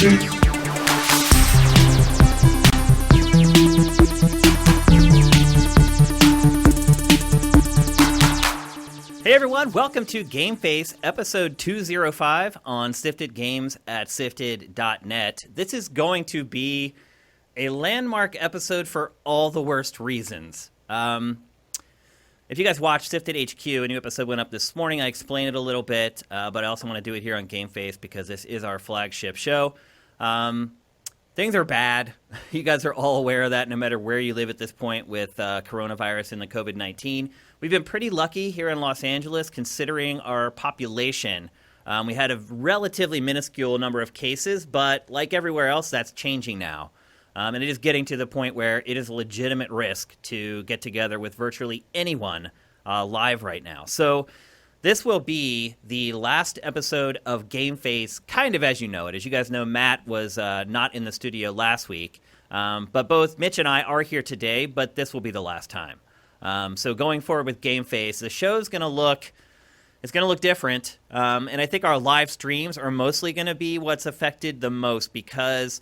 Hey everyone, welcome to GameFace episode 205 on Sifted Games at Sifted.net. This is going to be a landmark episode for all the worst reasons. If you guys watched Sifted HQ, a new episode went up this morning. I explained it a little bit, but I also want to do it here on GameFace because this is our flagship show. Things are bad. You guys are all aware of that no matter where you live at this point with coronavirus and the COVID-19. We've been pretty lucky here in Los Angeles considering our population. We had a relatively minuscule number of cases, but like everywhere else, that's changing now. And it is getting to the point where it is a legitimate risk to get together with virtually anyone live right now. So this will be the last episode of GameFace, kind of as you know it. As you guys know, Matt was not in the studio last week, but both Mitch and I are here today, but this will be the last time. So going forward with GameFace, the show's going to look... It's going to look different, and I think our live streams are mostly going to be what's affected the most because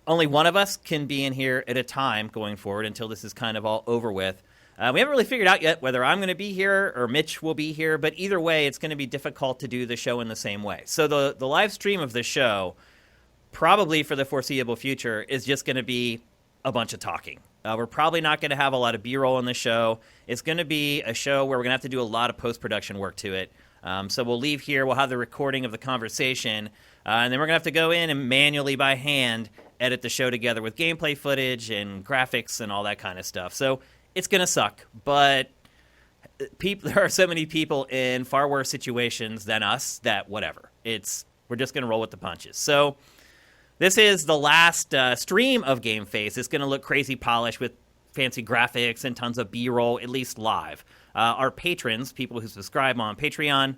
only one of us can be in here at a time going forward until this is kind of all over with. We haven't really figured out yet whether I'm going to be here or Mitch will be here, but either way, it's going to be difficult to do the show in the same way. So the live stream of the show, probably for the foreseeable future, is just going to be a bunch of talking. We're probably not going to have a lot of B-roll in the show. It's going to be a show where we're going to have to do a lot of post-production work to it. So we'll leave here. We'll have the recording of the conversation, and then we're going to have to go in and manually, by hand, edit the show together with gameplay footage and graphics and all that kind of stuff. So it's going to suck, but there are so many people in far worse situations than us that whatever. We're just going to roll with the punches. So this is the last stream of GameFace. It's going to look crazy polished with fancy graphics and tons of B-roll, at least live. Our patrons, people who subscribe on Patreon,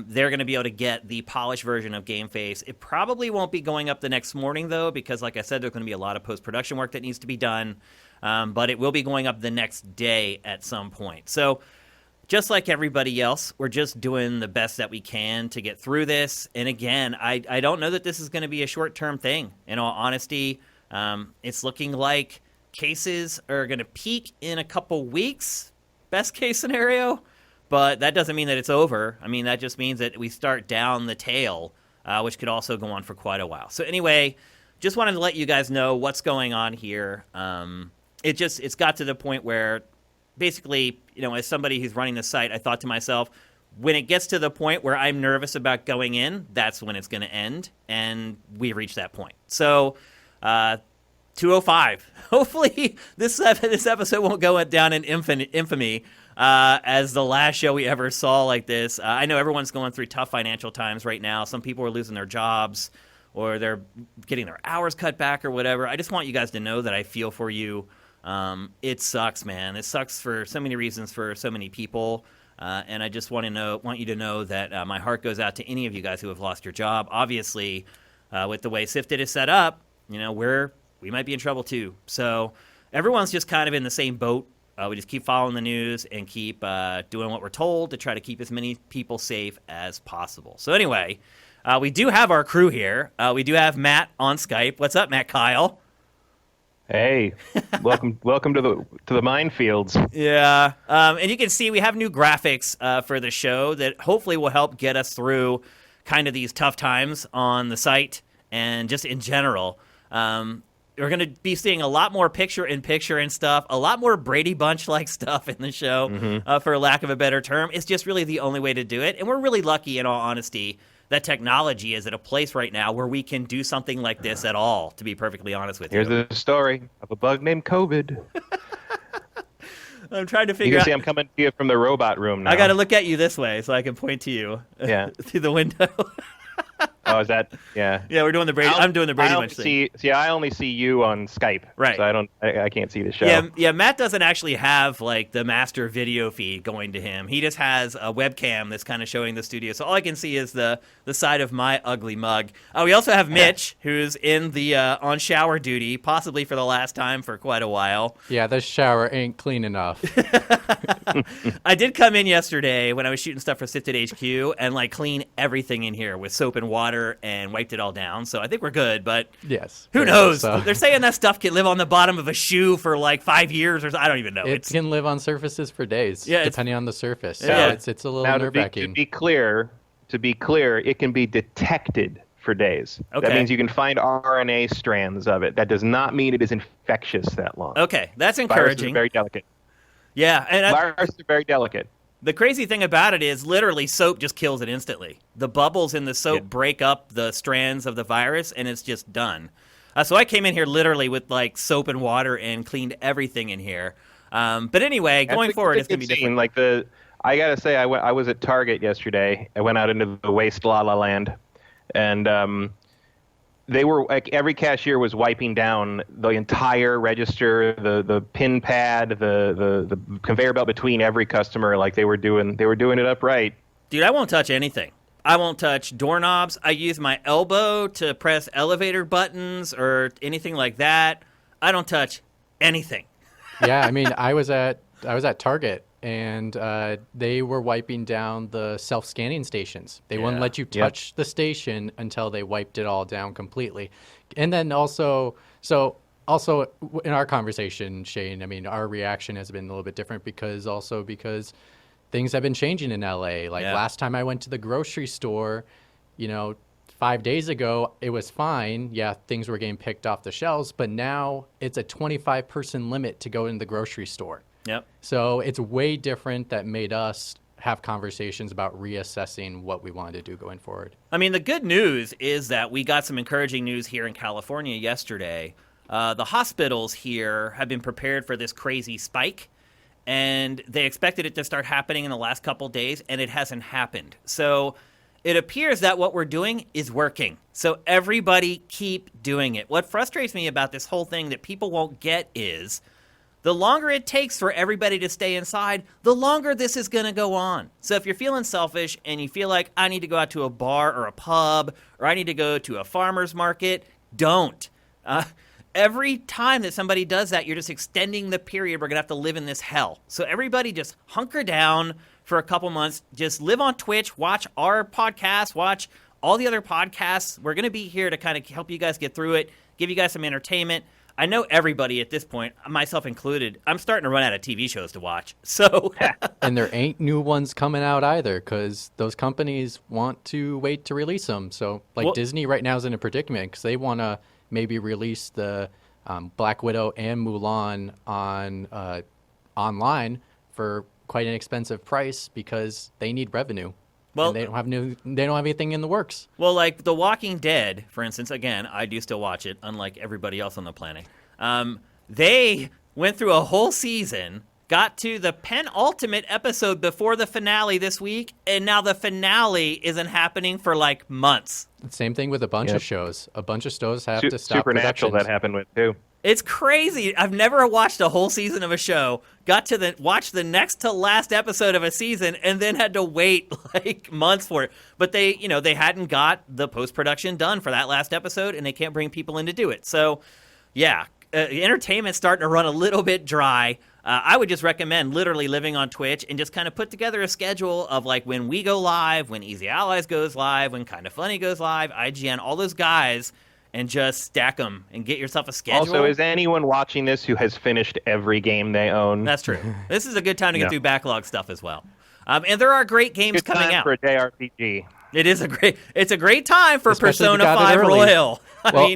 they're going to be able to get the polished version of GameFace. It probably won't be going up the next morning, though, because, like I said, there's going to be a lot of post-production work that needs to be done. But it will be going up the next day at some point. So just like everybody else, we're just doing the best that we can to get through this. And again, I don't know that this is going to be a short-term thing. In all honesty, it's looking like cases are going to peak in a couple weeks, best case scenario. But that doesn't mean that it's over. I mean, that just means that we start down the tail, which could also go on for quite a while. So anyway, just wanted to let you guys know what's going on here. It's got to the point where basically, as somebody who's running the site, I thought to myself, when it gets to the point where I'm nervous about going in, that's when it's going to end. And we've reached that point. So 205. Hopefully this episode won't go down in infamy as the last show we ever saw like this. I know everyone's going through tough financial times right now. Some people are losing their jobs or they're getting their hours cut back or whatever. I just want you guys to know that I feel for you. It sucks, man. It sucks for so many reasons for so many people. And I just want you to know that my heart goes out to any of you guys who have lost your job. Obviously, with the way Sifted is set up, we might be in trouble too. So everyone's just kind of in the same boat. We just keep following the news and keep doing what we're told to try to keep as many people safe as possible. So anyway, we do have our crew here. We do have Matt on Skype. What's up, Matt Kyle? Hey, welcome to the minefields. Yeah, and you can see we have new graphics for the show that hopefully will help get us through kind of these tough times on the site and just in general. We're going to be seeing a lot more picture-in-picture and stuff, a lot more Brady Bunch-like stuff in the show, for lack of a better term. It's just really the only way to do it, and we're really lucky, in all honesty, that technology is at a place right now where we can do something like this at all, to be perfectly honest with you. Here's the story of a bug named COVID. I'm trying to figure out... You can see I'm coming to you from the robot room now. I got to look at you this way so I can point to you through the window. Oh, is that? Yeah. Yeah, we're doing the Brady. I'm doing the Brady Bunch thing. See, I only see you on Skype, right? So I can't see the show. Yeah. Matt doesn't actually have like the master video feed going to him. He just has a webcam that's kind of showing the studio. So all I can see is the side of my ugly mug. We also have Mitch, who's in the on shower duty, possibly for the last time for quite a while. Yeah, this shower ain't clean enough. I did come in yesterday when I was shooting stuff for Sifted HQ and like clean everything in here with soap and water water and wiped it all down. So I think we're good, but Yes. who very knows? much so. They're saying that stuff can live on the bottom of a shoe for like 5 years or I don't even know. It can live on surfaces for days, depending on the surface. Yeah. So it's a little Now, nerve-wracking. to be clear, it can be detected for days. Okay. That means you can find RNA strands of it. That does not mean it is infectious that long. Okay, that's Viruses encouraging. are very delicate. Yeah, and Viruses are very delicate. the crazy thing about it is literally soap just kills it instantly. The bubbles in the soap break up the strands of the virus, and it's just done. So I came in here literally with like soap and water and cleaned everything in here. But anyway, going forward, it's going to be different. Like I gotta say, I was at Target yesterday. I went out into the waste la la land, and they were like every cashier was wiping down the entire register, the pin pad, the conveyor belt between every customer. Like they were doing it upright. Dude, I won't touch anything. I won't touch doorknobs. I use my elbow to press elevator buttons or anything like that. I don't touch anything. Yeah, I mean, I was at Target, and they were wiping down the self-scanning stations. They wouldn't let you touch the station until they wiped it all down completely. And then also in our conversation, Shane, I mean, our reaction has been a little bit different because things have been changing in LA. Like last time I went to the grocery store, 5 days ago, it was fine. Yeah, things were getting picked off the shelves, but now it's a 25-person limit to go in the grocery store. Yep. So it's way different. That made us have conversations about reassessing what we wanted to do going forward. I mean, the good news is that we got some encouraging news here in California yesterday. The hospitals here have been prepared for this crazy spike, and they expected it to start happening in the last couple days, and it hasn't happened. So it appears that what we're doing is working. So everybody keep doing it. What frustrates me about this whole thing that people won't get is the longer it takes for everybody to stay inside, the longer this is going to go on. So if you're feeling selfish and you feel like I need to go out to a bar or a pub or I need to go to a farmer's market, don't. Every time that somebody does that, you're just extending the period we're going to have to live in this hell. So everybody just hunker down for a couple months. Just live on Twitch, watch our podcast, watch all the other podcasts. We're going to be here to kind of help you guys get through it, give you guys some entertainment. I know everybody at this point, myself included, I'm starting to run out of TV shows to watch. So, and there ain't new ones coming out either because those companies want to wait to release them. So Disney right now is in a predicament because they want to maybe release the Black Widow and Mulan on online for quite an expensive price because they need revenue. Well, and they don't have anything in the works. Well, like The Walking Dead, for instance, again, I do still watch it, unlike everybody else on the planet. They went through a whole season, got to the penultimate episode before the finale this week, and now the finale isn't happening for like months. Same thing with a bunch of shows. A bunch of shows have to stop Supernatural productions. that happened with too. It's crazy. I've never watched a whole season of a show, got to watch the next to last episode of a season, and then had to wait like months for it. But they hadn't got the post-production done for that last episode, and they can't bring people in to do it. So, yeah, entertainment's starting to run a little bit dry. I would just recommend literally living on Twitch and just kind of put together a schedule of like when we go live, when Easy Allies goes live, when Kinda Funny goes live, IGN, all those guys, and just stack them and get yourself a schedule. Also, is anyone watching this who has finished every game they own? That's true. This is a good time to get through backlog stuff as well. And there are great games good coming time out. For a JRPG. It's a great time for Especially Persona if you got it 5 early. Royal.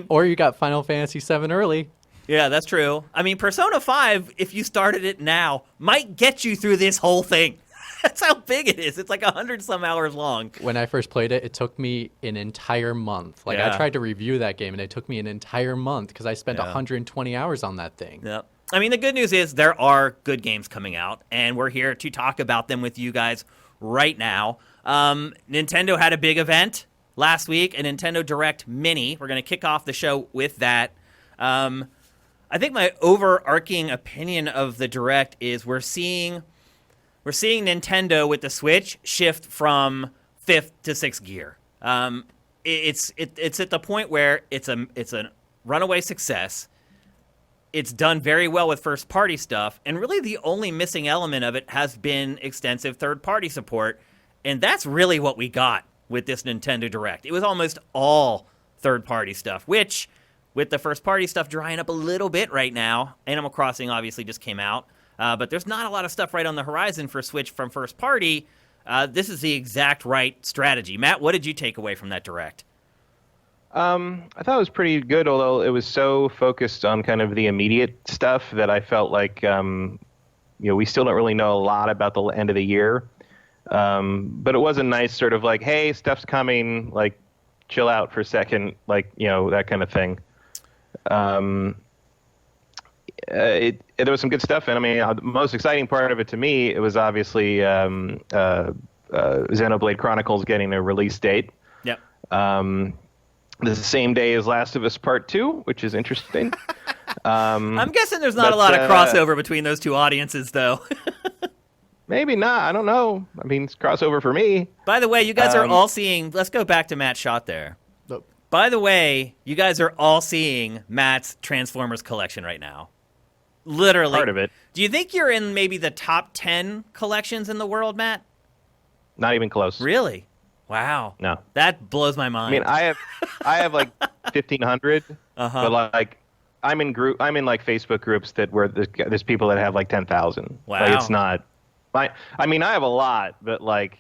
Or you got Final Fantasy VII early. Yeah, that's true. I mean, Persona 5, if you started it now, might get you through this whole thing. That's how big it is. It's like 100-some hours long. When I first played it, it took me an entire month. I tried to review that game, and it took me an entire month because I spent 120 hours on that thing. Yeah. I mean, the good news is there are good games coming out, and we're here to talk about them with you guys right now. Nintendo had a big event last week, a Nintendo Direct Mini. We're going to kick off the show with that. I think my overarching opinion of the Direct is we're seeing Nintendo with the Switch shift from fifth to sixth gear. It's at the point where it's a runaway success. It's done very well with first party stuff, and really the only missing element of it has been extensive third party support, and that's really what we got with this Nintendo Direct. It was almost all third-party stuff, which, with the first-party stuff drying up a little bit right now, Animal Crossing obviously just came out, but there's not a lot of stuff right on the horizon for Switch from first-party. This is the exact right strategy. Matt, what did you take away from that Direct? I thought it was pretty good, although it was so focused on kind of the immediate stuff that I felt like, we still don't really know a lot about the end of the year. But it was a nice sort of like, hey, stuff's coming, like, chill out for a second, like, that kind of thing. There was some good stuff, and I mean, the most exciting part of it to me, it was obviously Xenoblade Chronicles getting a release date. Yep. The same day as Last of Us Part 2, which is interesting. I'm guessing there's not a lot of crossover between those two audiences, though. Maybe not. I don't know. I mean, it's crossover for me. By the way, you guys are all seeing... Let's go back to Matt's shot there. By the way, you guys are all seeing Matt's Transformers collection right now. Literally. Part of it. Do you think you're in maybe the top 10 collections in the world, Matt? Not even close. Really? Wow. No. That blows my mind. I mean, I have like 1,500, but like I'm in like Facebook groups where there's people that have like 10,000. Wow. Like, it's not. I mean, I have a lot, but like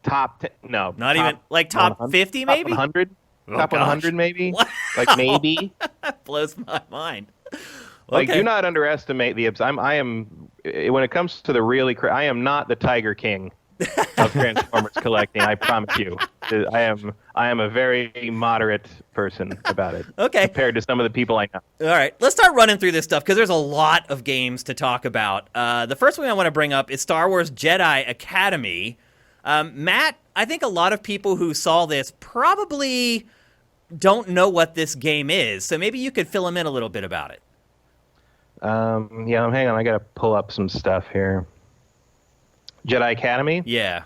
top 10, no. Not even like top 50 maybe? Top 100? Top 100 maybe? What? Like maybe? That blows my mind. Like, Okay. do not underestimate the. I am when it comes to the really. I am not the Tiger King of Transformers collecting. I promise you. I am a very moderate person about it. Okay. Compared to some of the people I know. All right, let's start running through this stuff because there's a lot of games to talk about. The first one I want to bring up is Star Wars Jedi Academy. Matt, I think a lot of people who saw this probably don't know what this game is, so maybe you could fill them in a little bit about it. Yeah, hang on. I got to pull up some stuff here. Jedi Academy? Yeah.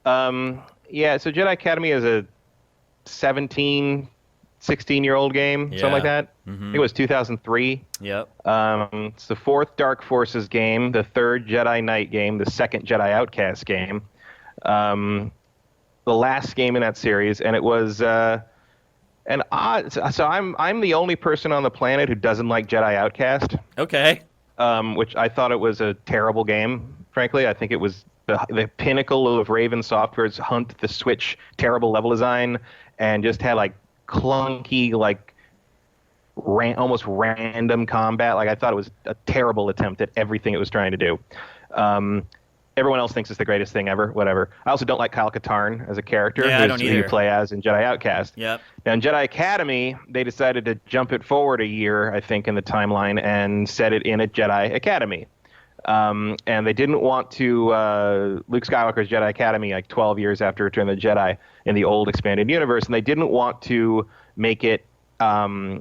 Yeah, so Jedi Academy is a 16-year-old game, something like that. I think it was 2003. Yep. It's the fourth Dark Forces game, the third Jedi Knight game, the second Jedi Outcast game, the last game in that series, and it was an odd. So I'm the only person on the planet who doesn't like Jedi Outcast. Okay. Which I thought it was a terrible game. Frankly, I think it was the pinnacle of Raven Software's Hunt the Switch terrible level design, and just had like clunky, like almost random combat. Like, I thought it was a terrible attempt at everything it was trying to do. Everyone else thinks it's the greatest thing ever. Whatever. I also don't like Kyle Katarn as a character. Yeah, I don't who either. you play as in Jedi Outcast. Yep. Now, in Jedi Academy, they decided to jump it forward a year, I think, in the timeline, and set it in a Jedi Academy. And they didn't want to Luke Skywalker's Jedi Academy, like 12 years after Return of the Jedi in the old expanded universe, and they didn't want to make it. They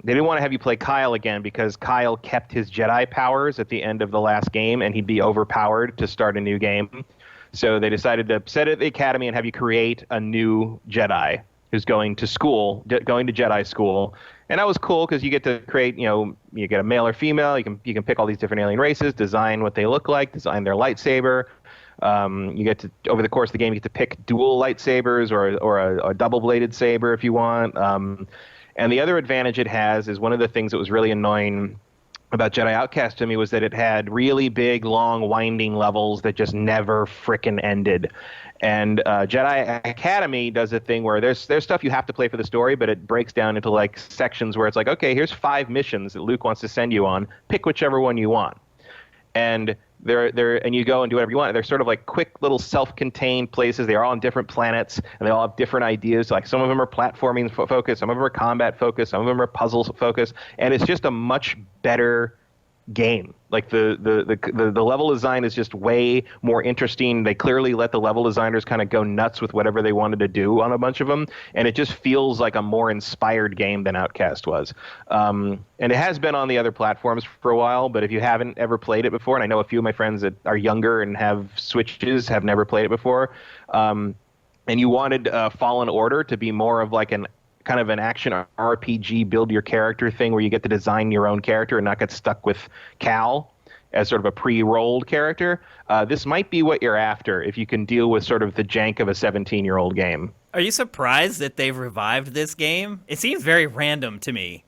didn't want to have you play Kyle again because Kyle kept his Jedi powers at the end of the last game, and he'd be overpowered to start a new game. So they decided to set it at the Academy and have you create a new Jedi who's going to school, going to Jedi school. And that was cool because you get to create, you get a male or female. You can pick all these different alien races, design what they look like, design their lightsaber. You get to, over the course of the game, you get to pick dual lightsabers or a double-bladed saber if you want. And the other advantage it has is one of the things that was really annoying about Jedi Outcast to me was that it had really big, long, winding levels that just never frickin' ended. And Jedi Academy does a thing where there's stuff you have to play for the story, but it breaks down into like sections where it's like, okay, here's 5 missions that Luke wants to send you on. Pick whichever one you want. And and you go and do whatever you want. They're sort of like quick little self-contained places. They're all on different planets, and they all have different ideas. Like, some of them are platforming focused, some of them are combat focused, some of them are puzzle focused, and it's just a much better game. Like, the level design is just way more interesting. They clearly let the level designers kind of go nuts with whatever they wanted to do on a bunch of them, and it just feels like a more inspired game than Outcast was. And it has been on the other platforms for a while, but if you haven't ever played it before, and I know a few of my friends that are younger and have Switches have never played it before, and you wanted Fallen Order to be more of like an kind of an action RPG build your character thing where you get to design your own character and not get stuck with Cal as sort of a pre-rolled character. This might be what you're after if you can deal with sort of the jank of a 17-year-old game. Are you surprised that they've revived this game? It seems very random to me.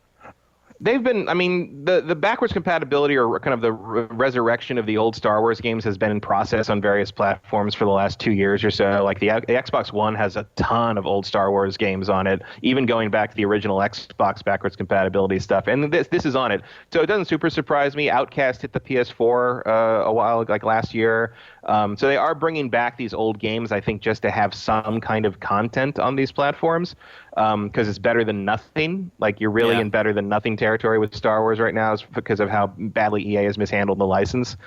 They've been, I mean, the backwards compatibility or kind of the resurrection of the old Star Wars games has been in process on various platforms for the last 2 years or so. Like the Xbox One has a ton of old Star Wars games on it, even going back to the original Xbox backwards compatibility stuff. And this is on it. So it doesn't super surprise me. Outcast hit the PS4 a while, like last year. So they are bringing back these old games, I think, just to have some kind of content on these platforms. Because it's better than nothing. Like you're really in better than nothing territory with Star Wars right now, is because of how badly EA has mishandled the license.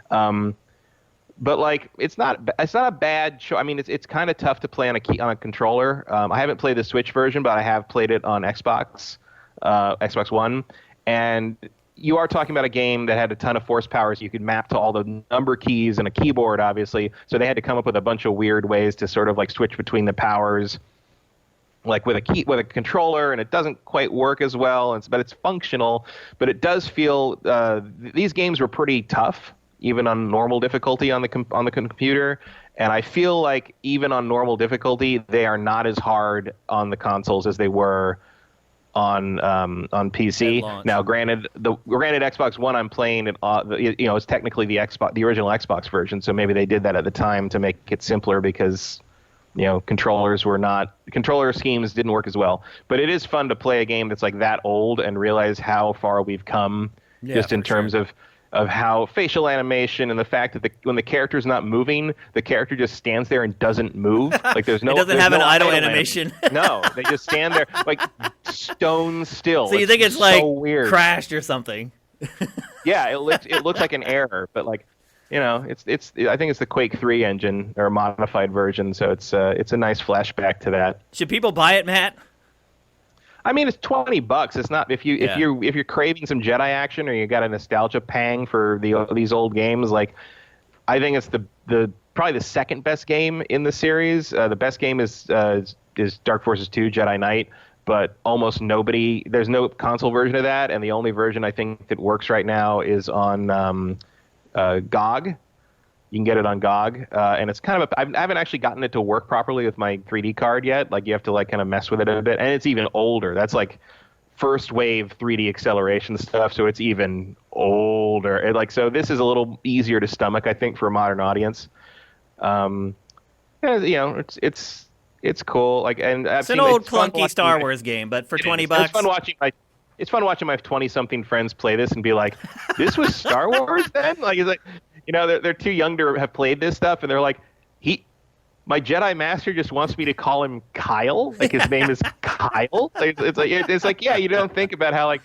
But like it's not a bad show. I mean, it's kind of tough to play on a controller. I haven't played the Switch version, but I have played it on Xbox One, and you are talking about a game that had a ton of force powers you could map to all the number keys and a keyboard, obviously. So they had to come up with a bunch of weird ways to sort of like switch between the powers, like with a controller, and it doesn't quite work as well. But it's functional. But it does feel these games were pretty tough, even on normal difficulty on the computer. And I feel like even on normal difficulty, they are not as hard on the consoles as they were on PC. Now, granted, Xbox One I'm playing it, it's technically the original Xbox version. So maybe they did that at the time to make it simpler because controller schemes didn't work as well. But it is fun to play a game that's like that old and realize how far we've come, just in terms of how facial animation and the fact that when the character's not moving, the character just stands there and doesn't move. Like there's no. It doesn't have an idle animation. No, they just stand there like stone still. So you think it's so like weird. crashed or something? Yeah, it looks like an error, but like. It's I think it's the Quake 3 engine or a modified version, so it's a nice flashback to that. Should people buy it, Matt? I mean, it's $20. It's not if you're craving some Jedi action or you got a nostalgia pang for these old games. Like, I think it's the probably the second best game in the series. The best game is Dark Forces 2 Jedi Knight, but almost nobody. There's no console version of that, and the only version I think that works right now is on. GOG. You can get it on GOG, and it's kind of I haven't actually gotten it to work properly with my 3D card yet. Like you have to like kind of mess with it a bit, and it's even older. That's like first wave 3D acceleration stuff, so it's even older. So this is a little easier to stomach, I think, for a modern audience. It's cool. Like, and it's an old clunky Star Wars game, but for $20, it's fun watching It's fun watching my 20-something friends play this and be like, "This was Star Wars then?" Like, it's like, they're too young to have played this stuff, and they're like, my Jedi Master just wants me to call him Kyle. Like his name is Kyle. It's like, yeah, you don't think about how like,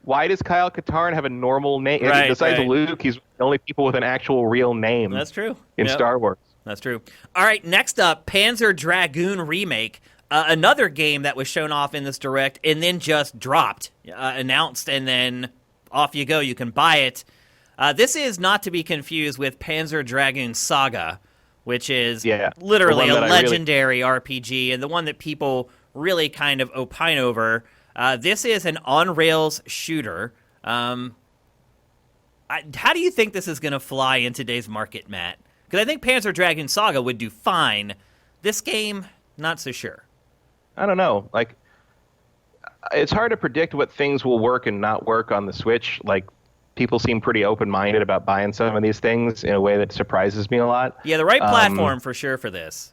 why does Kyle Katarn have a normal name? Right, Besides Luke, he's the only people with an actual real name. That's true. In Star Wars. That's true. All right, next up, Panzer Dragoon Remake. Another game that was shown off in this direct and then just dropped, announced, and then off you go. You can buy it. This is not to be confused with Panzer Dragoon Saga, which is literally a legendary RPG and the one that people really kind of opine over. This is an on-rails shooter. How do you think this is going to fly in today's market, Matt? Because I think Panzer Dragoon Saga would do fine. This game, not so sure. I don't know. Like, it's hard to predict what things will work and not work on the Switch. Like, people seem pretty open-minded about buying some of these things in a way that surprises me a lot. Yeah, the right platform for sure for this.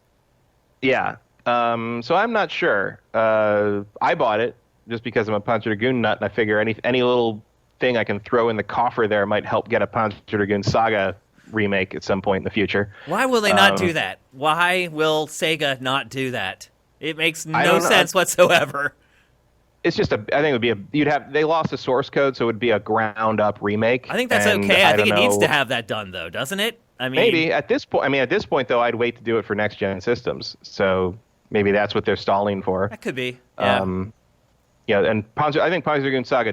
Yeah. So I'm not sure. I bought it just because I'm a Panzer Dragoon nut, and I figure any little thing I can throw in the coffer there might help get a Panzer Dragoon Saga remake at some point in the future. Why will they not do that? Why will Sega not do that? It makes no sense whatsoever. It's just I think it would be they lost the source code, so it would be a ground up remake. I think that's okay. I think it needs to have that done though, doesn't it? I mean, maybe at this point though, I'd wait to do it for next gen systems. So maybe that's what they're stalling for. That could be. Yeah. And I think Panzer Dragoon Saga,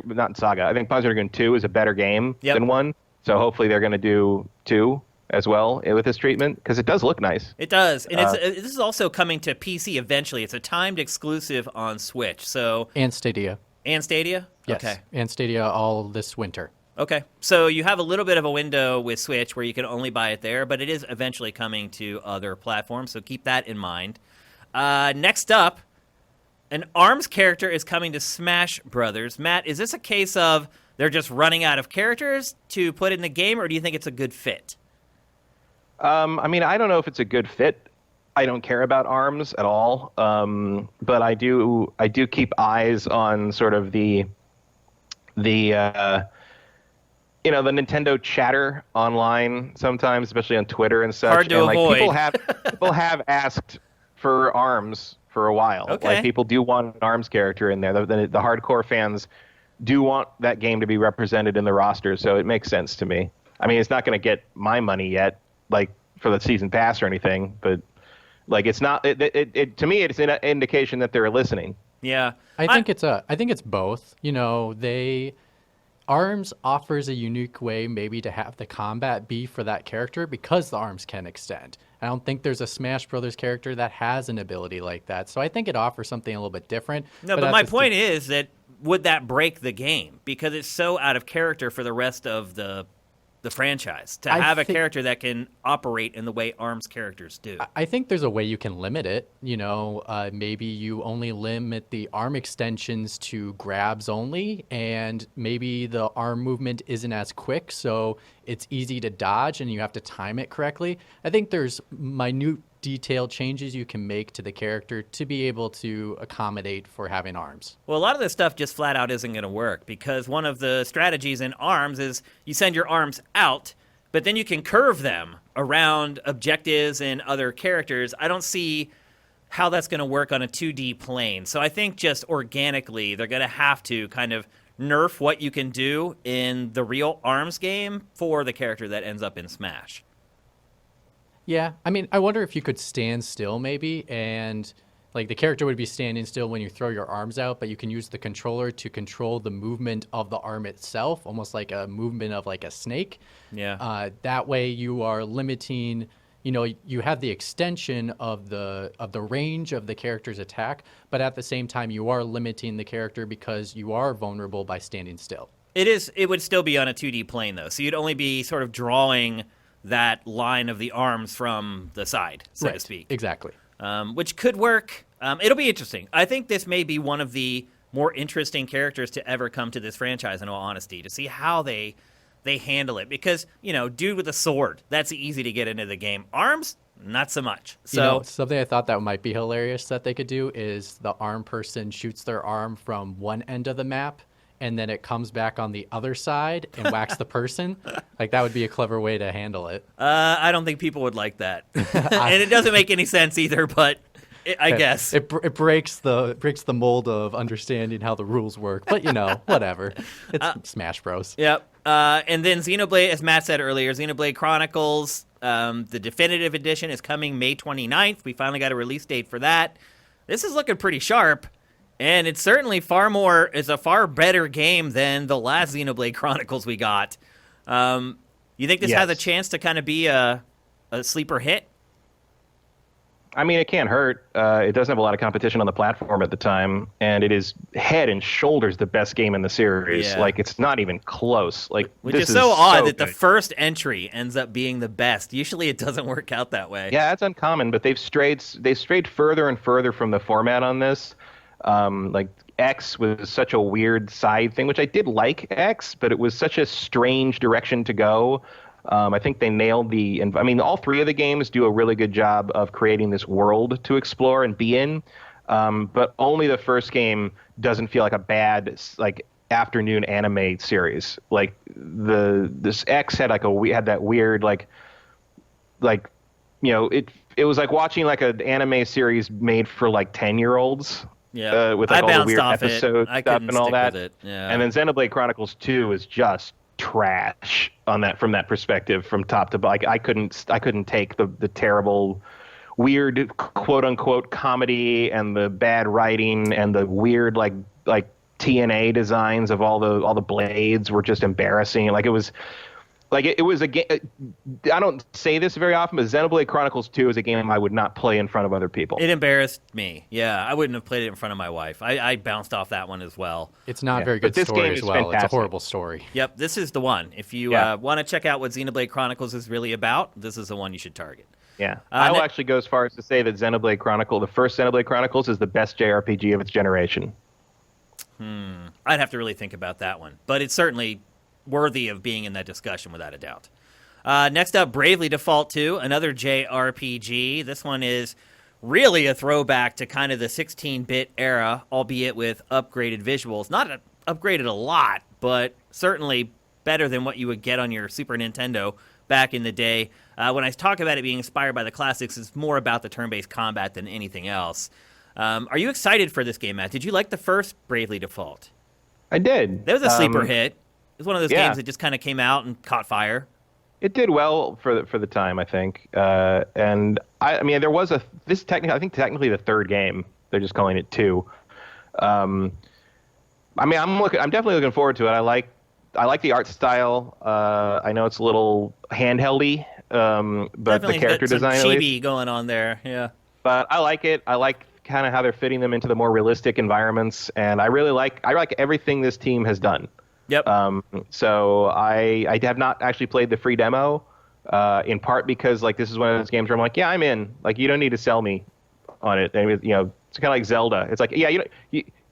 not Saga. I think Panzer Dragoon 2 is a better game than 1. So hopefully they're going to do 2 as well with this treatment, because it does look nice. It does, and this is also coming to PC eventually. It's a timed exclusive on Switch, and Stadia. And Stadia? Yes, okay. and Stadia all this winter. Okay, so you have a little bit of a window with Switch where you can only buy it there, but it is eventually coming to other platforms, so keep that in mind. Next up, an ARMS character is coming to Smash Brothers. Matt, is this a case of they're just running out of characters to put in the game, or do you think it's a good fit? I mean, I don't know if it's a good fit. I don't care about ARMS at all, but I do keep eyes on sort of the the Nintendo chatter online sometimes, especially on Twitter and such. Hard to and avoid. People have asked for ARMS for a while. Okay. Like people do want an ARMS character in there. The hardcore fans do want that game to be represented in the roster, so it makes sense to me. I mean, it's not going to get my money yet, like for the season pass or anything, but like it's not. It to me, it's an indication that they're listening. Yeah, I think it's both. ARMS offers a unique way maybe to have the combat be for that character because the arms can extend. I don't think there's a Smash Brothers character that has an ability like that. So I think it offers something a little bit different. No, but my point is that would that break the game? Because it's so out of character for the rest of the franchise to have a character that can operate in the way ARMS characters do. I think there's a way you can limit it. Maybe you only limit the arm extensions to grabs only, and maybe the arm movement isn't as quick, so it's easy to dodge and you have to time it correctly. I think there's minute detailed changes you can make to the character to be able to accommodate for having arms. Well, a lot of this stuff just flat out isn't going to work because one of the strategies in ARMS is you send your arms out, but then you can curve them around objectives and other characters. I don't see how that's going to work on a 2D plane. So I think just organically they're going to have to kind of nerf what you can do in the real ARMS game for the character that ends up in Smash. Yeah, I mean, I wonder if you could stand still maybe, and like the character would be standing still when you throw your arms out, but you can use the controller to control the movement of the arm itself, almost like a movement of like a snake. Yeah. That way you are limiting, you have the extension of the range of the character's attack, but at the same time you are limiting the character because you are vulnerable by standing still. It would still be on a 2D plane though, so you'd only be sort of drawing that line of the arms from the side, so to speak. Exactly. Which could work. It'll be interesting. I think this may be one of the more interesting characters to ever come to this franchise, in all honesty, to see how they handle it. Because, dude with a sword, that's easy to get into the game. Arms, not so much. So something I thought that might be hilarious that they could do is the arm person shoots their arm from one end of the map, and then it comes back on the other side and whacks the person. Like, that would be a clever way to handle it. I don't think people would like that. And it doesn't make any sense either, but I guess. It breaks the mold of understanding how the rules work. But, whatever. It's Smash Bros. Yep. And then Xenoblade, as Matt said earlier, Xenoblade Chronicles, the definitive edition is coming May 29th. We finally got a release date for that. This is looking pretty sharp. And it's certainly it's a far better game than the last Xenoblade Chronicles we got. You think this has a chance to kind of be a sleeper hit? I mean, it can't hurt. It doesn't have a lot of competition on the platform at the time, and it is head and shoulders the best game in the series. Yeah. Like, it's not even close. Like, Which this is so odd so that the good. first entry ends up being the best. Usually it doesn't work out that way. Yeah, that's uncommon, but they've strayed further and further from the format on this. Like X was such a weird side thing, which I did like X, but it was such a strange direction to go. I think they nailed all three of the games do a really good job of creating this world to explore and be in. But only the first game doesn't feel like a bad, like, afternoon anime series. Like this X had had that weird, it was like watching like an anime series made for like 10-year-olds. Yeah, with like I all the bounced weird off episodes it. I stuff couldn't and all stick that. with it. Yeah. And then Xenoblade Chronicles 2 is just trash from that perspective, from top to bottom. I couldn't take the terrible, weird quote unquote comedy and the bad writing and the weird like TNA designs of all the blades were just embarrassing. Like, it was Like it was a game. I don't say this very often, but Xenoblade Chronicles 2 is a game I would not play in front of other people. It embarrassed me. Yeah, I wouldn't have played it in front of my wife. I bounced off that one as well. It's not a very good story as well. Fantastic. It's a horrible story. Yep, this is the one. If you want to check out what Xenoblade Chronicles is really about, this is the one you should target. Yeah, I will actually go as far as to say that Xenoblade Chronicle, the first Xenoblade Chronicles, is the best JRPG of its generation. I'd have to really think about that one, but it's certainly worthy of being in that discussion without a doubt. Next up, Bravely Default 2, another JRPG. This one is really a throwback to kind of the 16-bit era, albeit with upgraded visuals. Not upgraded a lot, but certainly better than what you would get on your Super Nintendo back in the day. When I talk about it being inspired by the classics, it's more about the turn-based combat than anything else. Are you excited for this game, Matt? Did you like the first Bravely Default? I did. That was a sleeper hit. It was one of those games that just kind of came out and caught fire. It did well for the time, I think. And I mean, there was I think technically the third game. They're just calling it 2. I mean, I'm definitely looking forward to it. I like the art style. I know it's a little handheldy, but definitely the character design, some chibi going on there, yeah. But I like it. I like kind of how they're fitting them into the more realistic environments, and I like everything this team has done. Yep. So I have not actually played the free demo, in part because like this is one of those games where I'm like, yeah, I'm in. Like you don't need to sell me on it. And, you know, it's kind of like Zelda. It's like, yeah,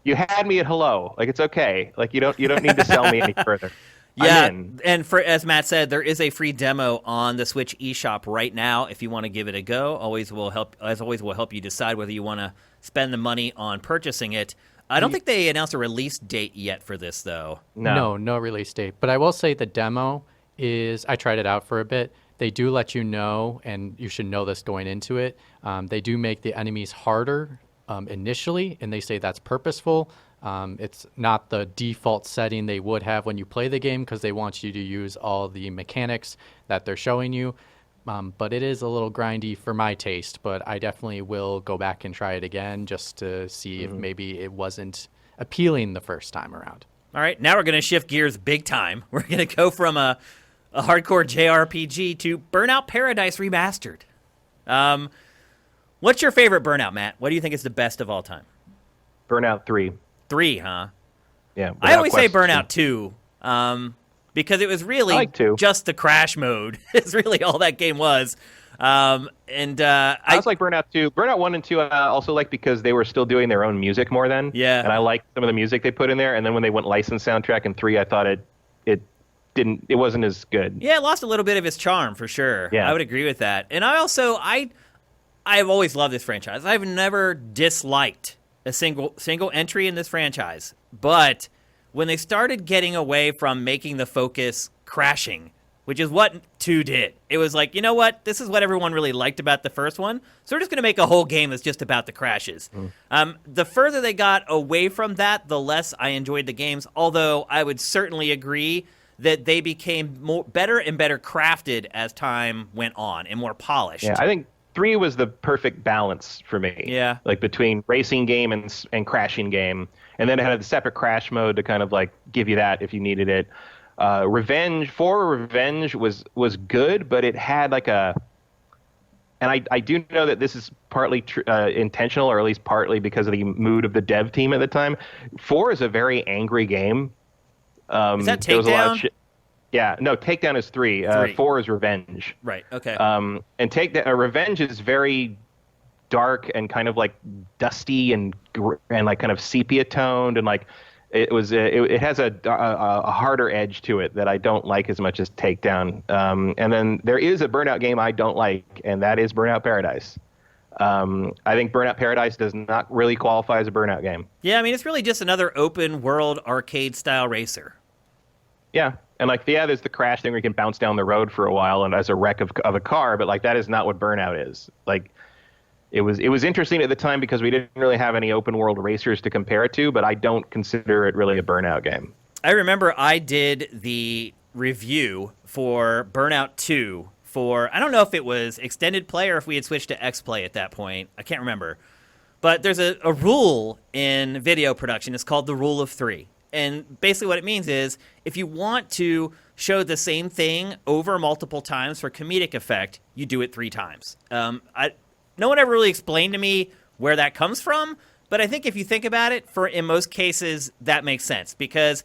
you had me at hello. Like it's okay. Like you don't need to sell me any further. Yeah, and as Matt said, there is a free demo on the Switch eShop right now. If you want to give it a go, we'll help you decide whether you want to spend the money on purchasing it. I don't think they announced a release date yet for this, though. No release date. But I will say the demo is, I tried it out for a bit. They do let you know, and you should know this going into it, they do make the enemies harder initially, and they say that's purposeful. It's not the default setting they would have when you play the game because they want you to use all the mechanics that they're showing you. But it is a little grindy for my taste, but I definitely will go back and try it again just to see if maybe it wasn't appealing the first time around. All right, now we're going to shift gears big time. We're going to go from a hardcore JRPG to Burnout Paradise Remastered. What's your favorite Burnout, Matt? What do you think is the best of all time? Burnout 3. 3, huh? Yeah. I always say Burnout 2. Because it was really just the crash mode. It's really all that game was. I was like Burnout 2. Burnout 1 and 2 I also like because they were still doing their own music more then. Yeah. And I liked some of the music they put in there. And then when they went licensed soundtrack in 3, I thought it wasn't as good. Yeah, it lost a little bit of its charm for sure. Yeah. I would agree with that. And I've always loved this franchise. I've never disliked a single entry in this franchise. But when they started getting away from making the focus crashing, which is what 2 did, it was like, you know what? This is what everyone really liked about the first one, so we're just going to make a whole game that's just about the crashes. The further they got away from that, the less I enjoyed the games, although I would certainly agree that they became better and better crafted as time went on and more polished. Yeah, I think 3 was the perfect balance for me. Yeah. Like between racing game and crashing game. And then it had a separate crash mode to kind of like give you that if you needed it. Revenge was good, but it had like and I do know that this is partly intentional, or at least partly because of the mood of the dev team at the time. 4 is a very angry game. Is that Takedown? Yeah, no, Takedown is 3. 4 is Revenge. Right, okay. And Revenge is very dark and kind of like dusty and like kind of sepia toned, and like it has a harder edge to it that I don't like as much as Takedown. And then there is a Burnout game I don't like, and that is Burnout Paradise. I think Burnout Paradise does not really qualify as a Burnout game. Yeah, I mean, it's really just another open world arcade style racer. Yeah. And like, there's the crash thing where you can bounce down the road for a while and as a wreck of a car, but like that is not what Burnout is. Like, it was interesting at the time because we didn't really have any open world racers to compare it to, but I don't consider it really a Burnout game. I remember I did the review for Burnout 2 I don't know if it was extended play or if we had switched to X-Play at that point. I can't remember. But there's a rule in video production. It's called the Rule of 3. And basically what it means is if you want to show the same thing over multiple times for comedic effect, you do it 3 times. No one ever really explained to me where that comes from, but I think if you think about it, in most cases, that makes sense. Because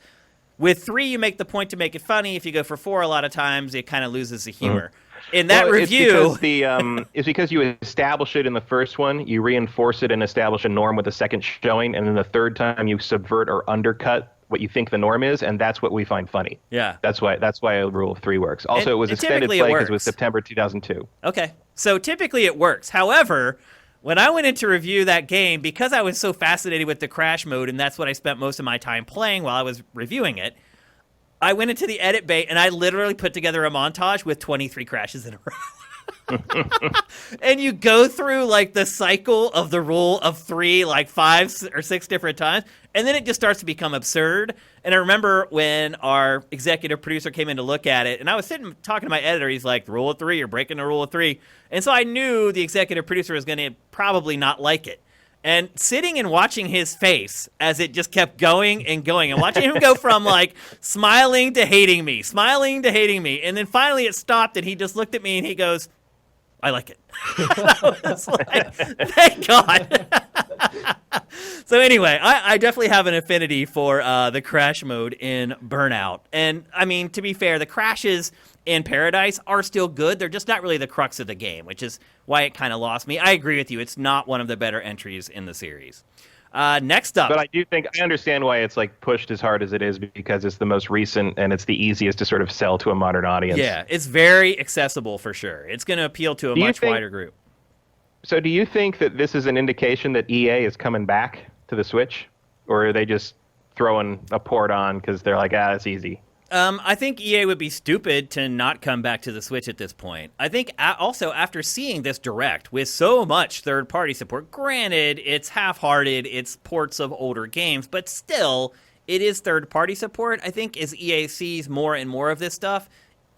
with 3, you make the point to make it funny. If you go for 4, a lot of times, it kind of loses the humor. In that review... It's because you establish it in the first one, you reinforce it and establish a norm with the second showing, and then the third time you subvert or undercut what you think the norm is, and that's what we find funny. Yeah. That's why a rule of 3 works. Also, it was extended play because it was September 2002. Okay. So typically it works. However, when I went in to review that game, because I was so fascinated with the crash mode, and that's what I spent most of my time playing while I was reviewing it, I went into the edit bay, and I literally put together a montage with 23 crashes in a row. And you go through like the cycle of the rule of 3 like 5 or 6 different times, and then it just starts to become absurd. And I remember when our executive producer came in to look at it, and I was sitting talking to my editor. He's like, "The rule of 3, you're breaking the rule of 3." And so I knew the executive producer was going to probably not like it. And sitting and watching his face as it just kept going and going, and watching him go from like smiling to hating me, and then finally it stopped, and he just looked at me and he goes, "I like it." I was like, thank God. So anyway, I definitely have an affinity for the crash mode in Burnout. And I mean, to be fair, the crashes in Paradise are still good. They're just not really the crux of the game, which is why it kind of lost me. I agree with you. It's not one of the better entries in the series. Next up. But I understand why it's like pushed as hard as it is, because it's the most recent and it's the easiest to sort of sell to a modern audience. Yeah, it's very accessible for sure. It's going to appeal to a much wider group. So do you think that this is an indication that EA is coming back to the Switch? Or are they just throwing a port on because they're like, it's easy? I think EA would be stupid to not come back to the Switch at this point. I think also after seeing this Direct with so much third-party support, granted, it's half-hearted, it's ports of older games, but still, it is third-party support. I think as EA sees more and more of this stuff,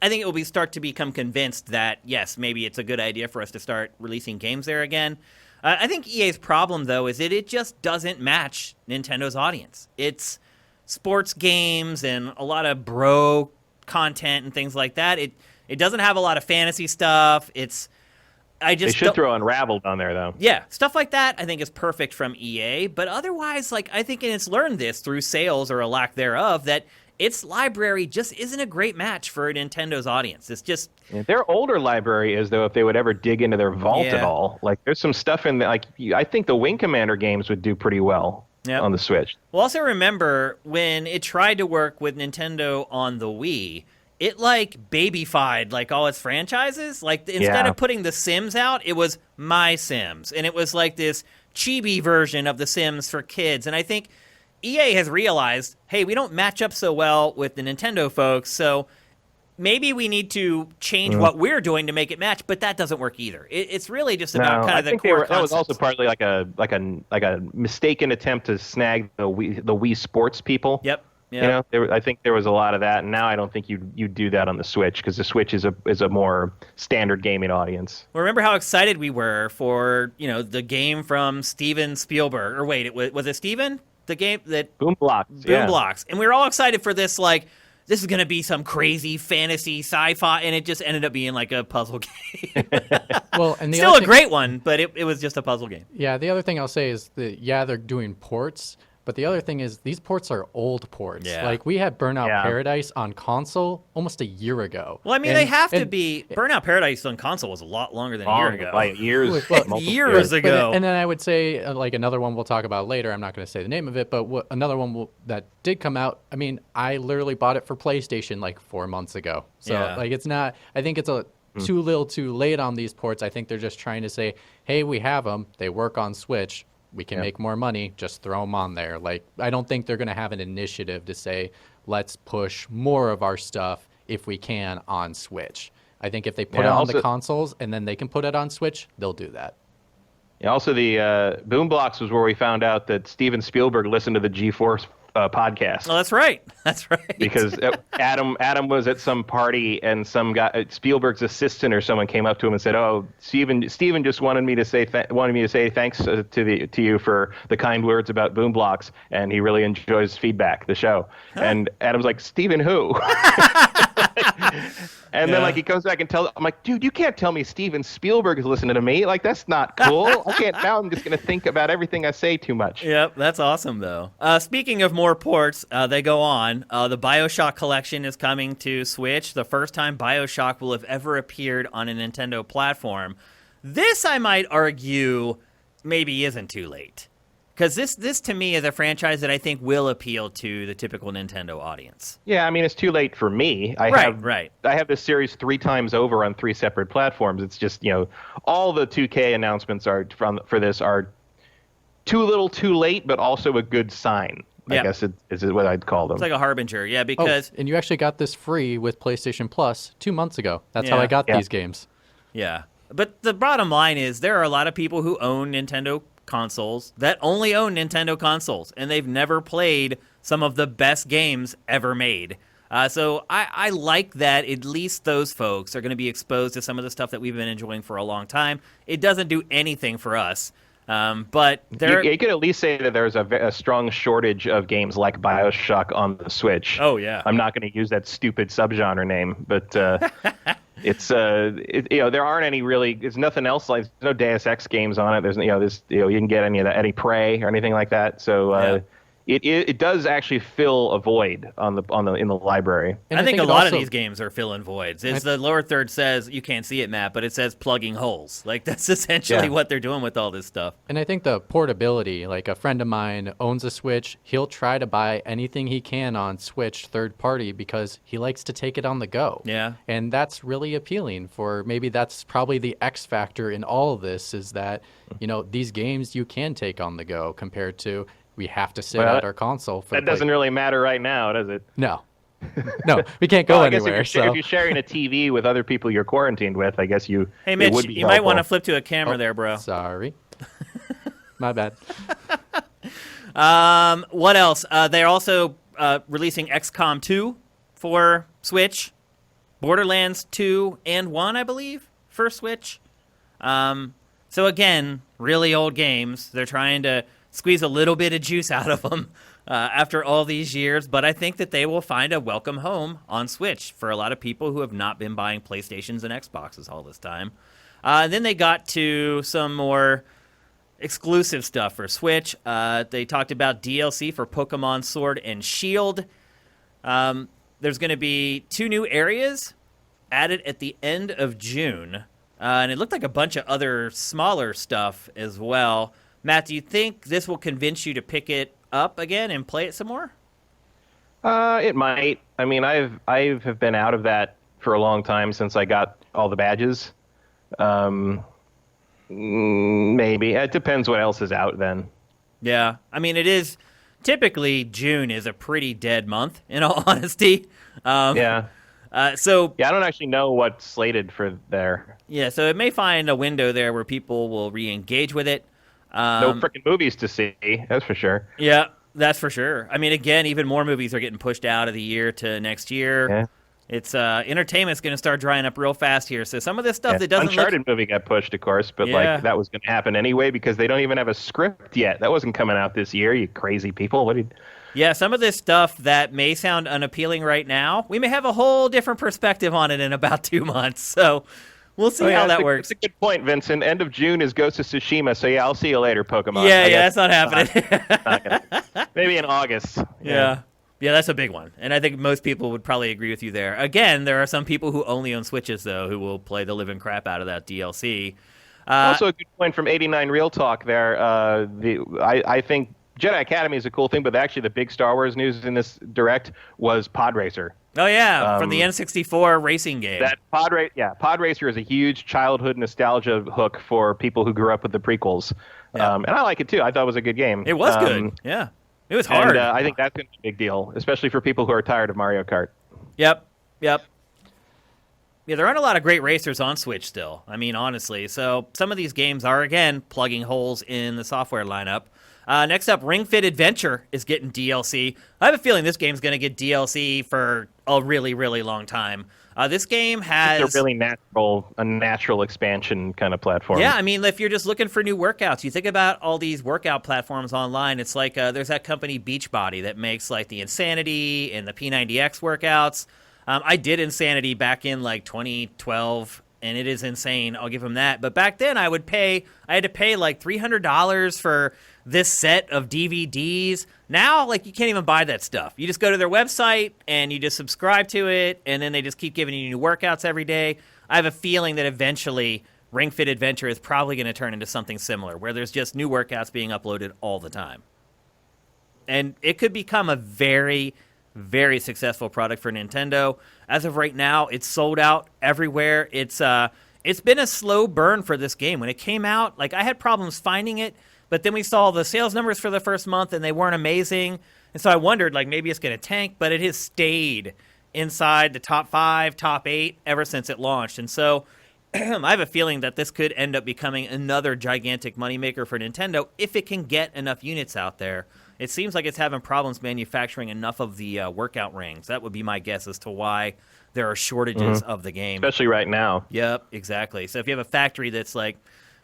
I think it will start to become convinced that, yes, maybe it's a good idea for us to start releasing games there again. I think EA's problem, though, is that it just doesn't match Nintendo's audience. It's sports games and a lot of bro content and things like that. It doesn't have a lot of fantasy stuff. They should throw Unraveled on there, though. Yeah, stuff like that I think is perfect from EA. But otherwise, like, I think it's learned this through sales or a lack thereof that its library just isn't a great match for Nintendo's audience. It's just... Their older library is, though, if they would ever dig into their vault at all. Like, there's some stuff in there. Like, I think the Wing Commander games would do pretty well on the Switch. Well, also remember, when it tried to work with Nintendo on the Wii, it, like, babyfied, like, all its franchises. Like, instead of putting The Sims out, it was My Sims. And it was, like, this chibi version of The Sims for kids. And I think EA has realized, hey, we don't match up so well with the Nintendo folks, so maybe we need to change what we're doing to make it match, but that doesn't work either. It's really just about kind of the core concepts. That was also partly like a mistaken attempt to snag the Wii Sports people. Yep. You know, I think there was a lot of that, and now I don't think you do that on the Switch, because the Switch is a more standard gaming audience. Well, remember how excited we were for the game from Steven Spielberg, or wait, was it Steven? The game that Boom Blocks, and we were all excited for this, like, this is going to be some crazy fantasy sci-fi, and it just ended up being like a puzzle game. Well, and still a great one, but it was just a puzzle game. Yeah, the other thing I'll say is that, they're doing ports, but the other thing is these ports are old ports. Yeah. Like, we had Burnout Paradise on console almost a year ago. Well, I mean, they have to be. Burnout Paradise on console was a lot longer than a year ago. Like years ago. And then I would say, like, another one we'll talk about later. I'm not going to say the name of it, but another one that did come out. I mean, I literally bought it for PlayStation like 4 months ago. So, like, it's not. I think it's too little too late on these ports. I think they're just trying to say, hey, we have them. They work on Switch. We can make more money, just throw them on there. Like, I don't think they're going to have an initiative to say, let's push more of our stuff if we can on Switch. I think if they put it on the consoles and then they can put it on Switch, they'll do that. Yeah, also, the Boom Blocks was where we found out that Steven Spielberg listened to the G-Force podcast. Oh, that's right. That's right. Because Adam was at some party and some guy, Spielberg's assistant or someone, came up to him and said, "Oh, Steven just wanted me to say thanks to you for the kind words about Boom Blocks, and he really enjoys feedback, the show." Huh. And Adam's like, "Steven who?" And then he comes back and tells, I'm like, "Dude, you can't tell me Steven Spielberg is listening to me. Like, that's not cool. I can't. Now I'm just going to think about everything I say too much." Yep, that's awesome, though. Speaking of more ports, they go on. The BioShock collection is coming to Switch. The first time BioShock will have ever appeared on a Nintendo platform. This, I might argue, maybe isn't too late. Because this, to me, is a franchise that I think will appeal to the typical Nintendo audience. Yeah, I mean, it's too late for me. I have this series 3 times over on 3 separate platforms. It's just, all the 2K announcements for this are too little too late, but also a good sign. I guess is what I'd call them. It's like a harbinger, because... and you actually got this free with PlayStation Plus 2 months ago. That's how I got these games. Yeah. But the bottom line is there are a lot of people who own Nintendo consoles that only own Nintendo consoles, and they've never played some of the best games ever made. So I like that at least those folks are going to be exposed to some of the stuff that we've been enjoying for a long time. It doesn't do anything for us. But you could at least say that there's a strong shortage of games like BioShock on the Switch. Oh, yeah. I'm not going to use that stupid subgenre name, but it's there aren't any really. There's nothing else like. There's no Deus Ex games on it. There's you can get any Prey or anything like that. So it does actually fill a void in the library. And I think a lot of these games are filling voids. The lower third says, you can't see it, Matt, but it says plugging holes. Like, that's essentially what they're doing with all this stuff. And I think the portability, like a friend of mine owns a Switch. He'll try to buy anything he can on Switch third party because he likes to take it on the go. Yeah. And that's really appealing maybe that's probably the X factor in all of this is that, these games you can take on the go compared to we have to sit at our console. That doesn't really matter right now, does it? No, we can't go anywhere. If you're sharing a TV with other people you're quarantined with, I guess you. Hey, Mitch, you might want to flip to a camera there, bro. Sorry, my bad. What else? They're also releasing XCOM 2 for Switch, Borderlands 2 and 1, I believe, for Switch. So again, really old games. They're trying to squeeze a little bit of juice out of them after all these years, but I think that they will find a welcome home on Switch for a lot of people who have not been buying PlayStations and Xboxes all this time. Then they got to some more exclusive stuff for Switch. They talked about DLC for Pokemon Sword and Shield. There's going to be 2 new areas added at the end of June, and it looked like a bunch of other smaller stuff as well. Matt, do you think this will convince you to pick it up again and play it some more? It might. I mean, I have been out of that for a long time since I got all the badges. Maybe. It depends what else is out then. Yeah. I mean, it is typically June is a pretty dead month, in all honesty. Yeah. I don't actually know what's slated for there. Yeah, so it may find a window there where people will re-engage with it. No freaking movies to see, that's for sure. Yeah, that's for sure. I mean, again, even more movies are getting pushed out of the year to next year. Yeah. It's entertainment's going to start drying up real fast here. So some of this stuff that doesn't Uncharted movie got pushed, of course, but that was going to happen anyway because they don't even have a script yet. That wasn't coming out this year, you crazy people. Yeah, some of this stuff that may sound unappealing right now, we may have a whole different perspective on it in about 2 months. So we'll see how that works. That's a good point, Vincent. End of June is Ghost of Tsushima, so I'll see you later, Pokemon. Yeah, that's not happening. Maybe in August. Yeah, that's a big one. And I think most people would probably agree with you there. Again, there are some people who only own Switches, though, who will play the living crap out of that DLC. Also a good point from 89 Real Talk there. I think Jedi Academy is a cool thing, but actually the big Star Wars news in this Direct was Pod Racer. Oh, yeah, from the N64 racing game. Pod Racer is a huge childhood nostalgia hook for people who grew up with the prequels. Yeah. And I like it, too. I thought it was a good game. It was good, yeah. It was hard. And I think that's going to be a big deal, especially for people who are tired of Mario Kart. Yep. Yeah, there aren't a lot of great racers on Switch still. I mean, honestly. So some of these games are, again, plugging holes in the software lineup. Next up, Ring Fit Adventure is getting DLC. I have a feeling this game's going to get DLC for a really, really long time. This game has it's a really natural expansion kind of platform. Yeah, I mean, if you're just looking for new workouts, you think about all these workout platforms online. It's like there's that company Beachbody that makes like the Insanity and the P90X workouts. I did Insanity back in like 2012, and it is insane. I'll give them that. But back then, I had to pay like $300 for this set of DVDs. Now, like, you can't even buy that stuff. You just go to their website and you just subscribe to it, and then they just keep giving you new workouts every day. I have a feeling that eventually Ring Fit Adventure is probably going to turn into something similar, where there's just new workouts being uploaded all the time. And it could become a very, very successful product for Nintendo. As of right now, it's sold out everywhere. It's been a slow burn for this game. When it came out, like, I had problems finding it, but then we saw the sales numbers for the first month, and they weren't amazing. And so I wondered, like, maybe it's going to tank, but it has stayed inside the top 5, top 8 ever since it launched. And so I have a feeling that this could end up becoming another gigantic moneymaker for Nintendo if it can get enough units out there. It seems like it's having problems manufacturing enough of the workout rings. That would be my guess as to why there are shortages of the game. Especially right now. Yep, exactly. So if you have a factory that's like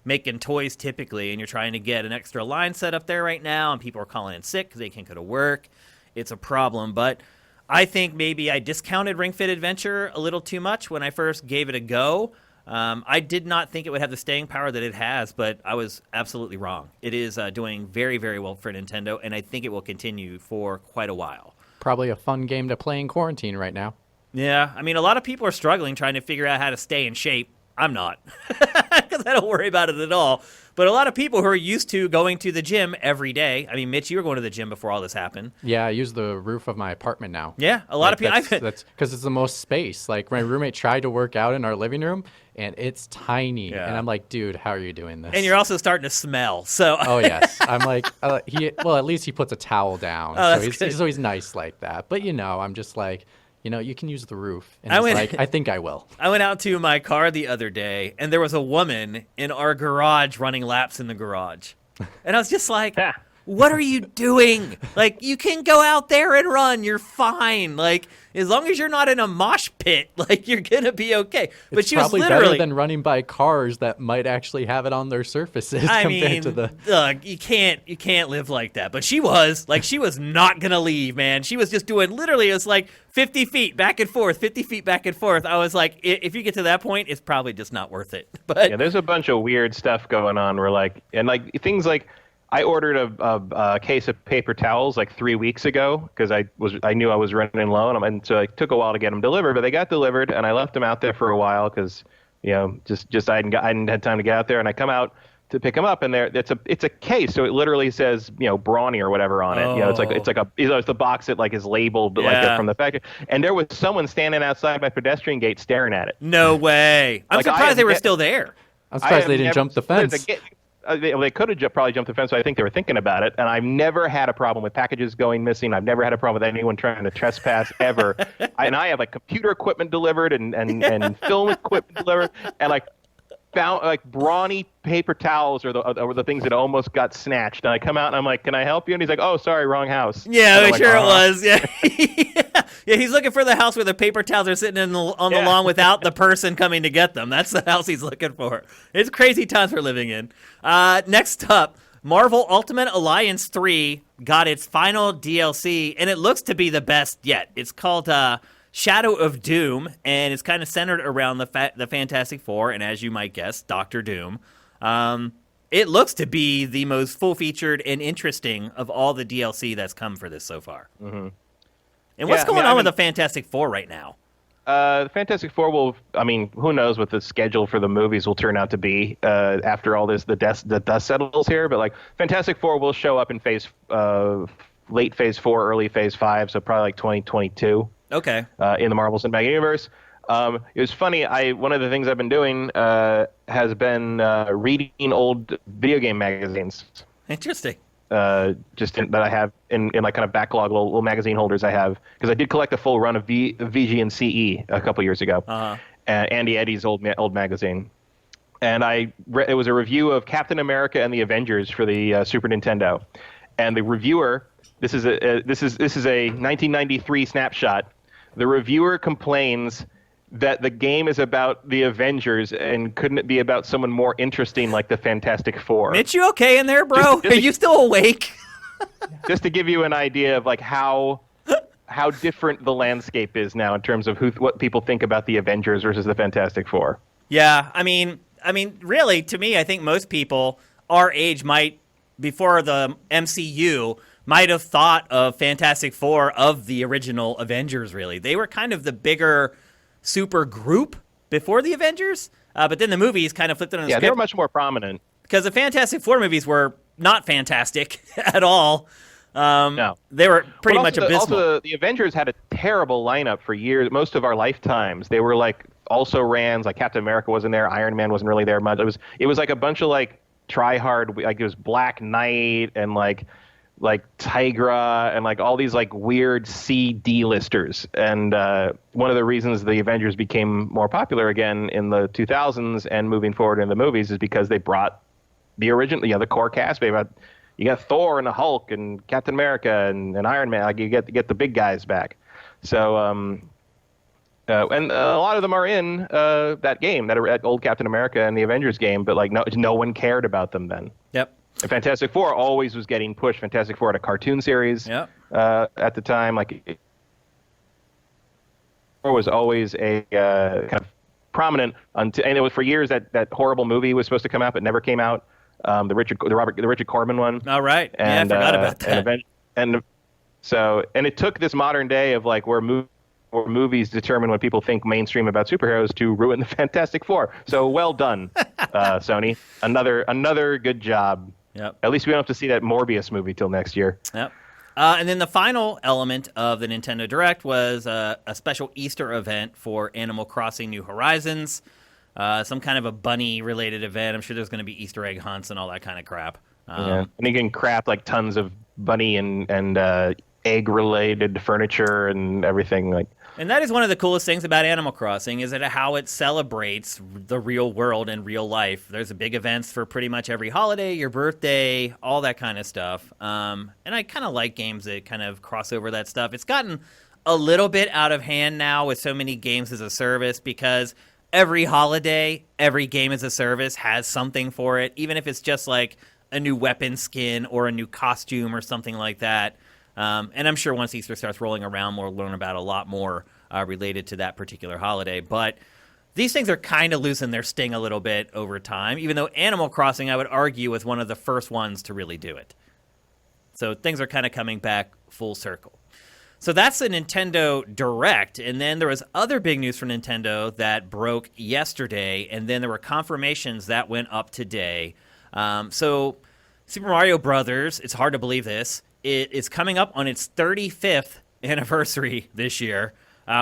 making toys typically and you're trying to get an extra line set up there right now and people are calling in sick because they can't go to work, it's a problem. But I think maybe I discounted Ring Fit Adventure a little too much when I first gave it a go. I did not think it would have the staying power that it has, but I was absolutely wrong. It is doing very, very well for Nintendo, and I think it will continue for quite a while. Probably a fun game to play in quarantine right now. Yeah, I mean, a lot of people are struggling trying to figure out how to stay in shape. I'm not, because I don't worry about it at all. But a lot of people who are used to going to the gym every day. I mean, Mitch, you were going to the gym before all this happened. Yeah, I use the roof of my apartment now. Yeah, a lot of people. That's because it's the most space. Like, my roommate tried to work out in our living room, and it's tiny. Yeah. And I'm like, dude, how are you doing this? And you're also starting to smell. So. Oh yes, I'm like, at least he puts a towel down, Oh, so he's nice like that. But I'm just like, you can use the roof. And I think I will. I went out to my car the other day, and there was a woman in our garage running laps in the garage. And I was just like, what are you doing? Like, you can go out there and run. You're fine. Like, as long as you're not in a mosh pit, like, you're going to be okay. But it's she was probably literally better than running by cars that might actually have it on their surfaces look, you can't live like that. But she was not going to leave, man. She was just doing literally, it was like 50 feet back and forth, 50 feet back and forth. I was like, if you get to that point, it's probably just not worth it. But yeah, there's a bunch of weird stuff going on where things like, I ordered a case of paper towels like 3 weeks ago because I knew I was running low, and so it took a while to get them delivered. But they got delivered, and I left them out there for a while because just I hadn't had time to get out there. And I come out to pick them up, and it's a case, so it literally says Brawny or whatever on it. Oh. It's the box that like is labeled like from the factory. And there was someone standing outside my pedestrian gate staring at it. No way! I'm surprised they were still there. I'm surprised they didn't jump the fence. They could have probably jumped the fence, so I think they were thinking about it. And I've never had a problem with packages going missing. I've never had a problem with anyone trying to trespass ever. And I have like computer equipment delivered and film equipment delivered, and brawny paper towels are the things that almost got snatched. And I come out and I'm like, "Can I help you?" And he's like, "Oh, sorry, wrong house." Yeah, sure it was. Yeah. Yeah, he's looking for the house where the paper towels are sitting on the lawn without the person coming to get them. That's the house he's looking for. It's crazy times we're living in. Next up, Marvel Ultimate Alliance 3 got its final DLC, and it looks to be the best yet. It's called Shadow of Doom, and it's kind of centered around the Fantastic Four, and as you might guess, Doctor Doom. It looks to be the most full-featured and interesting of all the DLC that's come for this so far. Mm-hmm. And what's going on with the Fantastic Four right now? The Fantastic Four who knows what the schedule for the movies will turn out to be after all this, the dust settles here. But Fantastic Four will show up in late Phase 4, early Phase 5, so probably 2022. Okay. In the Marvel Cinematic Universe. It was funny. One of the things I've been doing has been reading old video game magazines. Interesting. That I have in kind of backlog little magazine holders I have, because I did collect a full run of VG and CE a couple years ago. Uh-huh. Andy Eddy's old magazine. And it was a review of Captain America and the Avengers for the Super Nintendo. And the reviewer, this is a 1993 snapshot. The reviewer complains that the game is about the Avengers, and couldn't it be about someone more interesting like the Fantastic Four? Mitch, you okay in there, bro? Are you still awake? Just to give you an idea of like how different the landscape is now in terms of what people think about the Avengers versus the Fantastic Four. Yeah, I mean, really, to me, I think most people our age might, before the MCU, might have thought of Fantastic Four of the original Avengers, really. They were kind of the bigger super group before the Avengers, but then the movies kind of flipped it on the script. Yeah, they were much more prominent. Because the Fantastic Four movies were not fantastic at all. No. They were pretty much abysmal. Also, the Avengers had a terrible lineup for years, most of our lifetimes. They were like also rans, like Captain America wasn't there, Iron Man wasn't really there much. It was like a bunch of like try-hard, like it was Black Knight and like Tigra and like all these like weird C D-listers. And one of the reasons the Avengers became more popular again in the 2000s and moving forward in the movies is because they brought the original, the core cast. You got Thor and the Hulk and Captain America and Iron Man. Like you get the big guys back. So and a lot of them are in that game, that old Captain America and the Avengers game. But like no one cared about them then. Yep. Fantastic Four always was getting pushed. Fantastic Four had a cartoon series at the time. Like, was always a kind of prominent, and it was for years that horrible movie was supposed to come out, but never came out. The Richard Corman one. Oh, right. And, I forgot about that. And it took this modern day of like where movies determine what people think mainstream about superheroes to ruin the Fantastic Four. So well done, Sony. Another good job. Yep. At least we don't have to see that Morbius movie till next year. Yep. And then the final element of the Nintendo Direct was a special Easter event for Animal Crossing New Horizons. Some kind of a bunny-related event. I'm sure there's going to be Easter egg hunts and all that kind of crap. And you can craft like tons of bunny and egg-related furniture and everything like. And that is one of the coolest things about Animal Crossing, is that how it celebrates the real world and real life. There's big events for pretty much every holiday, your birthday, all that kind of stuff. And I kind of like games that kind of cross over that stuff. It's gotten a little bit out of hand now with so many games as a service, because every holiday, every game as a service has something for it, even if it's just like a new weapon skin or a new costume or something like that. And I'm sure once Easter starts rolling around, we'll learn about a lot more related to that particular holiday. But these things are kind of losing their sting a little bit over time, even though Animal Crossing, I would argue, was one of the first ones to really do it. So things are kind of coming back full circle. So that's the Nintendo Direct. And then there was other big news from Nintendo that broke yesterday, and then there were confirmations that went up today. So Super Mario Brothers, it's hard to believe this, it is coming up on its 35th anniversary this year,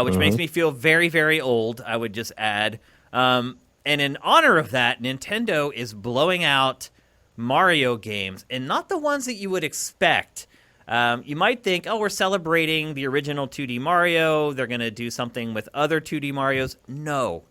which makes me feel very, very old, I would just add. And in honor of that, Nintendo is blowing out Mario games, and not the ones that you would expect. You might think, oh, we're celebrating the original 2D Mario. They're going to do something with other 2D Marios. No.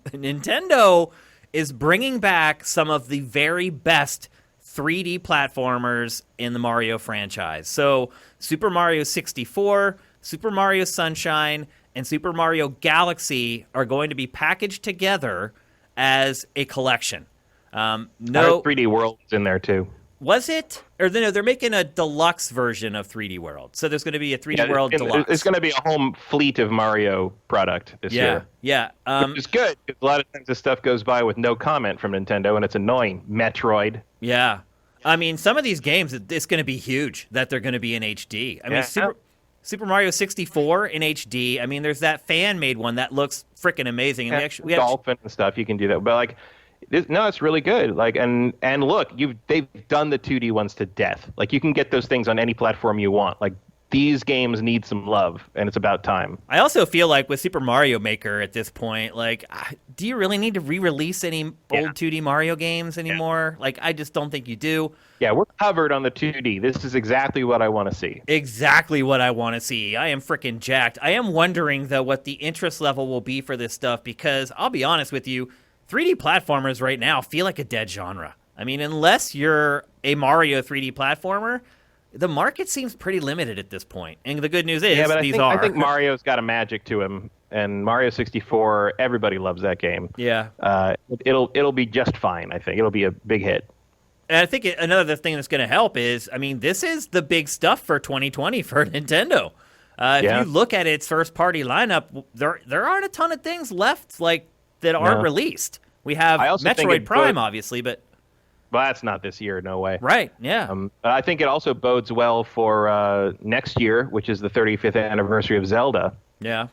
Nintendo is bringing back some of the very best 3D platformers in the Mario franchise. So Super Mario 64, Super Mario Sunshine, and Super Mario Galaxy are going to be packaged together as a collection. No 3D World's in there too. Was it? Or no, they're making a deluxe version of 3D World. So there's going to be a 3D World Deluxe. It's going to be a home fleet of Mario product this year. Yeah. Which is good, because a lot of times this stuff goes by with no comment from Nintendo, and it's annoying. Metroid. Yeah. I mean, some of these games, it's going to be huge that they're going to be in HD. I mean, Super Mario 64 in HD. I mean, there's that fan-made one that looks freaking amazing. And we Dolphin and stuff, you can do that. But like, it's really good. Like, and look, they've done the 2D ones to death. Like, you can get those things on any platform you want. Like, these games need some love, and it's about time. I also feel like with Super Mario Maker at this point, like, do you really need to re-release any old 2D Mario games anymore? Like, I just don't think you do. Yeah, we're covered on the 2D. This is exactly what I want to see. Exactly what I want to see. I am freaking jacked. I am wondering, though, what the interest level will be for this stuff, because I'll be honest with you, 3D platformers right now feel like a dead genre. I mean, unless you're a Mario 3D platformer, the market seems pretty limited at this point. And the good news is, but I think Mario's got a magic to him, and Mario 64, everybody loves that game. Yeah. It'll be just fine, I think. It'll be a big hit. And I think another thing that's going to help is, I mean, this is the big stuff for 2020 for Nintendo. If you look at its first-party lineup, there aren't a ton of things left that aren't released. We have Metroid Prime, obviously, but... Well, that's not this year, no way. Right, yeah. But I think it also bodes well for next year, which is the 35th anniversary of Zelda. Yeah.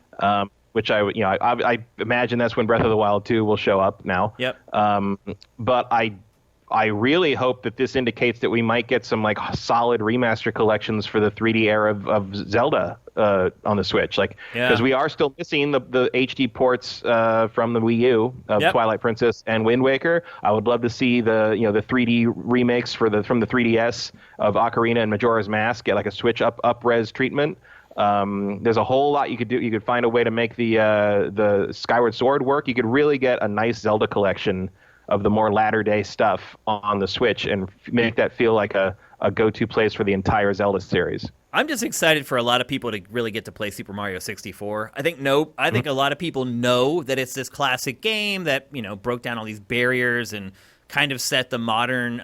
Which I imagine that's when Breath of the Wild 2 will show up now. Yep. But I really hope that this indicates that we might get some like solid remaster collections for the 3D era of Zelda on the Switch, because we are still missing the HD ports from the Wii U of Twilight Princess and Wind Waker. I would love to see the 3D remakes from the 3DS of Ocarina and Majora's Mask get like a Switch up-res treatment. There's a whole lot you could do. You could find a way to make the Skyward Sword work. You could really get a nice Zelda collection of the more latter-day stuff on the Switch and make that feel like a go-to place for the entire Zelda series. I'm just excited for a lot of people to really get to play Super Mario 64. I think a lot of people know that it's this classic game that, broke down all these barriers and kind of set the modern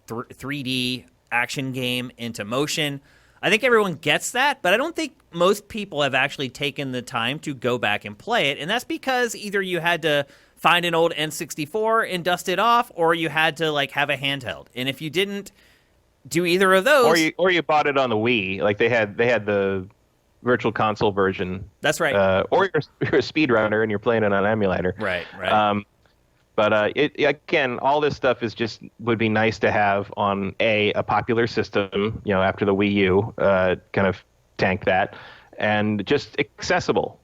3D action game into motion. I think everyone gets that, but I don't think most people have actually taken the time to go back and play it, and that's because either you had to find an old N64 and dust it off, or you had to have a handheld. And if you didn't do either of those, or you bought it on the Wii, like they had the Virtual Console version. That's right. Or you're a speedrunner and you're playing it on an emulator. Right. But again, all this stuff would be nice to have on a popular system. After the Wii U kind of tanked that, and just accessible.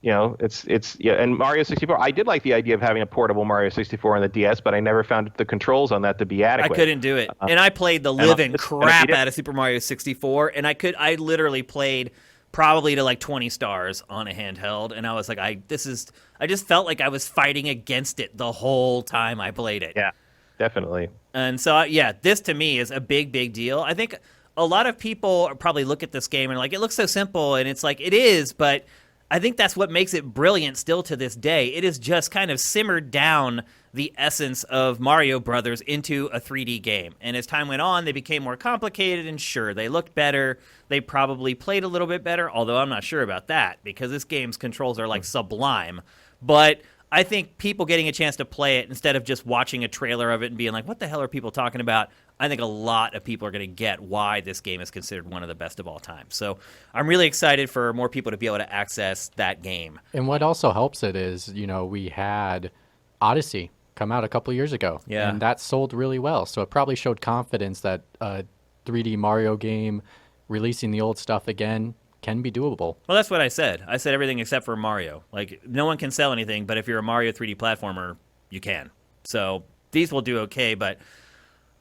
And Mario 64. I did like the idea of having a portable Mario 64 on the DS, but I never found the controls on that to be adequate. I couldn't do it, and I played the living crap out of Super Mario 64, and I literally played probably to 20 stars on a handheld, and I was like, I just felt like I was fighting against it the whole time I played it. Yeah, definitely. And so this to me is a big deal. I think a lot of people probably look at this game and it looks so simple, and it's like it is, but I think that's what makes it brilliant still to this day. It is just kind of simmered down the essence of Mario Brothers into a 3D game. And as time went on, they became more complicated, and sure, they looked better. They probably played a little bit better, although I'm not sure about that, because this game's controls are sublime. But I think people getting a chance to play it instead of just watching a trailer of it and being like, what the hell are people talking about? I think a lot of people are going to get why this game is considered one of the best of all time. So I'm really excited for more people to be able to access that game. And what also helps it is, we had Odyssey come out a couple years ago. Yeah. And that sold really well. So it probably showed confidence that a 3D Mario game releasing the old stuff again can be doable. Well, that's what I said. I said everything except for Mario. No one can sell anything, but if you're a Mario 3D platformer, you can. So these will do okay, but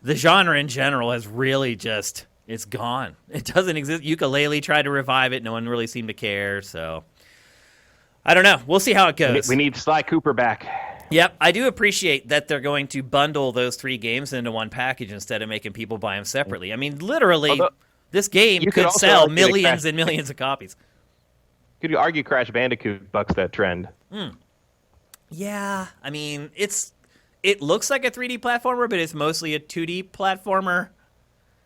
the genre in general has really it's gone. It doesn't exist. Ukulele tried to revive it. No one really seemed to care. So I don't know. We'll see how it goes. We need Sly Cooper back. Yep. I do appreciate that they're going to bundle those 3 games into one package instead of making people buy them separately. I mean, literally, this game could sell millions and millions of copies. Could you argue Crash Bandicoot bucks that trend? Yeah. I mean, it looks like a 3D platformer, but it's mostly a 2D platformer.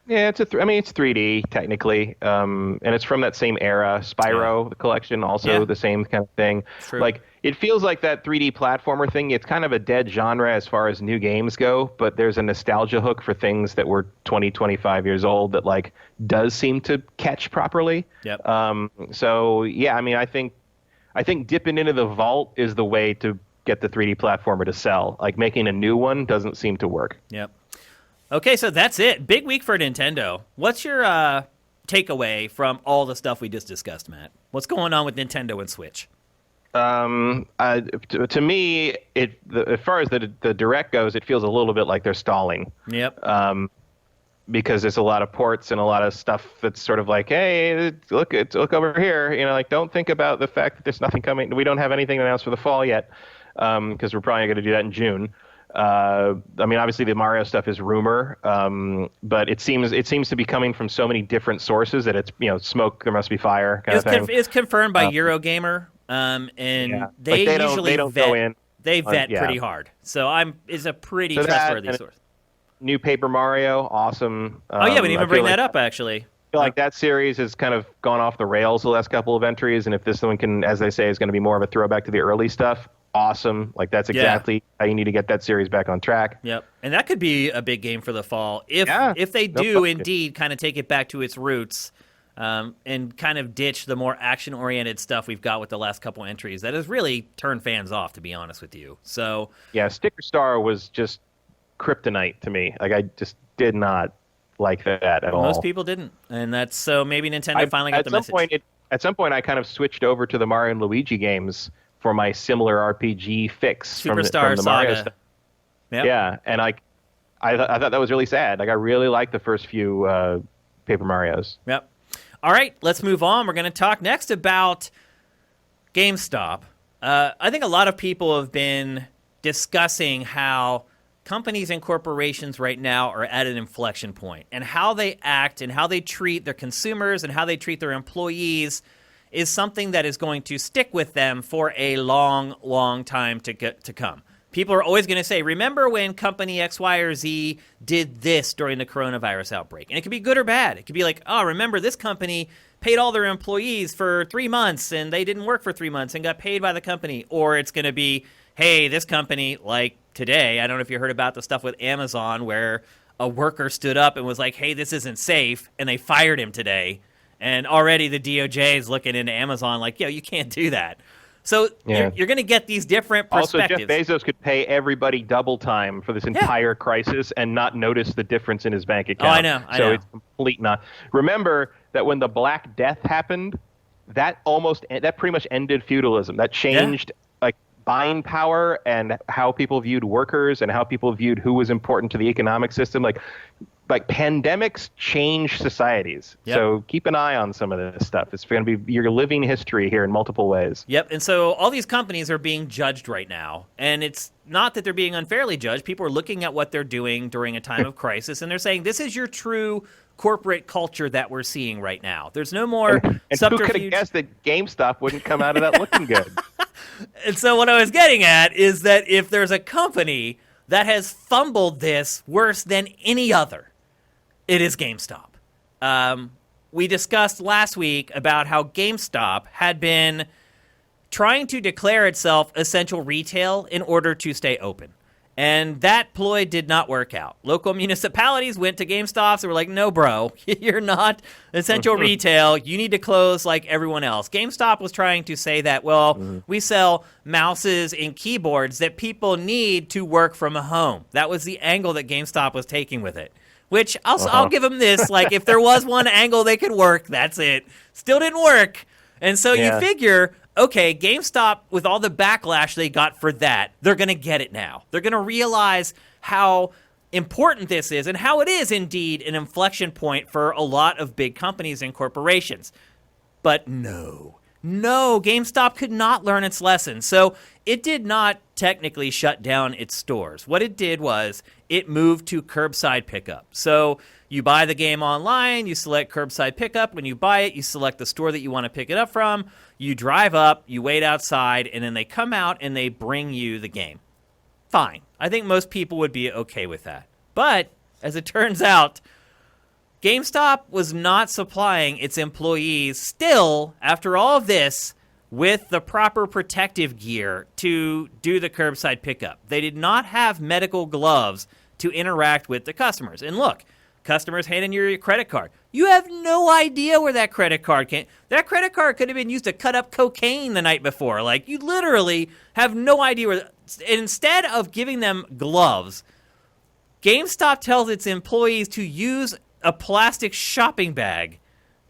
Yeah, it's 3D technically, and it's from that same era. Spyro, the collection, also the same kind of thing. True. It feels like that 3D platformer thing. It's kind of a dead genre as far as new games go, but there's a nostalgia hook for things that were 20, 25 years old that does seem to catch properly. Yep. So yeah, I think dipping into the vault is the way to get the 3D platformer to sell. Making a new one doesn't seem to work. Yep. Okay, so that's it. Big week for Nintendo. What's your takeaway from all the stuff we just discussed, Matt? What's going on with Nintendo and Switch? To me, as far as the direct goes, it feels a little bit like they're stalling. Yep. Because there's a lot of ports and a lot of stuff that's sort of like, hey, look over here. Like, don't think about the fact that there's nothing coming. We don't have anything announced for the fall yet, because we're probably going to do that in June. I mean, obviously the Mario stuff is rumor, but it seems to be coming from so many different sources that it's smoke, there must be fire kind of thing. It's confirmed by Eurogamer, and they usually don't go in. They vet pretty hard, so it's a pretty trustworthy source. New Paper Mario, awesome. We didn't even bring that up, actually. I feel like that series has kind of gone off the rails the last couple of entries, and if this one can, as they say, is going to be more of a throwback to the early stuff, awesome. Like, that's exactly how you need to get that series back on track. Yep, and that could be a big game for the fall if they do indeed kind of take it back to its roots, and kind of ditch the more action-oriented stuff we've got with the last couple entries. That has really turned fans off, to be honest with you. So yeah, Sticker Star was just kryptonite to me. Like, I just did not like that at all. Most people didn't, and that's so maybe Nintendo finally got the message. At some point, I kind of switched over to the Mario and Luigi games for my similar RPG fix from the Mario stuff. Yep. Yeah, and I thought that was really sad. Like, I really liked the first few Paper Marios. Yep. All right, let's move on. We're going to talk next about GameStop. I think a lot of people have been discussing how companies and corporations right now are at an inflection point, and how they act and how they treat their consumers and how they treat their employees is something that is going to stick with them for a long, long time to come. People are always going to say, remember when company X, Y, or Z did this during the coronavirus outbreak? And it could be good or bad. It could be like, oh, remember this company paid all their employees for 3 months and they didn't work for 3 months and got paid by the company. Or it's going to be, hey, this company, like today, I don't know if you heard about the stuff with Amazon where a worker stood up and was like, hey, this isn't safe, and they fired him today. And already the DOJ is looking into Amazon like, yo, you can't do that. So you're going to get these different perspectives. Also, Jeff Bezos could pay everybody double time for this entire crisis and not notice the difference in his bank account. Oh, I know. So it's complete not. Remember that when the Black Death happened, that pretty much ended feudalism. That changed buying power and how people viewed workers and how people viewed who was important to the economic system. Like pandemics change societies. Yep. So keep an eye on some of this stuff. It's going to be your living history here in multiple ways. Yep. And so all these companies are being judged right now. And it's not that they're being unfairly judged. People are looking at what they're doing during a time of crisis, and they're saying this is your true corporate culture that we're seeing right now. There's no more and subterfuge. Who could have guessed that GameStop wouldn't come out of that looking good? And so what I was getting at is that if there's a company that has fumbled this worse than any other, it is GameStop. We discussed last week about how GameStop had been trying to declare itself essential retail in order to stay open. And that ploy did not work out. Local municipalities went to GameStops and were like, no, bro, you're not essential retail. You need to close like everyone else. GameStop was trying to say that, we sell mouses and keyboards that people need to work from home. That was the angle that GameStop was taking with it, which I'll give them this. Like, if there was one angle they could work, that's it. Still didn't work. And so you figure, okay, GameStop, with all the backlash they got for that, they're going to get it now. They're going to realize how important this is and how it is indeed an inflection point for a lot of big companies and corporations. But no, GameStop could not learn its lesson. So it did not technically shut down its stores. What it did was it moved to curbside pickup. So you buy the game online, you select curbside pickup. When you buy it, you select the store that you want to pick it up from. You drive up, you wait outside, and then they come out and they bring you the game. Fine. I think most people would be okay with that. But as it turns out, GameStop was not supplying its employees still, after all of this, with the proper protective gear to do the curbside pickup. They did not have medical gloves to interact with the customers. And look, customers handing you your credit card. You have no idea where that credit card came. That credit card could have been used to cut up cocaine the night before. Like, you literally have no idea where. Instead of giving them gloves, GameStop tells its employees to use a plastic shopping bag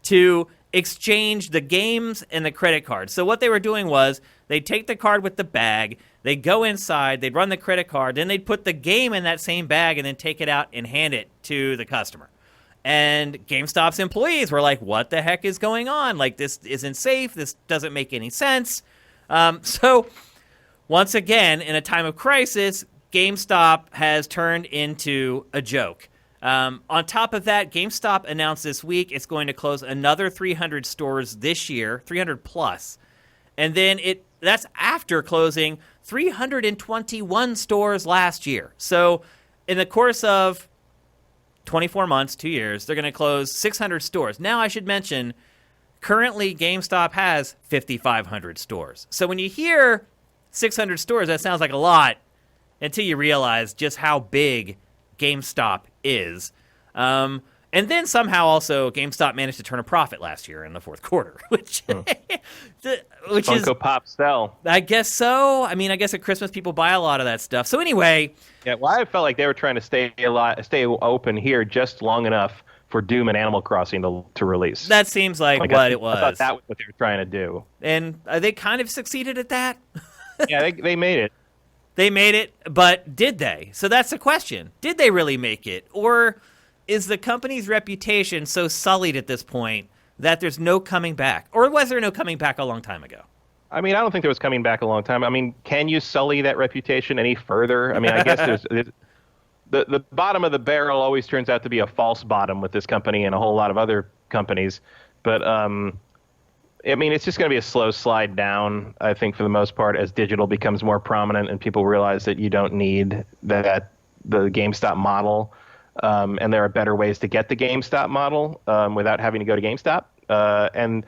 to exchange the games and the credit card. So what they were doing was they'd take the card with the bag, they'd go inside, they'd run the credit card, then they'd put the game in that same bag and then take it out and hand it to the customer. And GameStop's employees were like, what the heck is going on? Like, this isn't safe. This doesn't make any sense. So once again, in a time of crisis, GameStop has turned into a joke. On top of that, GameStop announced this week it's going to close another 300 stores this year, 300 plus. And then that's after closing 321 stores last year. So in the course of 24 months, 2 years, they're going to close 600 stores. Now, I should mention, currently GameStop has 5,500 stores. So when you hear 600 stores, that sounds like a lot until you realize just how big GameStop is. And then somehow also GameStop managed to turn a profit last year in the fourth quarter, which Funko Pop sell. I guess so. I mean, I guess at Christmas people buy a lot of that stuff. So anyway, yeah. Well, I felt like they were trying to stay open here just long enough for Doom and Animal Crossing to release. That seems like what it was. I thought that was what they were trying to do, and they kind of succeeded at that. Yeah, they made it. They made it, but did they? So that's the question. Did they really make it? Or is the company's reputation so sullied at this point that there's no coming back? Or was there no coming back a long time ago? I mean, I don't think there was coming back a long time. I mean, can you sully that reputation any further? I mean, I guess there's the bottom of the barrel always turns out to be a false bottom with this company and a whole lot of other companies. But I mean, it's just going to be a slow slide down, I think, for the most part, as digital becomes more prominent and people realize that you don't need the GameStop model, and there are better ways to get the GameStop model without having to go to GameStop. And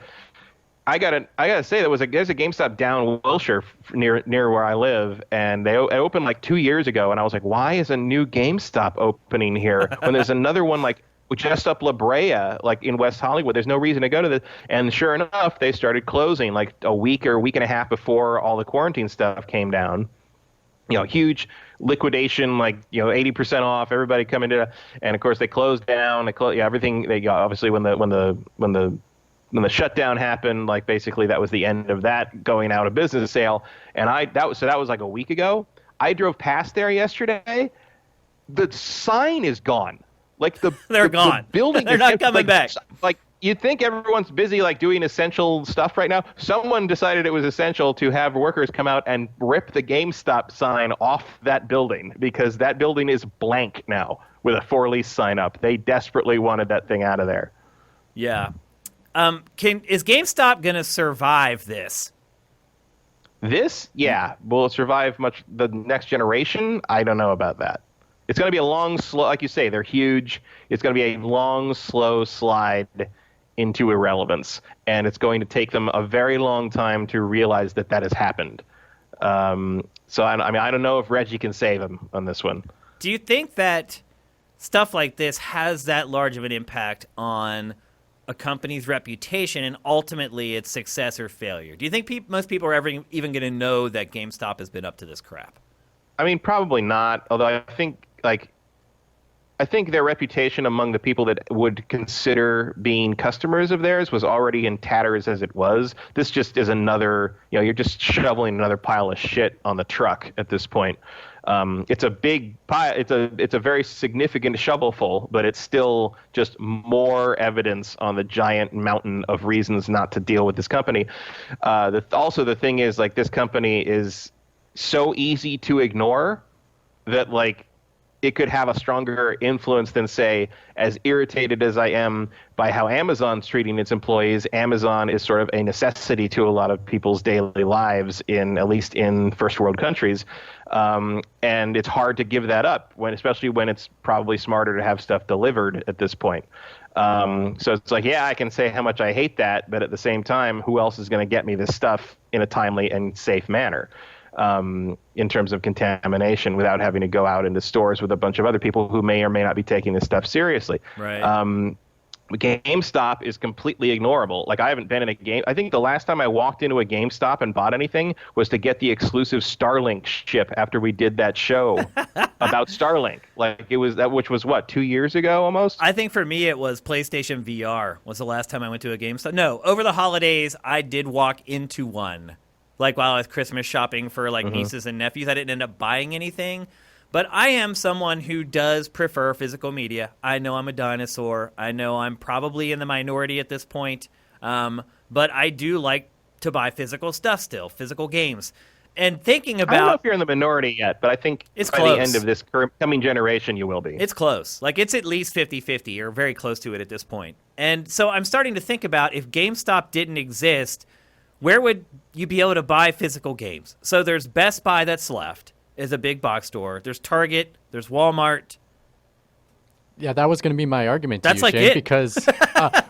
I gotta say, there's a GameStop down Wilshire near where I live, and it opened like 2 years ago, and I was like, why is a new GameStop opening here when there's another one like just up La Brea, like in West Hollywood? There's no reason to go to this. And sure enough, they started closing like a week and a half before all the quarantine stuff came down. You know, huge liquidation, like, 80% off, everybody coming to, and of course they closed down. Everything. They got, obviously when the shutdown happened, like basically that was the end of that going out of business sale. And that was like a week ago. I drove past there yesterday. The sign is gone. Like they're gone. The building they're not coming back. Like you'd think everyone's busy like doing essential stuff right now. Someone decided it was essential to have workers come out and rip the GameStop sign off that building because that building is blank now with a for lease sign up. They desperately wanted that thing out of there. Yeah. Is GameStop going to survive this? Yeah. Will it survive the next generation? I don't know about that. It's going to be a long, slow, like you say, they're huge. It's going to be a long, slow slide into irrelevance. And it's going to take them a very long time to realize that has happened. So, I don't know if Reggie can save them on this one. Do you think that stuff like this has that large of an impact on a company's reputation and ultimately its success or failure? Do you think most people are ever even going to know that GameStop has been up to this crap? I mean, probably not. Although I think their reputation among the people that would consider being customers of theirs was already in tatters as it was. This just is another, you're just shoveling another pile of shit on the truck at this point. It's a big pile. It's a very significant shovelful, but it's still just more evidence on the giant mountain of reasons not to deal with this company. Also, the thing is, like, this company is so easy to ignore that, like, it could have a stronger influence than, say, as irritated as I am by how Amazon's treating its employees. Amazon is sort of a necessity to a lot of people's daily lives, at least in first world countries. And it's hard to give that up, especially when it's probably smarter to have stuff delivered at this point. So it's like, yeah, I can say how much I hate that, but at the same time, who else is going to get me this stuff in a timely and safe manner? In terms of contamination, without having to go out into stores with a bunch of other people who may or may not be taking this stuff seriously. Right. GameStop is completely ignorable. Like, I haven't been in a game. I think the last time I walked into a GameStop and bought anything was to get the exclusive Starlink chip after we did that show about Starlink. Like, it was that, which was what, 2 years ago almost? I think for me it was PlayStation VR was the last time I went to a GameStop. No, over the holidays I did walk into one. Like while I was Christmas shopping for like nieces and nephews, I didn't end up buying anything. But I am someone who does prefer physical media. I know I'm a dinosaur. I know I'm probably in the minority at this point. But I do like to buy physical stuff still, physical games. And thinking about... I don't know if you're in the minority yet, but I think it's by close. the end of this coming generation, you will be. It's close. Like, it's at least 50-50 or very close to it at this point. And so I'm starting to think about if GameStop didn't exist, where would you be able to buy physical games? So there's Best Buy that's left. Is a big box store. There's Target. There's Walmart. Yeah, that was going to be my argument to That's you, like Shane, it. because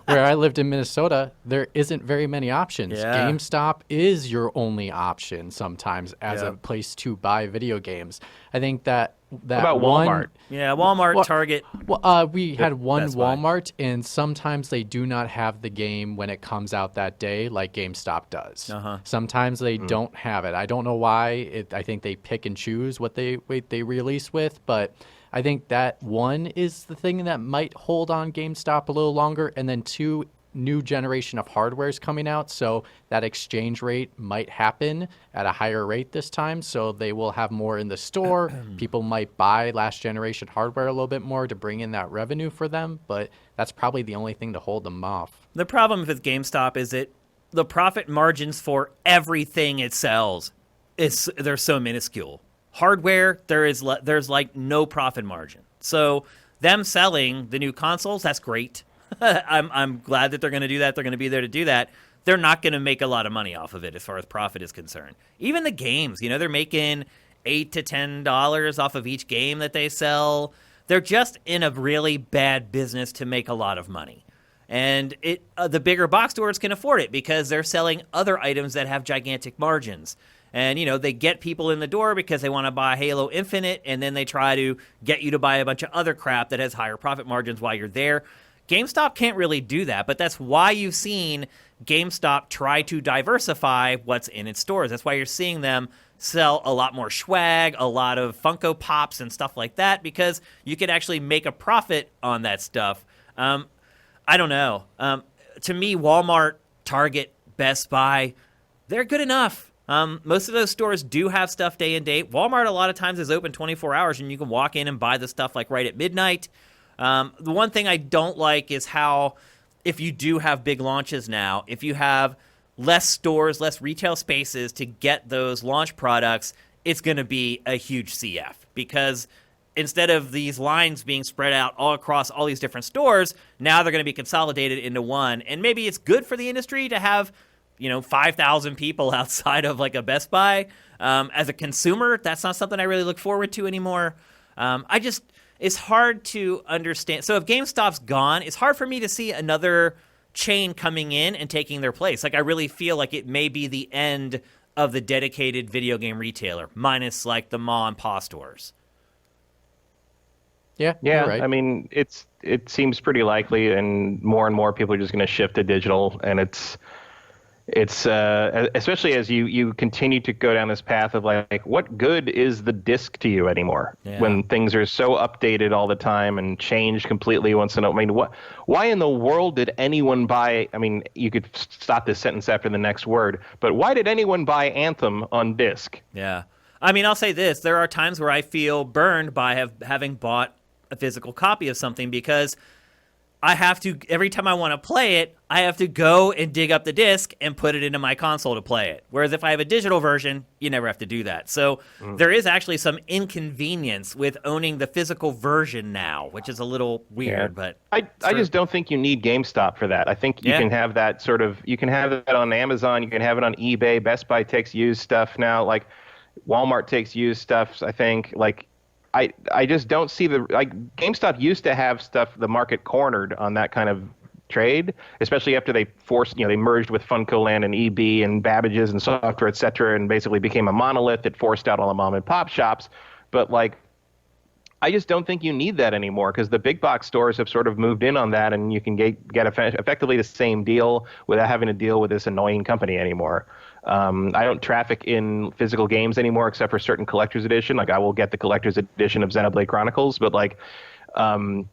where I lived in Minnesota, there isn't very many options. Yeah. GameStop is your only option sometimes as a Yep. place to buy video games. I think that What about Walmart? Yeah, Walmart, Well- Target. Well, we had one Best Buy. Walmart, and sometimes they do not have the game when it comes out that day, like GameStop does. Uh-huh. Sometimes they don't have it. I don't know why. I think they pick and choose what they release with, but I think that one is the thing that might hold on GameStop a little longer, and then two, new generation of hardware is coming out, so that exchange rate might happen at a higher rate this time, so they will have more in the store. People might buy last generation hardware a little bit more to bring in that revenue for them, but that's probably the only thing to hold them off. The problem with GameStop is that the profit margins for everything it sells they're so minuscule. Hardware, there's like no profit margin. So them selling the new consoles, that's great. I'm glad that they're going to do that. They're going to be there to do that. They're not going to make a lot of money off of it as far as profit is concerned. Even the games, they're making $8 to $10 off of each game that they sell. They're just in a really bad business to make a lot of money. And the bigger box stores can afford it because they're selling other items that have gigantic margins. And, they get people in the door because they want to buy Halo Infinite, and then they try to get you to buy a bunch of other crap that has higher profit margins while you're there. GameStop can't really do that, but that's why you've seen GameStop try to diversify what's in its stores. That's why you're seeing them sell a lot more swag, a lot of Funko Pops and stuff like that, because you can actually make a profit on that stuff. I don't know. To me, Walmart, Target, Best Buy, they're good enough. Most of those stores do have stuff day and date. Walmart a lot of times is open 24 hours, and you can walk in and buy the stuff like right at midnight. The one thing I don't like is how, if you do have big launches now, if you have less stores, less retail spaces to get those launch products, it's going to be a huge CF, because instead of these lines being spread out all across all these different stores, now they're going to be consolidated into one. And maybe it's good for the industry to have 5,000 people outside of like a Best Buy. As a consumer, that's not something I really look forward to anymore. It's hard to understand. So if GameStop's gone, it's hard for me to see another chain coming in and taking their place. Like, I really feel like it may be the end of the dedicated video game retailer, minus like the ma and pa stores. Yeah, Yeah, you're right. I mean, it seems pretty likely, and more people are just going to shift to digital, and it's especially as you continue to go down this path of like what good is the disc to you anymore when things are so updated all the time and change completely once in a while. I mean, why in the world did anyone buy? I mean, you could stop this sentence after the next word, but why did anyone buy Anthem on disc? Yeah. I mean, I'll say this. There are times where I feel burned by having bought a physical copy of something, because I have to, every time I want to play it, I have to go and dig up the disc and put it into my console to play it. Whereas if I have a digital version, you never have to do that. So there is actually some inconvenience with owning the physical version now, which is a little weird. But I just don't think you need GameStop for that. I think you can have that you can have that on Amazon, you can have it on eBay. Best Buy takes used stuff now. Like Walmart takes used stuff, I think. Like I just don't see GameStop used to have stuff, the market cornered on that kind of trade, especially after they they merged with FuncoLand and EB and Babbage's and Software, et cetera, and basically became a monolith that forced out all the mom and pop shops. But like I just don't think you need that anymore because the big box stores have sort of moved in on that, and you can get effectively the same deal without having to deal with this annoying company anymore. I don't traffic in physical games anymore except for certain collector's edition. Like I will get the collector's edition of Xenoblade Chronicles, but like I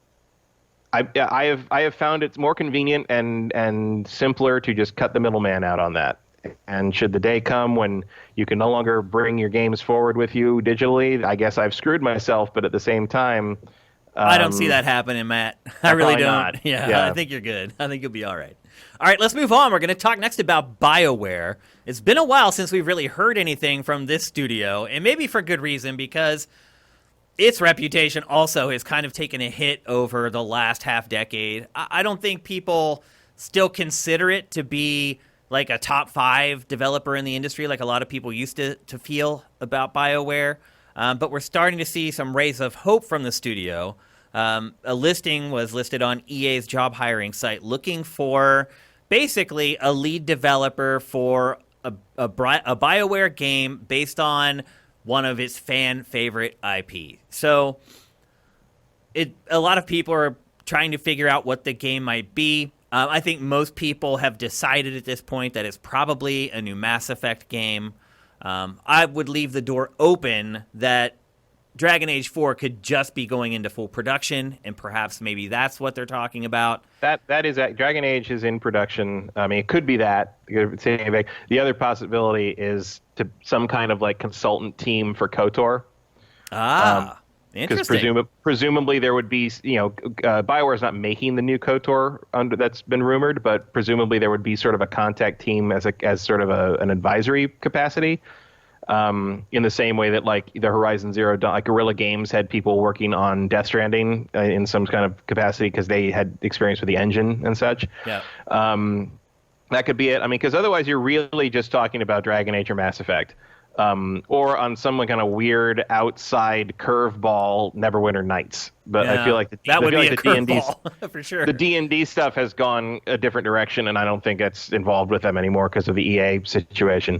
have found it's more convenient and simpler to just cut the middleman out on that. And should the day come when you can no longer bring your games forward with you digitally, I guess I've screwed myself. But at the same time, I don't see that happening, Matt. I really don't. Not. Yeah, I think you're good. I think you'll be all right. All right, let's move on. We're going to talk next about BioWare. It's been a while since we've really heard anything from this studio, and maybe for good reason, because its reputation also has kind of taken a hit over the last half decade. I don't think people still consider it to be like a top 5 developer in the industry like a lot of people used to feel about BioWare. But we're starting to see some rays of hope from the studio. A listing was listed on EA's job hiring site looking for basically a lead developer for a BioWare game based on one of its fan favorite IP. So a lot of people are trying to figure out what the game might be. I think most people have decided at this point that it's probably a new Mass Effect game. I would leave the door open that Dragon Age 4 could just be going into full production, and perhaps maybe that's what they're talking about. That is Dragon Age is in production. I mean, it could be that. The other possibility is to some kind of like consultant team for KOTOR. Interesting. Because presumably there would be, BioWare is not making the new KOTOR that's been rumored, but presumably there would be sort of a contact team as sort of an advisory capacity. In the same way that like the Horizon Zero Dawn, like Guerrilla Games had people working on Death Stranding in some kind of capacity because they had experience with the engine and such. Yeah. That could be it. I mean, because otherwise you're really just talking about Dragon Age or Mass Effect. Or on some kind of weird outside curveball Neverwinter Nights. But I feel like that would be a curveball for sure. The D&D stuff has gone a different direction, and I don't think that's involved with them anymore because of the EA situation.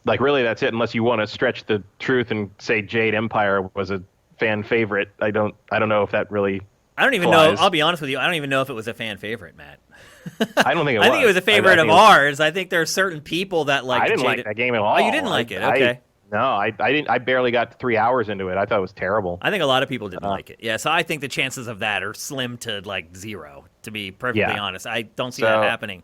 Like really, that's it. Unless you want to stretch the truth and say Jade Empire was a fan favorite, I don't know if that really. I don't even know. I'll be honest with you. I don't even know if it was a fan favorite, Matt. I don't think it was. I think it was a favorite of ours. I think there are certain people that like. I didn't like that game at all. Oh, you didn't like it? Okay. I didn't. I barely got 3 hours into it. I thought it was terrible. I think a lot of people didn't like it. Yeah, so I think the chances of that are slim to like 0. To be perfectly honest, I don't see that happening.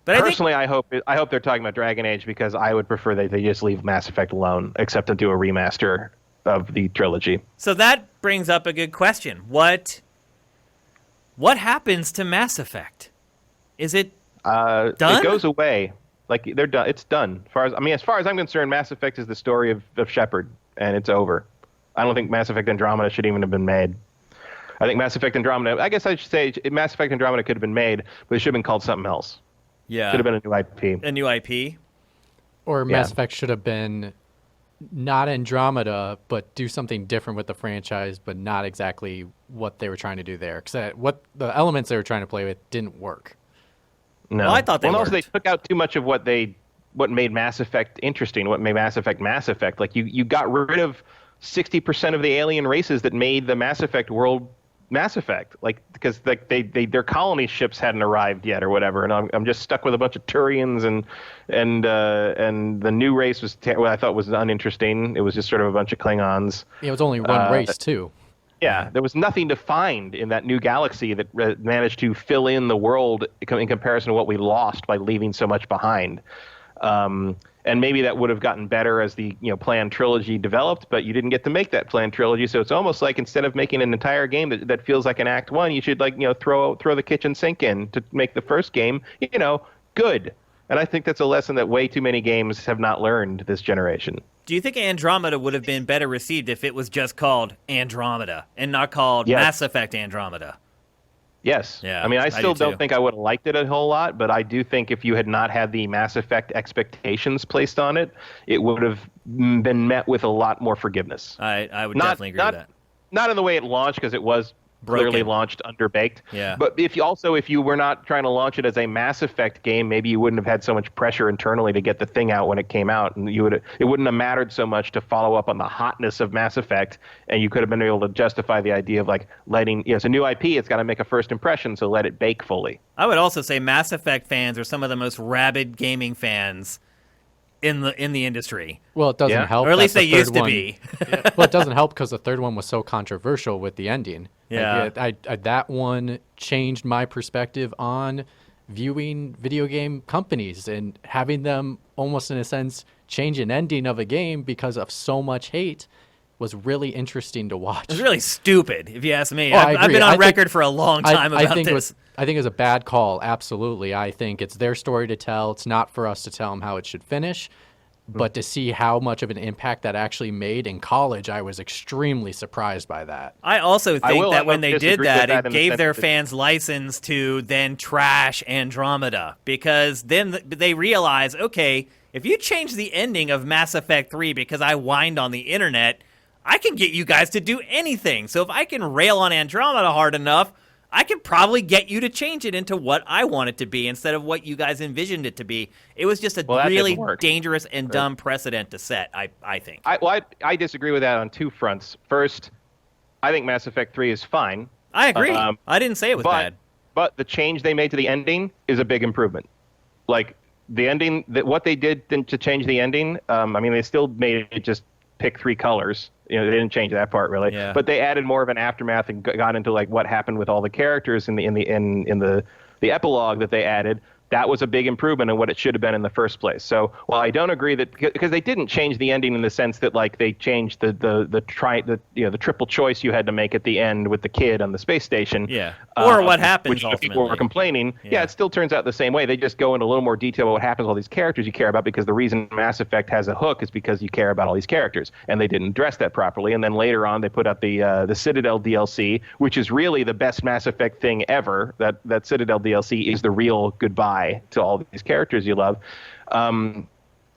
But personally, I hope they're talking about Dragon Age because I would prefer that they just leave Mass Effect alone, except to do a remaster of the trilogy. So that brings up a good question. What happens to Mass Effect? Is it done? It goes away. Like they're done. It's done. As far as I'm concerned, Mass Effect is the story of Shepard, and it's over. I don't think Mass Effect Andromeda should even have been made. I think Mass Effect Andromeda. I guess I should say Mass Effect Andromeda could have been made, but it should have been called something else. Yeah, should have been a new IP. A new IP. Or Mass Effect should have been not Andromeda, but do something different with the franchise, but not exactly what they were trying to do there. Because what the elements they were trying to play with didn't work. No, well, I thought they worked. Also they took out too much of what made Mass Effect interesting, what made Mass Effect Mass Effect. Like you got rid of 60% of the alien races that made the Mass Effect world Mass Effect, like because like their colony ships hadn't arrived yet or whatever, and I'm just stuck with a bunch of Turians and the new race was what I thought was uninteresting. It was just sort of a bunch of Klingons. Yeah, it was only one race too. Yeah, there was nothing to find in that new galaxy that managed to fill in the world in comparison to what we lost by leaving so much behind. And maybe that would have gotten better as the planned trilogy developed, but you didn't get to make that planned trilogy. So it's almost like instead of making an entire game that feels like an Act 1, you should throw the kitchen sink in to make the first game good. And I think that's a lesson that way too many games have not learned this generation. Do you think Andromeda would have been better received if it was just called Andromeda and not called Mass Effect Andromeda? Yes. Yeah, I mean, I still don't think I would have liked it a whole lot, but I do think if you had not had the Mass Effect expectations placed on it, it would have been met with a lot more forgiveness. I would definitely agree with that. Not in the way it launched, because it was clearly launched underbaked. Yeah. But if you were not trying to launch it as a Mass Effect game, maybe you wouldn't have had so much pressure internally to get the thing out when it came out, and it wouldn't have mattered so much to follow up on the hotness of Mass Effect, and you could have been able to justify the idea of like letting, it's a new IP, it's got to make a first impression, so let it bake fully. I would also say Mass Effect fans are some of the most rabid gaming fans in the industry. Well, it doesn't help. Or at least that they used to be. Well, it doesn't help because the third one was so controversial with the ending. Yeah. Like, that one changed my perspective on viewing video game companies and having them almost in a sense change an ending of a game because of so much hate was really interesting to watch. It's really stupid, if you ask me. I I've been on record for a long time about this. I think it was a bad call, absolutely. I think it's their story to tell. It's not for us to tell them how it should finish. But to see how much of an impact that actually made in college, I was extremely surprised by that. I also think that when they did that, it gave their that fans license to then trash Andromeda, because then they realize, okay, if you change the ending of Mass Effect 3 because I whined on the internet, I can get you guys to do anything. So if I can rail on Andromeda hard enough, I can probably get you to change it into what I want it to be instead of what you guys envisioned it to be. It was just a really dangerous and dumb precedent to set, I think. I disagree with that on two fronts. First, I think Mass Effect 3 is fine. I agree. I didn't say it was bad. But the change they made to the ending is a big improvement. Like, the ending, what they did to change the ending, they still made it just pick 3 colors. They didn't change that part really, but they added more of an aftermath and got into like what happened with all the characters in the epilogue that they added. That was a big improvement in what it should have been in the first place. So while I don't agree that, because they didn't change the ending in the sense that like they changed the triple choice you had to make at the end with the kid on the space station. Or what happens which ultimately. People were complaining. It still turns out the same way. They just go into a little more detail about what happens to all these characters you care about, because the reason Mass Effect has a hook is because you care about all these characters, and they didn't address that properly. And then later on, they put out the Citadel DLC, which is really the best Mass Effect thing ever. That Citadel DLC is the real goodbye to all these characters you love. And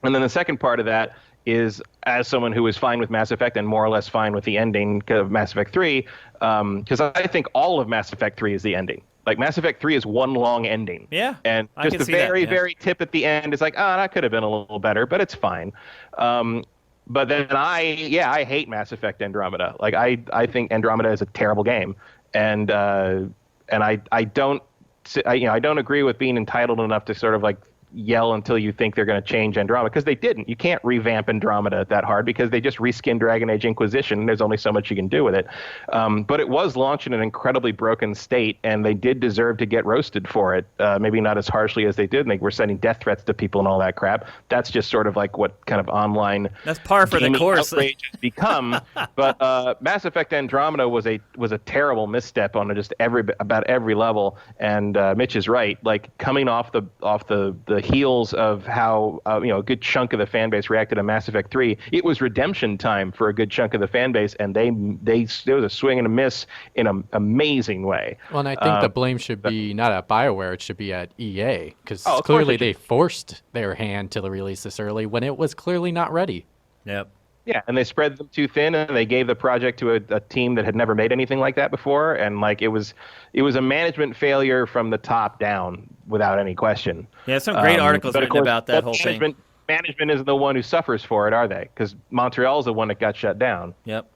then the second part of that is, as someone who is fine with Mass Effect and more or less fine with the ending of Mass Effect 3, because I think all of Mass Effect 3 is the ending. Like, Mass Effect 3 is one long ending. Yeah. And just the very tip at the end is like, that could have been a little better, but it's fine. But then I hate Mass Effect Andromeda. Like, I think Andromeda is a terrible game. And I don't agree with being entitled enough to sort of like yell until you think they're going to change Andromeda, because they didn't. You can't revamp Andromeda that hard because they just reskinned Dragon Age Inquisition, and there's only so much you can do with it. But it was launched in an incredibly broken state, and they did deserve to get roasted for it. Maybe not as harshly as they did, and they were sending death threats to people and all that crap. That's just sort of like what kind of online that's par for the course outrage has become. But Mass Effect Andromeda was a terrible misstep on just about every level. And Mitch is right. Like, coming off the heels of how a good chunk of the fan base reacted to Mass Effect 3, it was redemption time for a good chunk of the fan base, and there was a swing and a miss in an amazing way. Well, and I think the blame should be not at BioWare, it should be at EA, because clearly they forced their hand to release this early when it was clearly not ready. Yep. Yeah, and they spread them too thin, and they gave the project to a team that had never made anything like that before, and like it was a management failure from the top down, without any question. Yeah, some great articles written about that whole thing. Management isn't the one who suffers for it, are they? Because Montreal's the one that got shut down. Yep.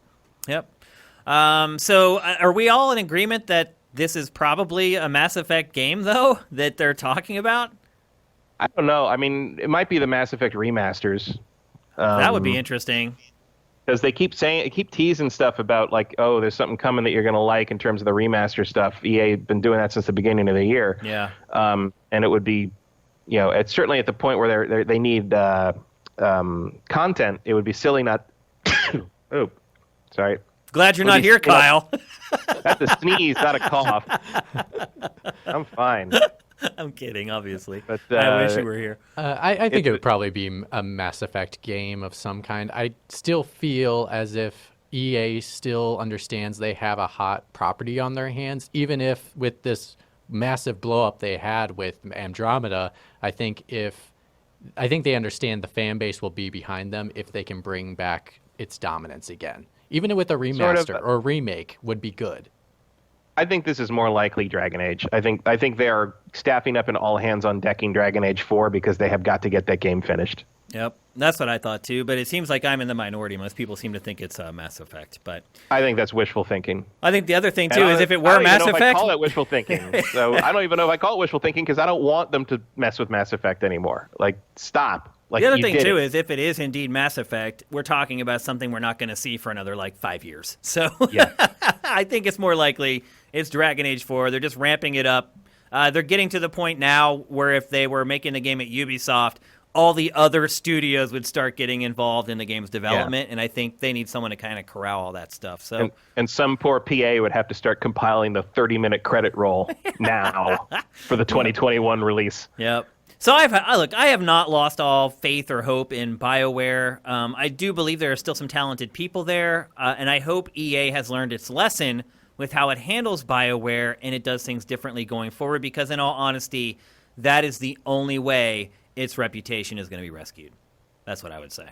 So are we all in agreement that this is probably a Mass Effect game, though, that they're talking about? I don't know. I mean, it might be the Mass Effect remasters. That would be interesting. Because they keep teasing stuff about like, oh, there's something coming that you're going to like in terms of the remaster stuff. EA had been doing that since the beginning of the year. Yeah. And it would be, it's certainly at the point where they need content. It would be silly not. Oh, sorry. Glad you're not here, Kyle. That's a sneeze, not a cough. I'm fine. I'm kidding, obviously. But I wish you were here. I think it would probably be a Mass Effect game of some kind. I still feel as if EA still understands they have a hot property on their hands, even if with this massive blow-up they had with Andromeda, I think they understand the fan base will be behind them if they can bring back its dominance again. Even with a remaster or remake would be good. I think this is more likely Dragon Age. I think they are staffing up an all hands on decking Dragon Age 4 because they have got to get that game finished. Yep, that's what I thought too. But it seems like I'm in the minority. Most people seem to think it's Mass Effect. But I think that's wishful thinking. I think the other thing too is if it were Mass Effect, I call it wishful thinking. So I don't even know if I call it wishful thinking because I don't want them to mess with Mass Effect anymore. Like, stop. Like, the other thing too is if it is indeed Mass Effect, we're talking about something we're not going to see for another 5 years. So yeah. I think it's more likely it's Dragon Age 4. They're just ramping it up. They're getting to the point now where if they were making the game at Ubisoft, all the other studios would start getting involved in the game's development, and I think they need someone to kind of corral all that stuff. So, and some poor PA would have to start compiling the 30-minute credit roll now for the 2021 release. Yep. So I have not lost all faith or hope in BioWare. I do believe there are still some talented people there, and I hope EA has learned its lesson with how it handles BioWare and it does things differently going forward, because in all honesty, that is the only way its reputation is going to be rescued. That's what I would say.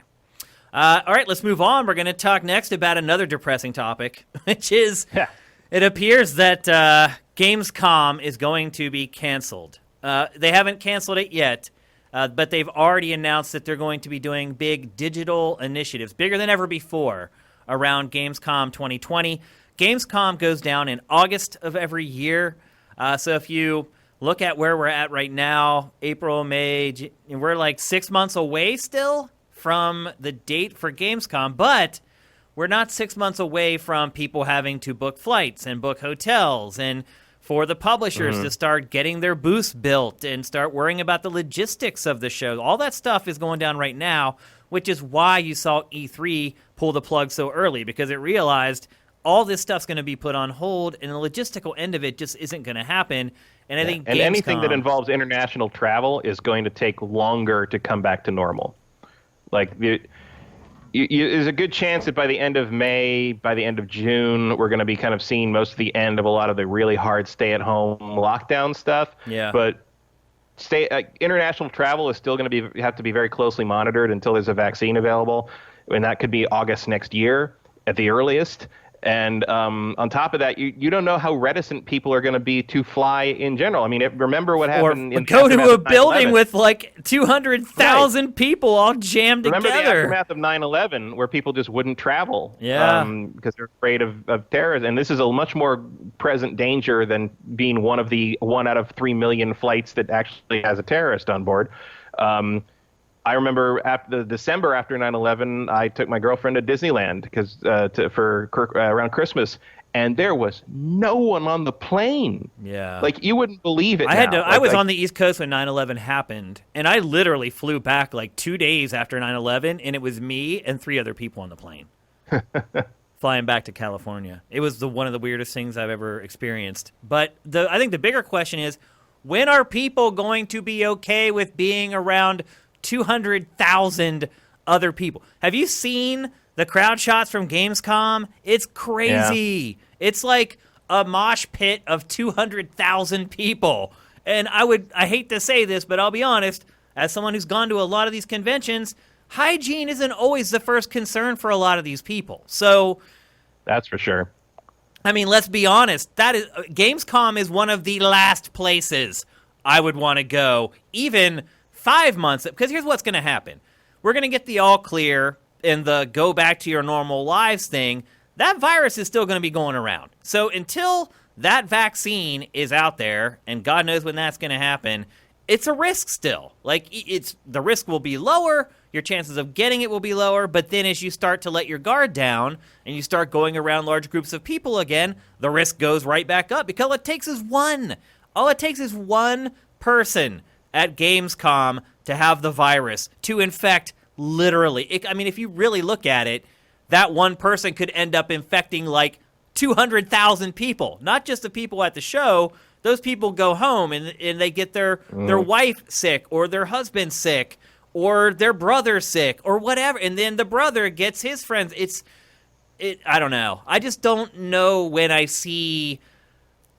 All right, let's move on. We're going to talk next about another depressing topic, which is it appears that Gamescom is going to be canceled. They haven't canceled it yet, but they've already announced that they're going to be doing big digital initiatives, bigger than ever before, around Gamescom 2020. Gamescom goes down in August of every year. So if you look at where we're at right now, April, May, we're 6 months away still from the date for Gamescom, but we're not 6 months away from people having to book flights and book hotels and for the publishers to start getting their booths built and start worrying about the logistics of the show. All that stuff is going down right now, which is why you saw E3 pull the plug so early, because it realized all this stuff's going to be put on hold, and the logistical end of it just isn't going to happen. And I think anything that involves international travel is going to take longer to come back to normal. There's a good chance that by the end of May, by the end of June, we're going to be kind of seeing most of the end of a lot of the really hard stay-at-home lockdown stuff. Yeah. But international travel is still going to have to be very closely monitored until there's a vaccine available, and that could be August next year at the earliest. And on top of that, you don't know how reticent people are going to be to fly in general. I mean, remember what happened in go to a building 9/11. with 200,000 people all jammed Remember together. the aftermath of 9/11 where people just wouldn't travel because they're afraid of terrorism. And this is a much more present danger than being one out of 3 million flights that actually has a terrorist on board. I remember December after 9/11, I took my girlfriend to Disneyland around Christmas, and there was no one on the plane. Yeah, you wouldn't believe it. I was on the East Coast when 9/11 happened, and I literally flew back 2 days after 9/11, and it was me and 3 other people on the plane flying back to California. It was one of the weirdest things I've ever experienced. But I think the bigger question is, when are people going to be okay with being around 200,000 other people? Have you seen the crowd shots from Gamescom? It's crazy. Yeah. It's like a mosh pit of 200,000 people. And I hate to say this, but I'll be honest, as someone who's gone to a lot of these conventions, hygiene isn't always the first concern for a lot of these people. So that's for sure. I mean, let's be honest. Gamescom is one of the last places I would want to go, even 5 months, because here's what's going to happen. We're going to get the all clear and the go back to your normal lives thing. That virus is still going to be going around. So until that vaccine is out there, and God knows when that's going to happen, it's a risk still. The risk will be lower, your chances of getting it will be lower, but then as you start to let your guard down and you start going around large groups of people again, the risk goes right back up, because all it takes is one person at Gamescom to have the virus, to infect literally. If you really look at it, that one person could end up infecting 200,000 people. Not just the people at the show. Those people go home and they get their wife sick or their husband sick or their brother sick or whatever. And then the brother gets his friends. I don't know. I just don't know when I see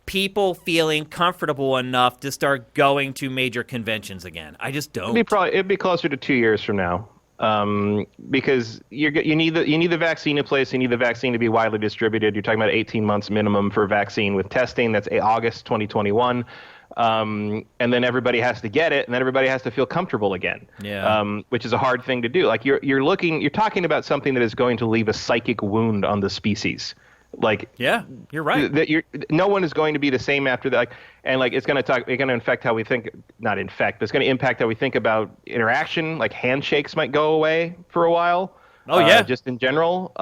people feeling comfortable enough to start going to major conventions again. I just don't. It'd be closer to 2 years from now. Because you need the vaccine in place. You need the vaccine to be widely distributed. You're talking about 18 months minimum for vaccine with testing. That's August 2021. And then everybody has to get it, and then everybody has to feel comfortable again. Yeah. Which is a hard thing to do. Like you're talking about something that is going to leave a psychic wound on the species. Like, yeah, you're right. No one is going to be the same after that. It's going to infect how we think, not infect, but it's going to impact how we think about interaction. Like handshakes might go away for a while. Oh yeah. Just in general.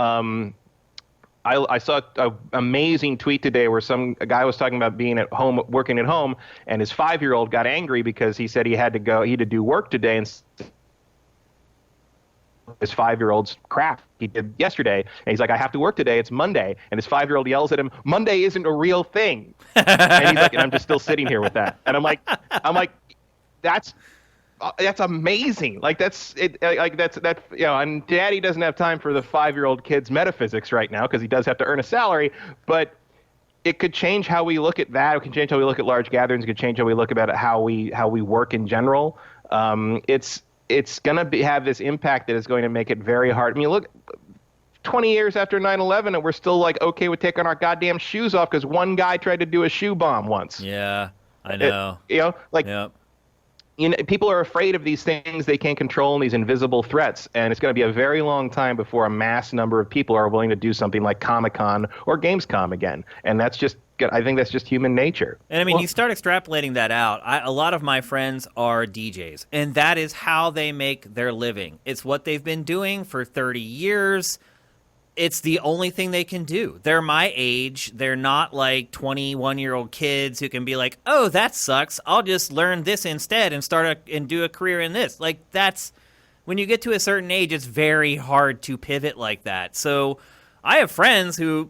I saw an amazing tweet today where a guy was talking about being at home, working at home, and his 5-year-old got angry because he said he had to do work today, and his 5-year-old's crap he did yesterday. And he's like, I have to work today. It's Monday. And his 5-year-old yells at him, Monday isn't a real thing. And he's like, and I'm just still sitting here with that. And I'm like, that's amazing. Like that's it. Like that's and Daddy doesn't have time for the 5-year-old kid's metaphysics right now because he does have to earn a salary. But it could change how we look at that. It could change how we look at large gatherings. It could change how we look about how we work in general. It's going to have this impact that is going to make it very hard. I mean, look, 20 years after 9/11, and we're still like okay with taking our goddamn shoes off because one guy tried to do a shoe bomb once. Yeah, I know. Yep. People are afraid of these things they can't control and these invisible threats, and it's going to be a very long time before a mass number of people are willing to do something like Comic-Con or Gamescom again. And I think that's just human nature. And I mean, you start extrapolating that out. A lot of my friends are DJs, and that is how they make their living. It's what they've been doing for 30 years. It's the only thing they can do. They're my age. They're not like 21-year-old kids who can be like, oh, that sucks. I'll just learn this instead and do a career in this. Like that's when you get to a certain age, it's very hard to pivot like that. So I have friends who,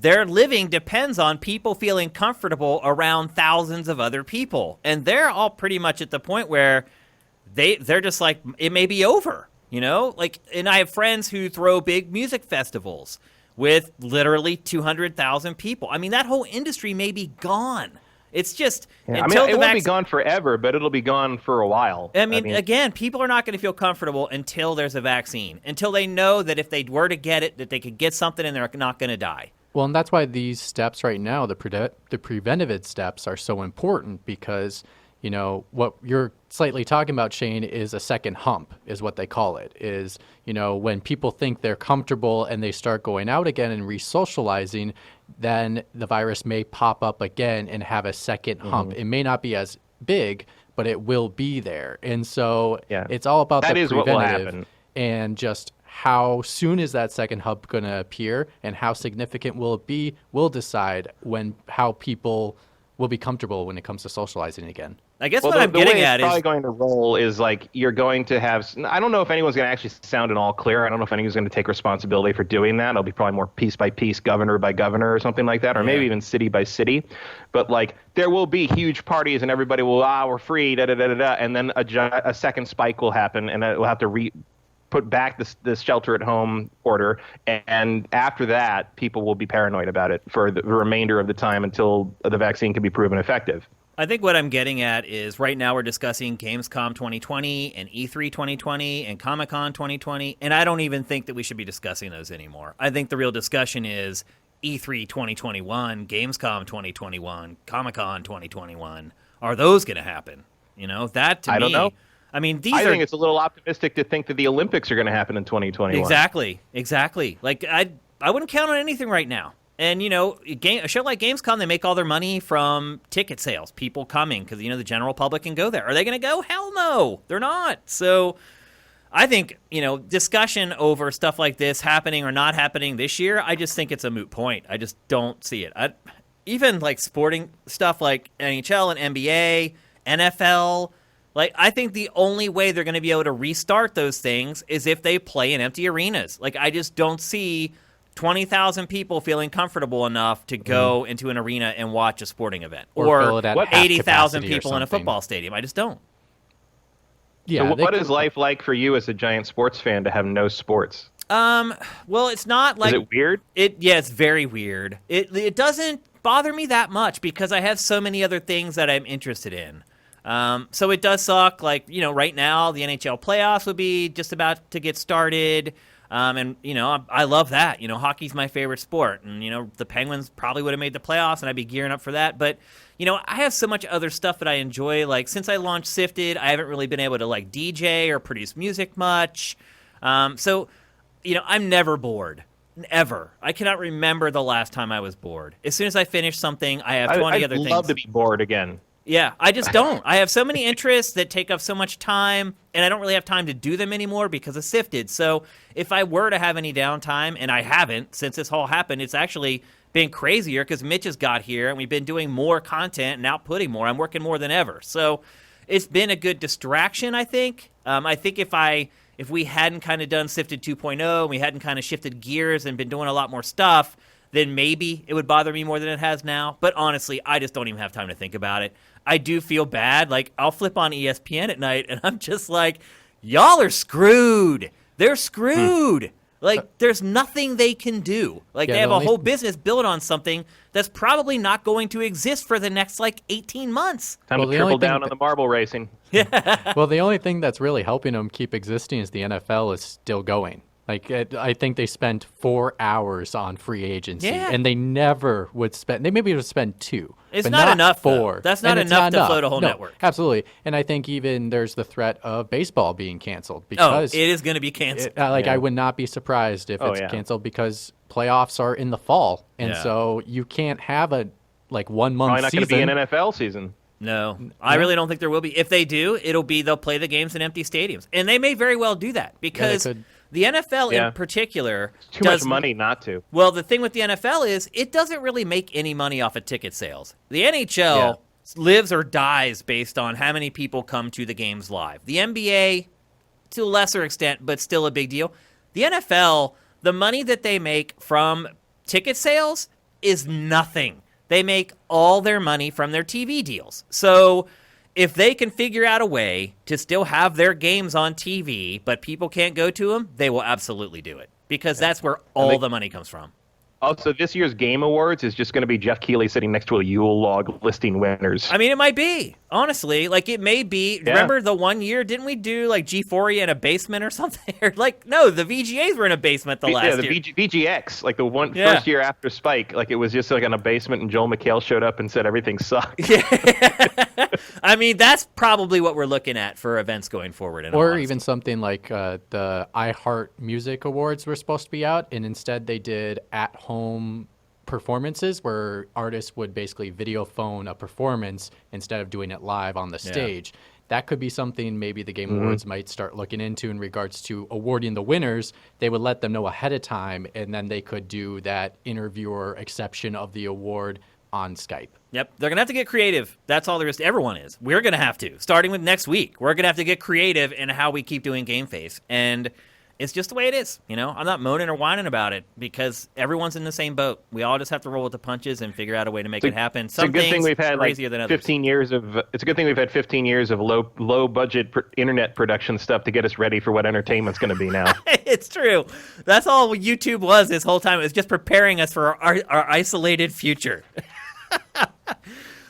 their living depends on people feeling comfortable around thousands of other people. And they're all pretty much at the point where they're just like, it may be over. And I have friends who throw big music festivals with literally 200,000 people. I mean, that whole industry may be gone. It's just until it won't be gone forever, but it'll be gone for a while. I mean, again, people are not going to feel comfortable until there's a vaccine, until they know that if they were to get it, that they could get something and they're not going to die. Well, and that's why these steps right now, the preventative steps, are so important because what you're slightly talking about, Shane, is a second hump, is what they call it. Is, when people think they're comfortable and they start going out again and re-socializing, then the virus may pop up again and have a second hump. It may not be as big, but it will be there. And so it's all about that the is preventative what will happen. And just how soon is that second hump going to appear and how significant will it be will decide how people will be comfortable when it comes to socializing again. I guess what I'm getting at is probably going to roll is like you're going to have. I don't know if anyone's going to actually sound it all clear. I don't know if anyone's going to take responsibility for doing that. It'll be probably more piece by piece, governor by governor, or something like that, or maybe even city by city. But like there will be huge parties, and everybody will we're free, da da da da da, and then a second spike will happen, and we'll have to put back this shelter at home order, and after that, people will be paranoid about it for the remainder of the time until the vaccine can be proven effective. I think what I'm getting at is right now we're discussing Gamescom 2020 and E3 2020 and Comic-Con 2020, and I don't even think that we should be discussing those anymore. I think the real discussion is E3 2021, Gamescom 2021, Comic-Con 2021. Are those going to happen? That to me... I don't know. I mean, I think it's a little optimistic to think that the Olympics are going to happen in 2021. Exactly. Like, I wouldn't count on anything right now. And, a show like Gamescom, they make all their money from ticket sales, people coming, because, the general public can go there. Are they going to go? Hell no, they're not. So I think, discussion over stuff like this happening or not happening this year, I just think it's a moot point. I just don't see it. Even, like, sporting stuff like NHL and NBA, NFL... Like, I think the only way they're going to be able to restart those things is if they play in empty arenas. Like, I just don't see 20,000 people feeling comfortable enough to go into an arena and watch a sporting event. Or 80,000 people in a football stadium. I just don't. Yeah. So what is life like for you as a giant sports fan to have no sports? Well, it's not like... Is it weird? It's very weird. It doesn't bother me that much because I have so many other things that I'm interested in. So it does suck. Like, right now the NHL playoffs would be just about to get started. And, I love that. Hockey's my favorite sport. And, the Penguins probably would have made the playoffs, and I'd be gearing up for that. But, I have so much other stuff that I enjoy. Like, since I launched Sifted, I haven't really been able to, like, DJ or produce music much. So, I'm never bored. Ever. I cannot remember the last time I was bored. As soon as I finish something, I have 20 other things. I'd love to be bored again. Yeah, I just don't. I have so many interests that take up so much time, and I don't really have time to do them anymore because of Sifted. So if I were to have any downtime, and I haven't since this all happened, it's actually been crazier because Mitch has got here, and we've been doing more content and outputting more. I'm working more than ever. So it's been a good distraction, I think. I think if we hadn't kind of done Sifted 2.0, and we hadn't kind of shifted gears and been doing a lot more stuff, then maybe it would bother me more than it has now. But honestly, I just don't even have time to think about it. I do feel bad. Like, I'll flip on ESPN at night, and I'm just like, y'all are screwed. They're screwed. Like, there's nothing they can do. Like, they have a whole business built on something that's probably not going to exist for the next, 18 months. Time to triple down on the marble racing. Yeah. Well, the only thing that's really helping them keep existing is the NFL is still going. I think they spent 4 hours on free agency, and they never would spend. They maybe would spend 2. It's but not enough. 4. Though. That's not enough to float a whole network. Absolutely. And I think even there's the threat of baseball being canceled because it is going to be canceled. I would not be surprised if it's canceled because playoffs are in the fall, and so you can't have a 1 month. Probably not going to be an NFL season. No, I really don't think there will be. If they do, they'll play the games in empty stadiums, and they may very well do that because. The NFL in particular too much money not to. Well, the thing with the NFL is it doesn't really make any money off of ticket sales. The NHL lives or dies based on how many people come to the games live. The NBA, to a lesser extent, but still a big deal. The NFL, the money that they make from ticket sales is nothing. They make all their money from their TV deals. So if they can figure out a way to still have their games on TV, but people can't go to them, they will absolutely do it because that's where all the money comes from. Also, this year's Game Awards is just going to be Jeff Keighley sitting next to a Yule log listing winners. I mean, it might be. Honestly, it may be. Yeah. Remember the one year, didn't we do G4 in a basement or something? No, the VGAs were in a basement last year. Yeah, the VGX, the first year after Spike, it was just in a basement and Joel McHale showed up and said everything sucked. Yeah. I mean, that's probably what we're looking at for events going forward. Or even something like the iHeart Music Awards were supposed to be out, and instead they did at-home performances where artists would basically video phone a performance instead of doing it live on the stage. That could be something maybe the Game Awards might start looking into in regards to awarding the winners. They would let them know ahead of time, and then they could do that interviewer exception of the award on Skype. Yep, they're going to have to get creative. That's all there is. Everyone is. We're going to have to. Starting with next week, we're going to have to get creative in how we keep doing GameFace. And it's just the way it is. I'm not moaning or whining about it because everyone's in the same boat. We all just have to roll with the punches and figure out a way to make it happen. It's a good thing we've had crazier than others. 15 years of. It's a good thing we've had 15 years of low budget internet production stuff to get us ready for what entertainment's going to be now. It's true. That's all YouTube was this whole time. It was just preparing us for our isolated future.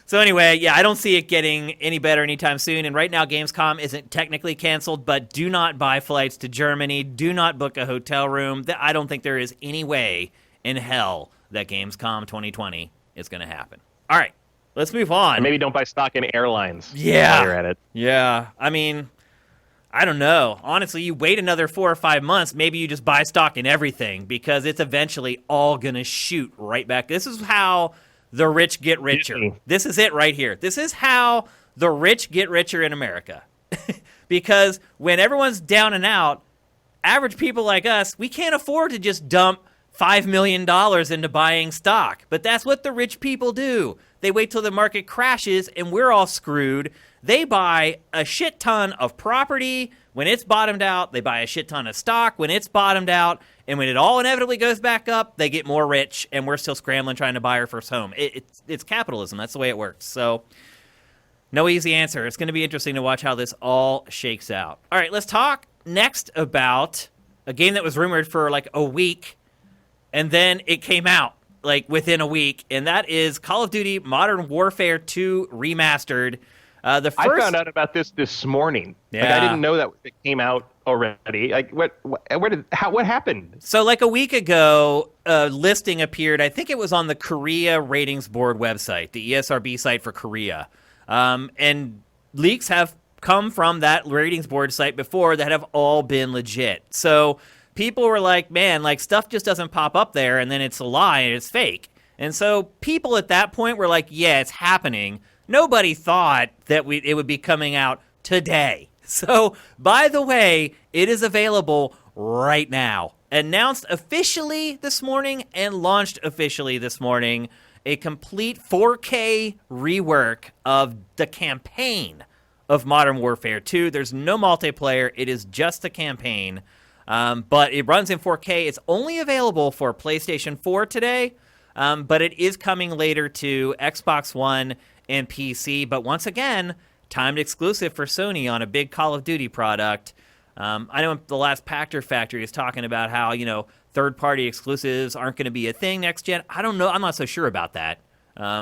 So anyway, I don't see it getting any better anytime soon. And right now, Gamescom isn't technically canceled, but do not buy flights to Germany. Do not book a hotel room. I don't think there is any way in hell that Gamescom 2020 is going to happen. All right, let's move on. And maybe don't buy stock in airlines. Yeah. While you're at it. Yeah. I mean, I don't know. Honestly, you wait another 4 or 5 months, maybe you just buy stock in everything because it's eventually all going to shoot right back. This is how the rich get richer. This is it right here. This is how the rich get richer in America. Because when everyone's down and out, average people like us, we can't afford to just dump $5 million into buying stock. But that's what the rich people do. They wait till the market crashes and we're all screwed. They buy a shit ton of property when it's bottomed out. They buy a shit ton of stock when it's bottomed out. And when it all inevitably goes back up, they get more rich, and we're still scrambling trying to buy our first home. It's capitalism. That's the way it works. So no easy answer. It's going to be interesting to watch how this all shakes out. All right, let's talk next about a game that was rumored for a week, and then it came out within a week, and that is Call of Duty Modern Warfare 2 Remastered. The first, I found out about this morning. Like, Yeah. I didn't know that it came out already. Like, what happened? So, like a week ago, a listing appeared. I think it was on the Korea Ratings Board website, the ESRB site for Korea. And leaks have come from that ratings board site before that have all been legit. So people were like, man, like stuff just doesn't pop up there, and then it's a lie and it's fake. And so people at that point were like, yeah, it's happening. Nobody thought that it would be coming out today. So, by the way, it is available right now. Announced officially this morning and launched officially this morning, a complete 4K rework of the campaign of Modern Warfare 2. There's no multiplayer. It is just the campaign. But it runs in 4K. It's only available for PlayStation 4 today, but it is coming later to Xbox One and PC. But once again, timed exclusive for Sony on a big Call of Duty product. I know the last Pactor Factory is talking about how, third-party exclusives aren't going to be a thing next gen. I don't know. I'm not so sure about that.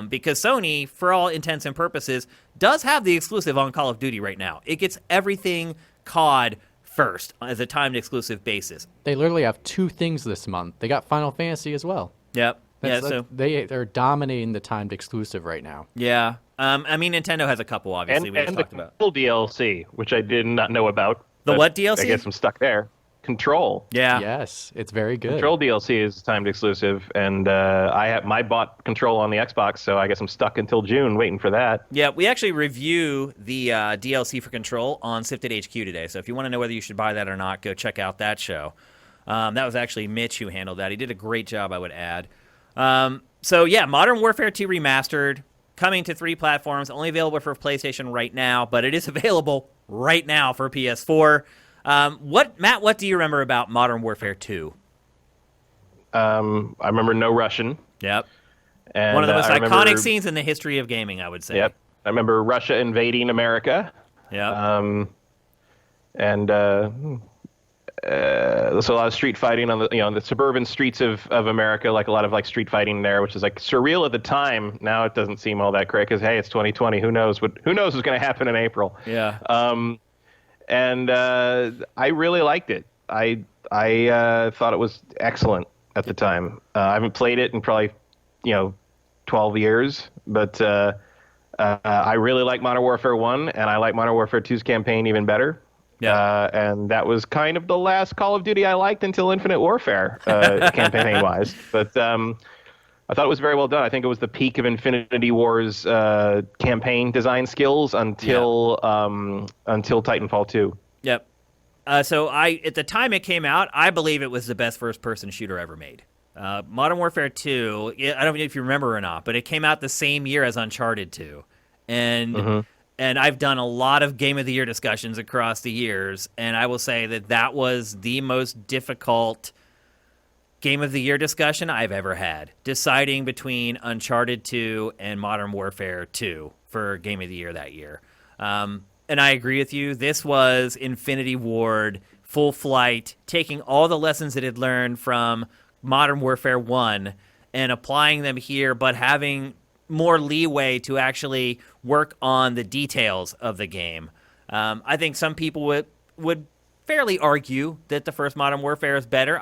Because Sony, for all intents and purposes, does have the exclusive on Call of Duty right now. It gets everything COD first as a timed exclusive basis. They literally have 2 things this month. They got Final Fantasy as well. Yep. So they're dominating the timed exclusive right now. Yeah. I mean, Nintendo has a couple, obviously, we just talked about. Control DLC, which I did not know about. The what DLC? I guess I'm stuck there. Control. Yeah. Yes, it's very good. Control DLC is timed exclusive, and I bought Control on the Xbox, so I guess I'm stuck until June waiting for that. Yeah, we actually review the DLC for Control on Sifted HQ today, so if you want to know whether you should buy that or not, go check out that show. That was actually Mitch who handled that. He did a great job, I would add. So yeah, Modern Warfare 2 Remastered, coming to 3 platforms, only available for PlayStation right now, but it is available right now for PS4. Matt, what do you remember about Modern Warfare 2? I remember no Russian. Yep. And, one of the most I iconic remember, scenes in the history of gaming, I would say. Yep. I remember Russia invading America. Yeah. There's a lot of street fighting on the suburban streets of America, like a lot of like street fighting there, which is like surreal at the time. Now it doesn't seem all that great because hey, it's 2020. Who knows what's going to happen in April? Yeah. And I really liked it. I thought it was excellent at the time. I haven't played it in probably 12 years, but I really like Modern Warfare 1, and I like Modern Warfare 2's campaign even better. Yeah. And that was kind of the last Call of Duty I liked until Infinite Warfare, campaign-wise. But I thought it was very well done. I think it was the peak of Infinity War's campaign design skills until Titanfall 2. Yep. So at the time it came out, I believe it was the best first-person shooter ever made. Modern Warfare 2, I don't know if you remember or not, but it came out the same year as Uncharted 2. And I've done a lot of Game of the Year discussions across the years, and I will say that was the most difficult Game of the Year discussion I've ever had, deciding between Uncharted 2 and Modern Warfare 2 for Game of the Year that year. And I agree with you. This was Infinity Ward, full flight, taking all the lessons it had learned from Modern Warfare 1 and applying them here, but having more leeway to actually work on the details of the game. I think some people would fairly argue that the first Modern Warfare is better.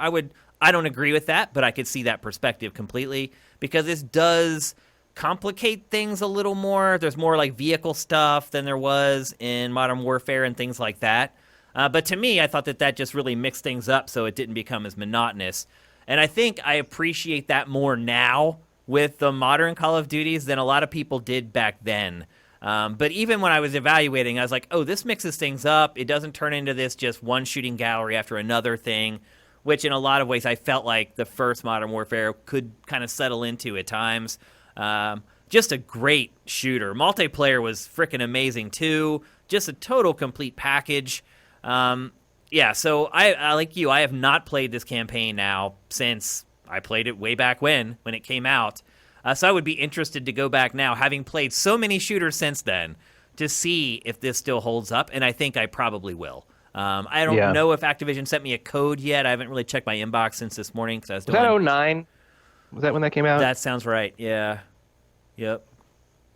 I don't agree with that, but I could see that perspective completely because this does complicate things a little more. There's more like vehicle stuff than there was in Modern Warfare and things like that. But to me, I thought that just really mixed things up so it didn't become as monotonous. And I think I appreciate that more now with the modern Call of Duties than a lot of people did back then. But even when I was evaluating, I was like, oh, this mixes things up. It doesn't turn into this just one shooting gallery after another thing, which in a lot of ways I felt like the first Modern Warfare could kind of settle into at times. Just a great shooter. Multiplayer was freaking amazing too. Just a total complete package. So I like you, I have not played this campaign now since I played it way back when it came out. So I would be interested to go back now, having played so many shooters since then, to see if this still holds up, and I think I probably will. I don't know if Activision sent me a code yet. I haven't really checked my inbox since this morning. Was that 2009? Was that when that came out? That sounds right, yeah. Yep.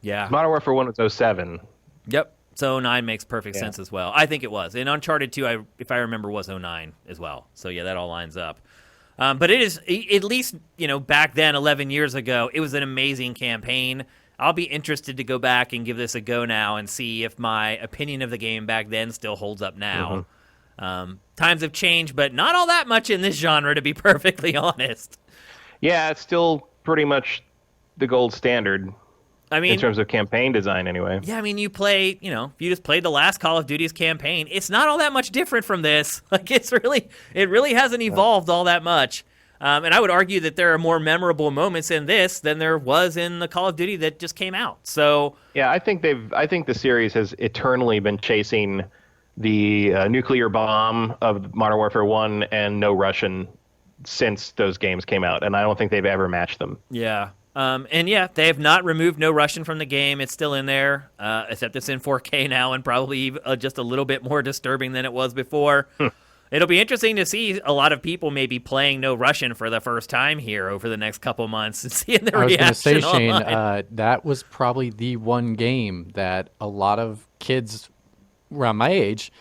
Yeah. Modern Warfare 1 was 2007. Yep. So 09 makes perfect sense as well. I think it was. And Uncharted 2, if I remember, was 09 as well. So, yeah, that all lines up. But it is, at least, back then, 11 years ago, it was an amazing campaign. I'll be interested to go back and give this a go now and see if my opinion of the game back then still holds up now. Times have changed, but not all that much in this genre, to be perfectly honest. Yeah, it's still pretty much the gold standard. I mean, in terms of campaign design, anyway. Yeah, I mean, you play, if you just played the last Call of Duty's campaign, it's not all that much different from this. Like, it really hasn't evolved all that much. And I would argue that there are more memorable moments in this than there was in the Call of Duty that just came out. So yeah, I think the series has eternally been chasing the nuclear bomb of Modern Warfare 1 and No Russian since those games came out, and I don't think they've ever matched them. Yeah. And yeah, they have not removed No Russian from the game. It's still in there, except it's in 4K now and probably just a little bit more disturbing than it was before. It'll be interesting to see a lot of people maybe playing No Russian for the first time here over the next couple months and seeing their reaction. I was going to say, Shane, that was probably the one game that a lot of kids around my age,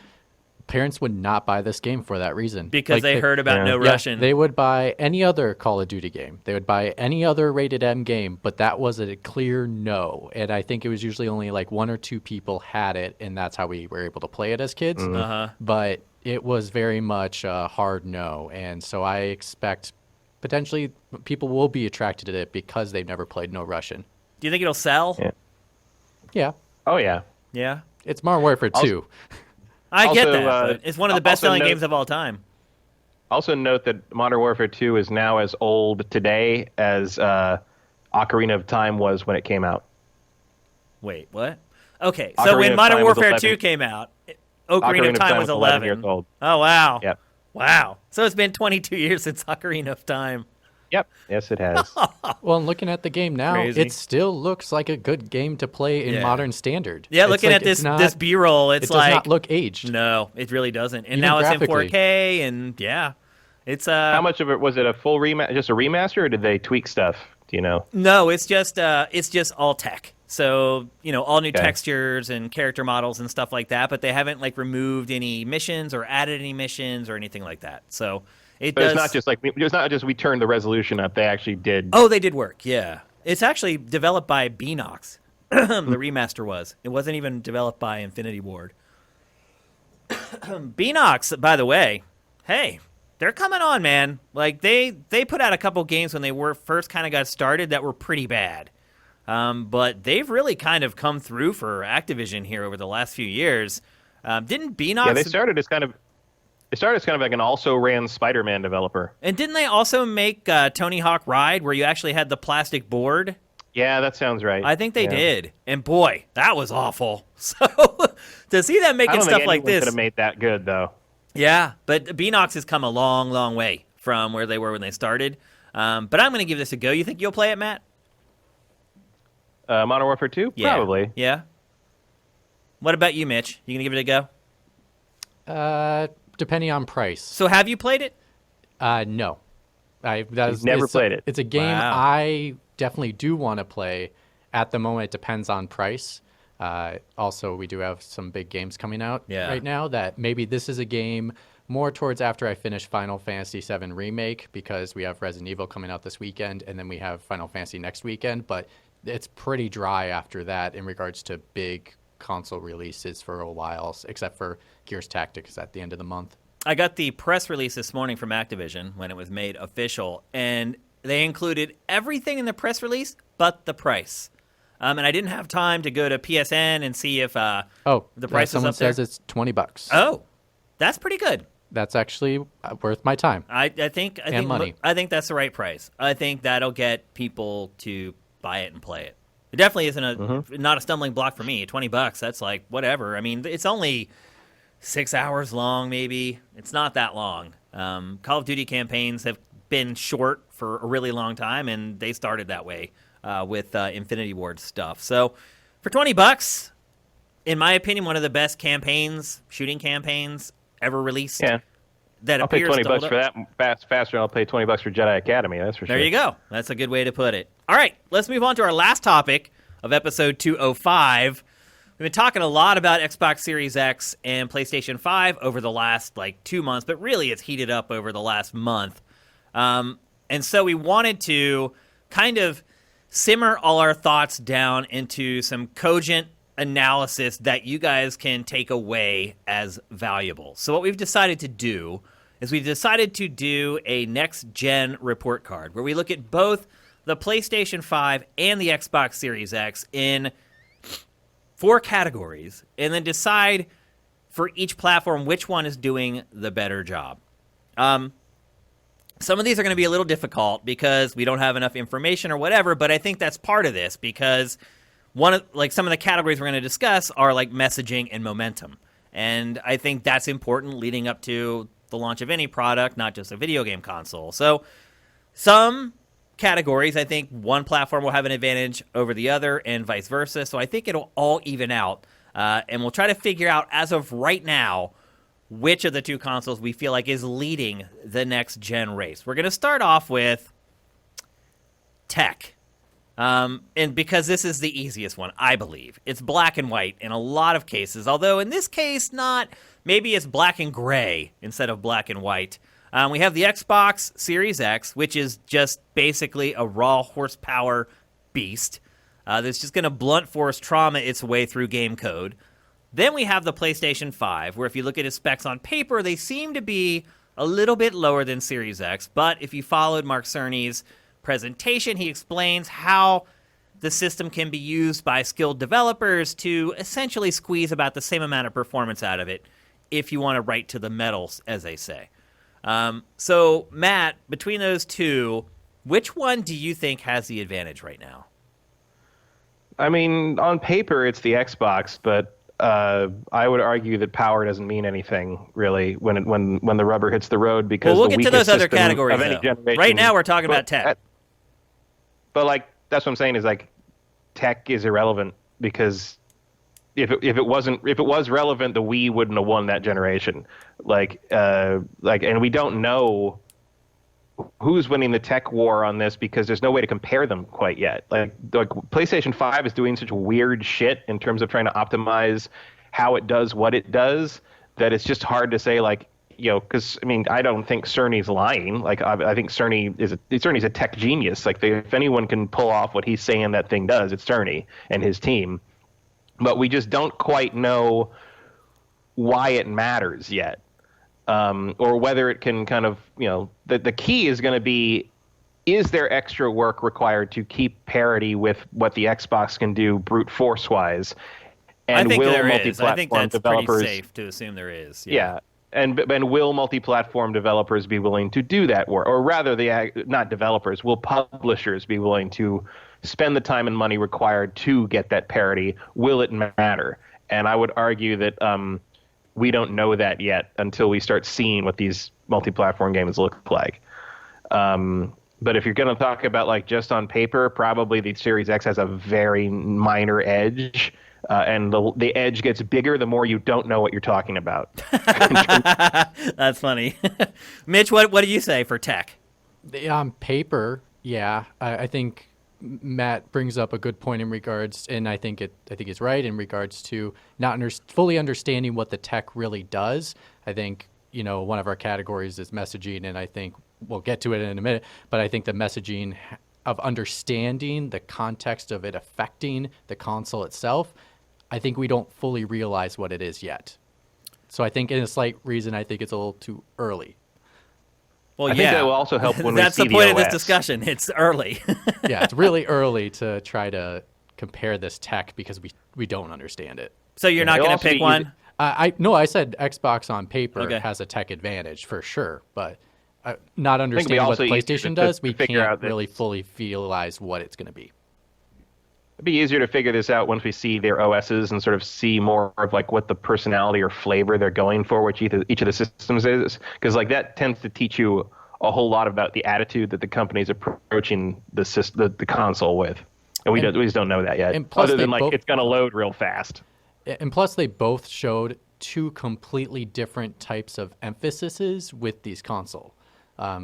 parents would not buy this game for that reason. Because they heard about No Russian. They would buy any other Call of Duty game. They would buy any other rated M game, but that was a clear no. And I think it was usually only like one or two people had it, and that's how we were able to play it as kids. But it was very much a hard no. And so I expect potentially people will be attracted to it because they've never played No Russian. Do you think it'll sell? Yeah. Oh, yeah. Yeah? It's Modern Warfare 2. I get that, but it's one of the best-selling games of all time. Also note that Modern Warfare 2 is now as old today as Ocarina of Time was when it came out. Wait, what? Okay, so when Modern Warfare 2 came out, Ocarina of Time was 11 years old. Oh, wow. Yep. Wow. So it's been 22 years since Ocarina of Time. Yep. Yes, it has. Well, and looking at the game now, Crazy. it still looks like a good game to play in modern standard. Yeah, looking at this B-roll, it does not look aged. No, it really doesn't. And Even now it's in graphically. 4K, and yeah, it's How much of it was it a full just a remaster, or did they tweak stuff? Do you know? No, it's just all tech. So, all new textures and character models and stuff like that, but they haven't removed any missions or added any missions or anything like that. So It's not just we turned the resolution up. They actually did. Oh, they did work. Yeah, it's actually developed by Beanox. The remaster was. It wasn't even developed by Infinity Ward. Beanox, by the way, hey, they're coming on, man. They put out a couple games when they first kind of got started that were pretty bad. But they've really kind of come through for Activision here over the last few years. Didn't Beanox? Yeah, they started as kind of like an also-ran Spider-Man developer. And didn't they also make Tony Hawk Ride, where you actually had the plastic board? Yeah, that sounds right. I think they did. And boy, that was awful. So to see them making stuff like this, could have made that good though. Yeah, but Beanox has come a long, long way from where they were when they started. But I'm going to give this a go. You think you'll play it, Matt? Modern Warfare 2? Yeah. Probably. Yeah. What about you, Mitch? You going to give it a go? Depending on price. So have you played it? No. Never played it. It's a game I definitely do want to play. At the moment, it depends on price. Also, we do have some big games coming out right now that maybe this is a game more towards after I finish Final Fantasy VII Remake, because we have Resident Evil coming out this weekend, and then we have Final Fantasy next weekend. But it's pretty dry after that in regards to big console releases for a while, except for Gears Tactics at the end of the month. I got the press release this morning from Activision when it was made official, and they included everything in the press release but the price. And I didn't have time to go to PSN and see if the price is someone up there. says it's $20. Oh, that's pretty good. That's actually worth my time. I think money. I think that's the right price. I think that'll get people to buy it and play it. It definitely isn't not a stumbling block for me. $20, that's like whatever. I mean, it's only 6 hours long, maybe. It's not that long. Call of Duty campaigns have been short for a really long time, and they started that way with Infinity Ward stuff. So for $20, in my opinion, one of the best shooting campaigns ever released. Yeah. I'll pay $20 for that faster than I'll pay $20 for Jedi Academy, that's for sure. There you go. That's a good way to put it. All right, let's move on to our last topic of episode 205. We've been talking a lot about Xbox Series X and PlayStation 5 over the last 2 months, but really it's heated up over the last month. And so we wanted to kind of simmer all our thoughts down into some cogent analysis that you guys can take away as valuable. So what we've decided to do is we've decided to do a next-gen report card where we look at both the PlayStation 5 and the Xbox Series X in 4 categories and then decide for each platform which one is doing the better job. Some of these are going to be a little difficult because we don't have enough information or whatever, but I think that's part of this because some of the categories we're going to discuss are like messaging and momentum. And I think that's important leading up to the launch of any product, not just a video game console. So some categories, I think one platform will have an advantage over the other and vice versa. So I think it'll all even out. And we'll try to figure out, as of right now, which of the 2 consoles we feel like is leading the next-gen race. We're going to start off with tech. And because this is the easiest one, I believe. It's black and white in a lot of cases, although in this case, not. Maybe it's black and gray instead of black and white. We have the Xbox Series X, which is just basically a raw horsepower beast that's just going to blunt force trauma its way through game code. Then we have the PlayStation 5, where if you look at its specs on paper, they seem to be a little bit lower than Series X. But if you followed Mark Cerny's presentation, he explains how the system can be used by skilled developers to essentially squeeze about the same amount of performance out of it if you want to write to the metals, as they say. So, Matt, between those 2, which one do you think has the advantage right now? I mean, on paper, it's the Xbox, but I would argue that power doesn't mean anything, really, when the rubber hits the road, because we'll get to those other categories, though. Right now, we're talking about tech. But, that's what I'm saying is, tech is irrelevant, because if it was relevant, the Wii wouldn't have won that generation. And we don't know who's winning the tech war on this because there's no way to compare them quite yet. Like PlayStation 5 is doing such weird shit in terms of trying to optimize how it does what it does that it's just hard to say, because I don't think Cerny's lying. I think Cerny's a tech genius. If anyone can pull off what he's saying that thing does, it's Cerny and his team. But we just don't quite know why it matters yet, or whether it can kind of, the key is going to be, is there extra work required to keep parity with what the Xbox can do brute force wise? And I think will there is. multi-platform I think that's developers, pretty safe to assume there is. Yeah. And will multi-platform developers be willing to do that work? Or rather, not developers, will publishers be willing to spend the time and money required to get that parity? Will it matter? And I would argue that we don't know that yet until we start seeing what these multi-platform games look like. But if you're going to talk about just on paper, probably the Series X has a very minor edge. And the edge gets bigger the more you don't know what you're talking about. That's funny. Mitch, what do you say for tech? On paper, yeah, I think Matt brings up a good point in regards, and I think he's right in regards to not fully understanding what the tech really does. I think one of our categories is messaging, and I think we'll get to it in a minute. But I think the messaging of understanding the context of it affecting the console itself, I think we don't fully realize what it is yet. So I think, in a slight reason, I think it's a little too early. Well, I think that will also help when we see That's the point of OS. this discussion. It's early. Yeah, it's really early to try to compare this tech because we don't understand it. So you're not going to pick one? I said Xbox on paper Okay. has a tech advantage for sure, but not understanding what PlayStation does, we can't really fully realize what it's going to be. It'd be easier to figure this out once we see their OSs and sort of see more of what the personality or flavor they're going for, which each of the systems is, because that tends to teach you a whole lot about the attitude that the company's approaching the console with, and we just don't know that yet. Other than it's going to load real fast. And plus, they both showed 2 completely different types of emphases with these console.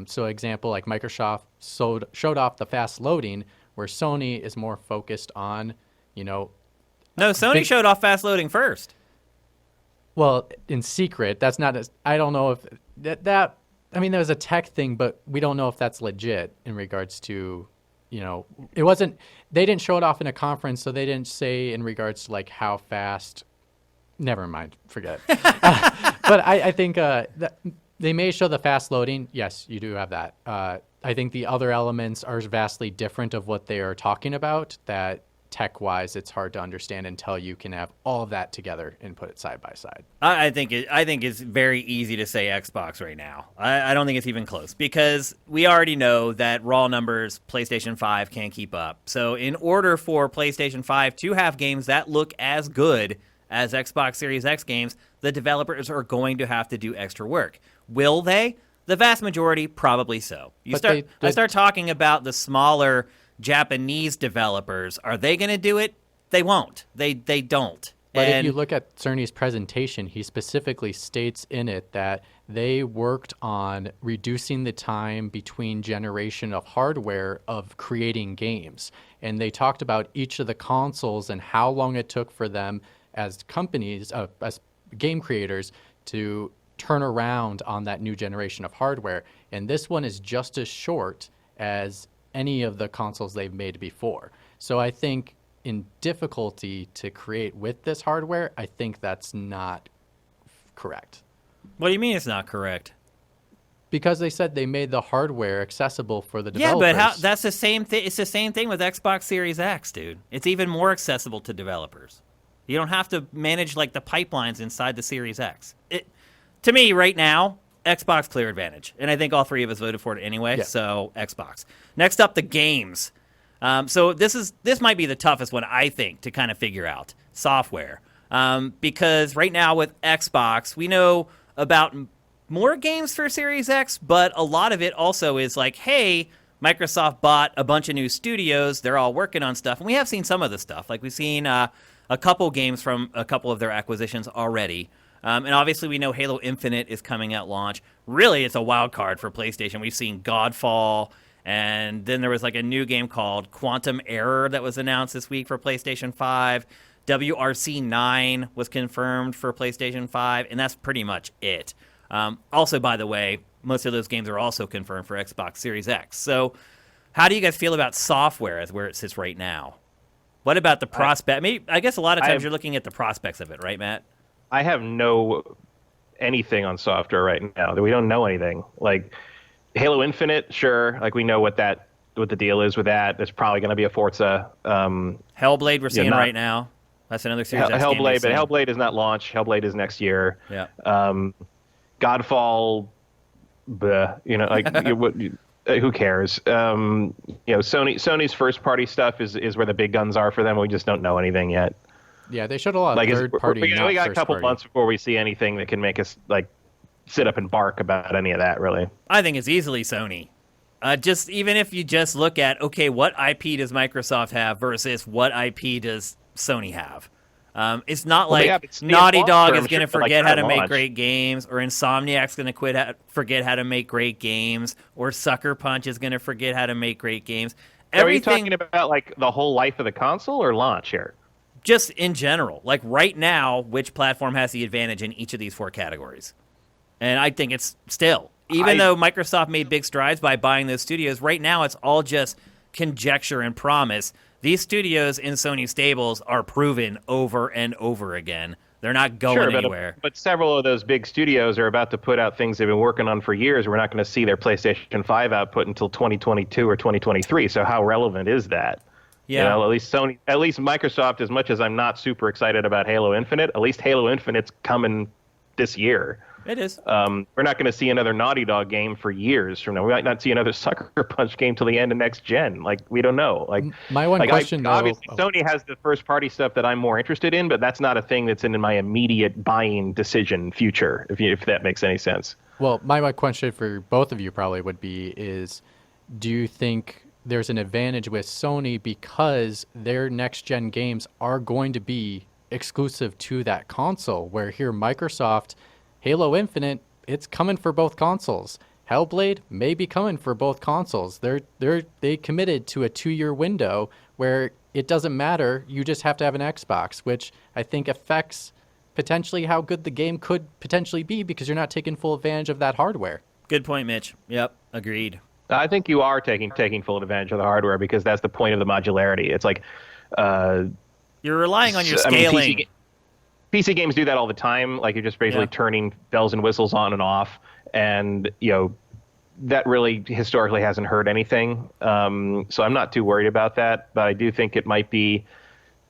So, example, Microsoft showed off the fast loading, where Sony is more focused on, No, Sony showed off fast loading first. Well, in secret, that's not. I don't know if that. I mean, there was a tech thing, but we don't know if that's legit in regards to, it wasn't. They didn't show it off in a conference, so they didn't say in regards to like how fast. Never mind, forget. But I think that they may show the fast loading. Yes, you do have that. I think the other elements are vastly different of what they are talking about. That tech-wise, it's hard to understand until you can have all of that together and put it side by side. I think it's very easy to say Xbox right now. I don't think it's even close because we already know that raw numbers PlayStation 5 can't keep up. So in order for PlayStation 5 to have games that look as good as Xbox Series X games, the developers are going to have to do extra work. Will they? The vast majority, probably so. I start talking about the smaller Japanese developers. Are they going to do it? They won't. They don't. But if you look at Cerny's presentation, he specifically states in it that they worked on reducing the time between generation of hardware of creating games. And they talked about each of the consoles and how long it took for them as companies, as game creators, to turn around on that new generation of hardware. And this one is just as short as any of the consoles they've made before. So I think in difficulty to create with this hardware, I think that's not correct. What do you mean it's not correct? Because they said they made the hardware accessible for the developers. Yeah, but that's the same thing. It's the same thing with Xbox Series X, dude. It's even more accessible to developers. You don't have to manage like the pipelines inside the Series X. To me, right now, Xbox clear advantage, and I think all three of us voted for it anyway. Yeah. So Xbox. Next up, the games. So this might be the toughest one I think to kind of figure out software, because right now with Xbox we know about more games for Series X, but a lot of it also is like, hey, Microsoft bought a bunch of new studios. They're all working on stuff, and we have seen some of the stuff. Like we've seen a couple games from a couple of their acquisitions already. And obviously we know Halo Infinite is coming at launch. Really, it's a wild card for PlayStation. We've seen Godfall, and then there was like a new game called Quantum Error that was announced this week for PlayStation 5. WRC 9 was confirmed for PlayStation 5, and that's pretty much it. Also, by the way, most of those games are also confirmed for Xbox Series X. So how do you guys feel about software as where it sits right now? What about the prospect? I guess a lot of times you're looking at the prospects of it, right, Matt? I have no anything on software right now. We don't know anything. Like Halo Infinite, sure. Like we know what the deal is with that. There's probably going to be a Forza. Hellblade we're seeing right now. That's another Series X game. Hellblade, but Hellblade is not launch. Hellblade is next year. Yeah. Godfall, who cares? Sony's first party stuff is where the big guns are for them. We just don't know anything yet. Yeah, they showed a lot of third-party. We got a couple months before we see anything that can make us like sit up and bark about any of that. Really, I think it's easily Sony. Just even if you just look at what IP does Microsoft have versus what IP does Sony have. It's not Naughty Dog is going to forget how to make great games, or Insomniac's going to forget how to make great games, or Sucker Punch is going to forget how to make great games. Are you talking about like the whole life of the console or launch here? Just in general, like right now, which platform has the advantage in each of these four categories? And I think it's still, even though Microsoft made big strides by buying those studios, right now it's all just conjecture and promise. These studios in Sony stables are proven over and over again. They're not going anywhere. But several of those big studios are about to put out things they've been working on for years. We're not going to see their PlayStation 5 output until 2022 or 2023. So how relevant is that? Yeah, at least Microsoft, as much as I'm not super excited about Halo Infinite, at least Halo Infinite's coming this year. It is. We're not going to see another Naughty Dog game for years from now. We might not see another Sucker Punch game till the end of next gen. Like, we don't know. Like, my one question, obviously, Sony has the first party stuff that I'm more interested in, but that's not a thing that's in my immediate buying decision future, if that makes any sense. Well, my question for both of you probably would be is, do you think there's an advantage with Sony because their next-gen games are going to be exclusive to that console, where here Microsoft, Halo Infinite, it's coming for both consoles. Hellblade may be coming for both consoles. They committed to a 2-year window where it doesn't matter. You just have to have an Xbox, which I think affects potentially how good the game could potentially be because you're not taking full advantage of that hardware. Good point, Mitch. Yep, agreed. I think you are taking full advantage of the hardware because that's the point of the modularity. It's like you're relying on your scaling. I mean, PC games do that all the time. Like you're just basically turning bells and whistles on and off, and that really historically hasn't hurt anything. So I'm not too worried about that, but I do think it might be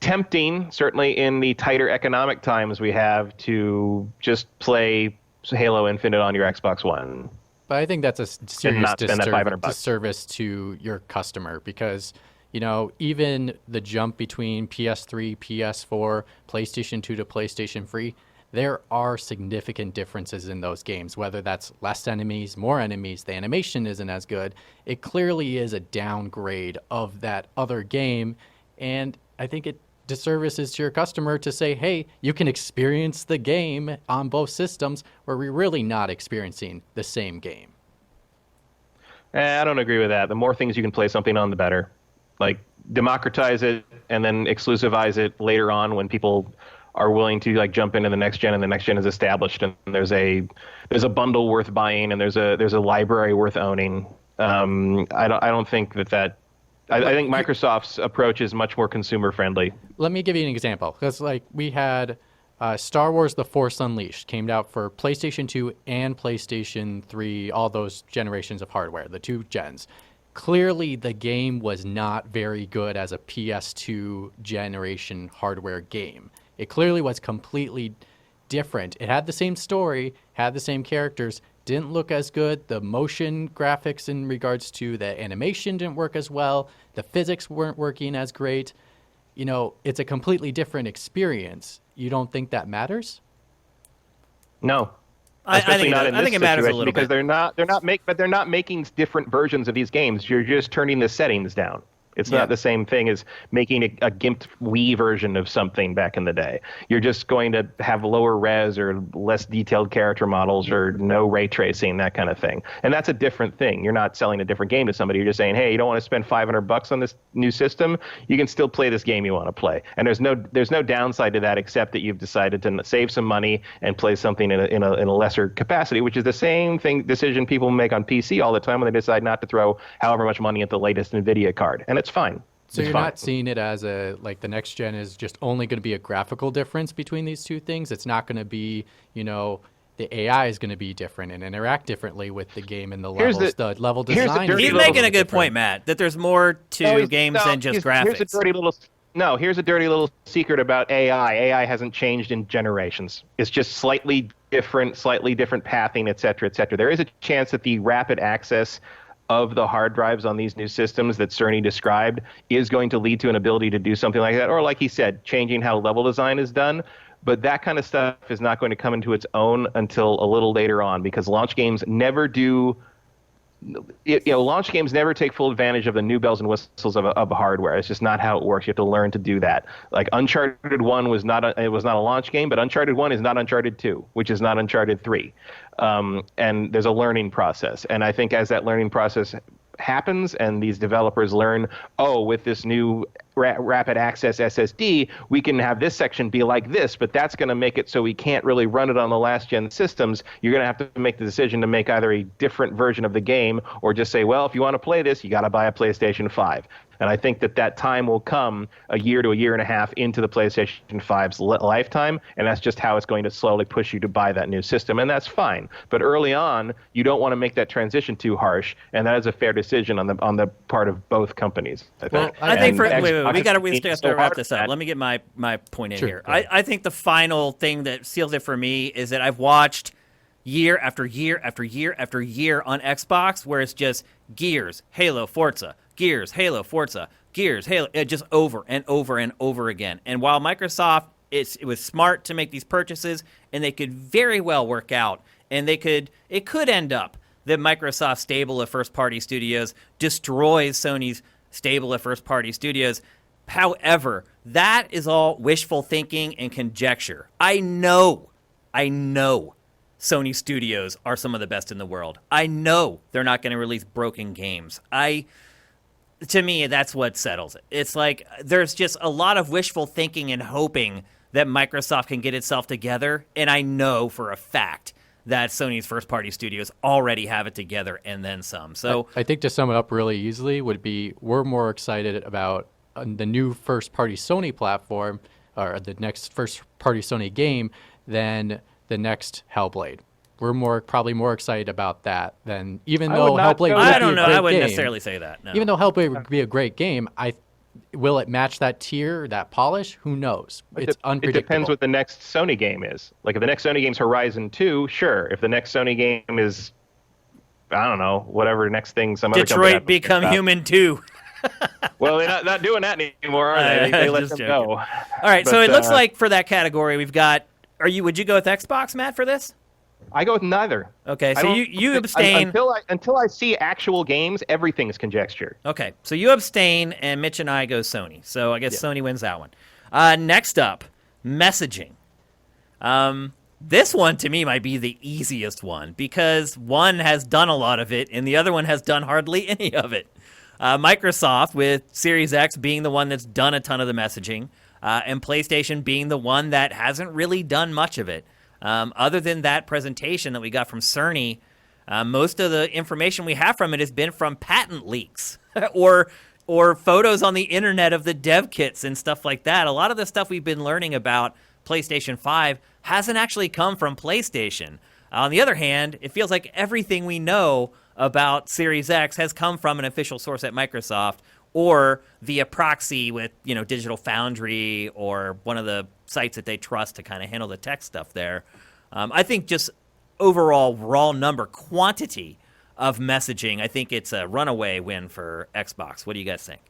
tempting, certainly in the tighter economic times we have, to just play Halo Infinite on your Xbox One. But I think that's a serious $500. disservice to your customer because, even the jump between PS3, PS4, PlayStation 2 to PlayStation 3, there are significant differences in those games, whether that's less enemies, more enemies, the animation isn't as good. It clearly is a downgrade of that other game, and I think it disservices to your customer to say, hey, you can experience the game on both systems where we're really not experiencing the same game. I don't agree with that. The more things you can play something on, the better. Like, democratize it and then exclusivize it later on when people are willing to jump into the next gen and the next gen is established and there's a bundle worth buying and there's a library worth owning. I don't think that I think Microsoft's approach is much more consumer friendly. Let me give you an example. Because we had Star Wars The Force Unleashed came out for PlayStation 2 and PlayStation 3, all those generations of hardware, the 2 gens. Clearly, the game was not very good as a PS2 generation hardware game. It clearly was completely different. It had the same story, had the same characters, didn't look as good. The motion graphics in regards to the animation didn't work as well. The physics weren't working as great. It's a completely different experience. You don't think that matters? No. I think it matters a little because bit. they're not making different versions of these games. You're just turning the settings down. It's not the same thing as making a GIMP Wii version of something back in the day. You're just going to have lower res or less detailed character models or no ray tracing, that kind of thing. And that's a different thing. You're not selling a different game to somebody. You're just saying, hey, you don't want to spend $500 on this new system? You can still play this game you want to play. And there's no downside to that except that you've decided to save some money and play something in a lesser capacity, which is the same decision people make on PC all the time when they decide not to throw however much money at the latest NVIDIA card. And it's fine. So you're not seeing it as the next gen is just only going to be a graphical difference between these two things. It's not going to be, the AI is going to be different and interact differently with the game and the levels. The level design. He's making a good point, Matt, that there's more to games than just graphics. Here's a dirty little secret about AI. AI hasn't changed in generations. It's just slightly different pathing, et cetera, et cetera. There is a chance that the rapid access of the hard drives on these new systems that Cerny described is going to lead to an ability to do something like that, or like he said, changing how level design is done. But that kind of stuff is not going to come into its own until a little later on, because launch games never do. Launch games never take full advantage of the new bells and whistles of hardware. It's just not how it works. You have to learn to do that. Like Uncharted 1 was not a launch game, but Uncharted 1 is not Uncharted 2, which is not Uncharted 3. And there's a learning process. And I think as that learning process happens and these developers learn, with this new rapid access SSD, we can have this section be like this, but that's going to make it so we can't really run it on the last gen systems. You're going to have to make the decision to make either a different version of the game or just say, well, if you want to play this, you got to buy a PlayStation 5. And I think that time will come a year to a year and a half into the PlayStation 5's lifetime, and that's just how it's going to slowly push you to buy that new system, and that's fine. But early on, you don't want to make that transition too harsh, and that is a fair decision on the part of both companies. I think we still have to wrap this up. Let me get my point in here. I think the final thing that seals it for me is that I've watched year after year after year after year on Xbox where it's just Gears, Halo, Forza, Gears, Halo, Forza, Gears, Halo, just over and over and over again. And while Microsoft, it was smart to make these purchases, and they could very well work out, and it could end up that Microsoft's stable of first-party studios destroys Sony's stable of first-party studios. However, that is all wishful thinking and conjecture. I know Sony studios are some of the best in the world. I know they're not going to release broken games. to me, that's what settles it. It's like there's just a lot of wishful thinking and hoping that Microsoft can get itself together, and I know for a fact that Sony's first-party studios already have it together and then some. So I think to sum it up really easily would be we're more excited about the new first-party Sony platform or the next first-party Sony game than the next Hellblade. We're probably more excited about that than even though Hellblade would be a great game. I don't know. I wouldn't necessarily say that. No. Even though Hellblade would be a great game, will it match that tier, that polish? Who knows? It's unpredictable. It depends what the next Sony game is. Like, if the next Sony game's Horizon 2, sure. If the next Sony game is, I don't know, whatever next thing, some other company... Detroit Become Human 2. Well, they're not doing that anymore, are they? They let them go. All right, so it looks like for that category, we've got... Would you go with Xbox, Matt, for this? I go with neither. Okay, so you abstain. Until I see actual games, everything's conjecture. Okay, so you abstain, and Mitch and I go Sony. So I guess Sony wins that one. Next up, messaging. This one, to me, might be the easiest one because one has done a lot of it, and the other one has done hardly any of it. Microsoft, with Series X being the one that's done a ton of the messaging, and PlayStation being the one that hasn't really done much of it. Other than that presentation that we got from Cerny, most of the information we have from it has been from patent leaks or photos on the internet of the dev kits and stuff like that. A lot of the stuff we've been learning about PlayStation 5 hasn't actually come from PlayStation. On the other hand, it feels like everything we know about Series X has come from an official source at Microsoft or via proxy with, Digital Foundry or one of the sites that they trust to kind of handle the tech stuff there. I think just overall raw number quantity of messaging, I think it's a runaway win for Xbox. What do you guys think?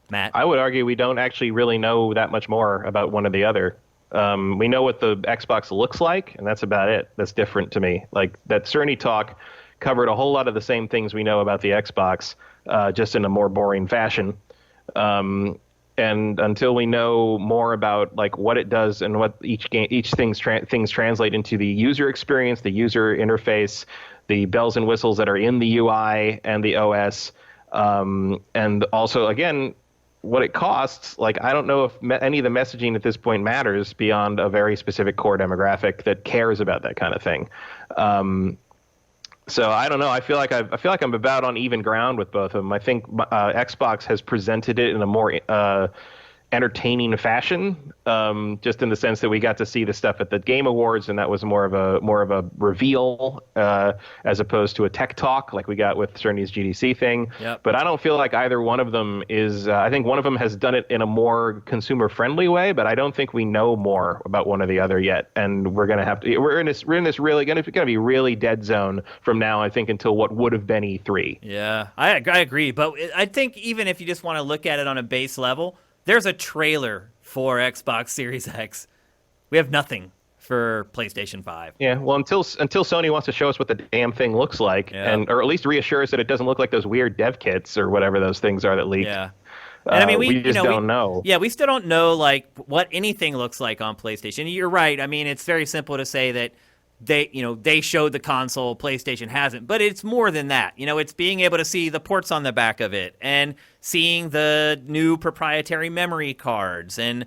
Matt? I would argue we don't actually really know that much more about one or the other. We know what the Xbox looks like, and that's about it. That's different to me. Like, that Cerny talk covered a whole lot of the same things we know about the Xbox, just in a more boring fashion. And until we know more about like what it does and what each things translate into the user experience, the user interface, the bells and whistles that are in the UI and the OS, and also again what it costs. Like, I don't know if any of the messaging at this point matters beyond a very specific core demographic that cares about that kind of thing. So I don't know. I feel like I'm about on even ground with both of them. I think Xbox has presented it in a more entertaining fashion, just in the sense that we got to see the stuff at the Game Awards, and that was more of a reveal as opposed to a tech talk like we got with Cerny's GDC thing. Yep. But I don't feel like either one of them is. I think one of them has done it in a more consumer-friendly way, but I don't think we know more about one or the other yet. And we're gonna have to. We're in this really gonna be really dead zone from now, I think, until what would have been E3. Yeah, I agree. But I think even if you just want to look at it on a base level, there's a trailer for Xbox Series X. We have nothing for PlayStation 5. Yeah, well, until Sony wants to show us what the damn thing looks like, or at least reassure us that it doesn't look like those weird dev kits or whatever those things are that leaked. Yeah. And I mean, we just don't know. Yeah, we still don't know like what anything looks like on PlayStation. You're right. I mean, it's very simple to say that they showed the console, PlayStation hasn't, but it's more than that. It's being able to see the ports on the back of it and seeing the new proprietary memory cards and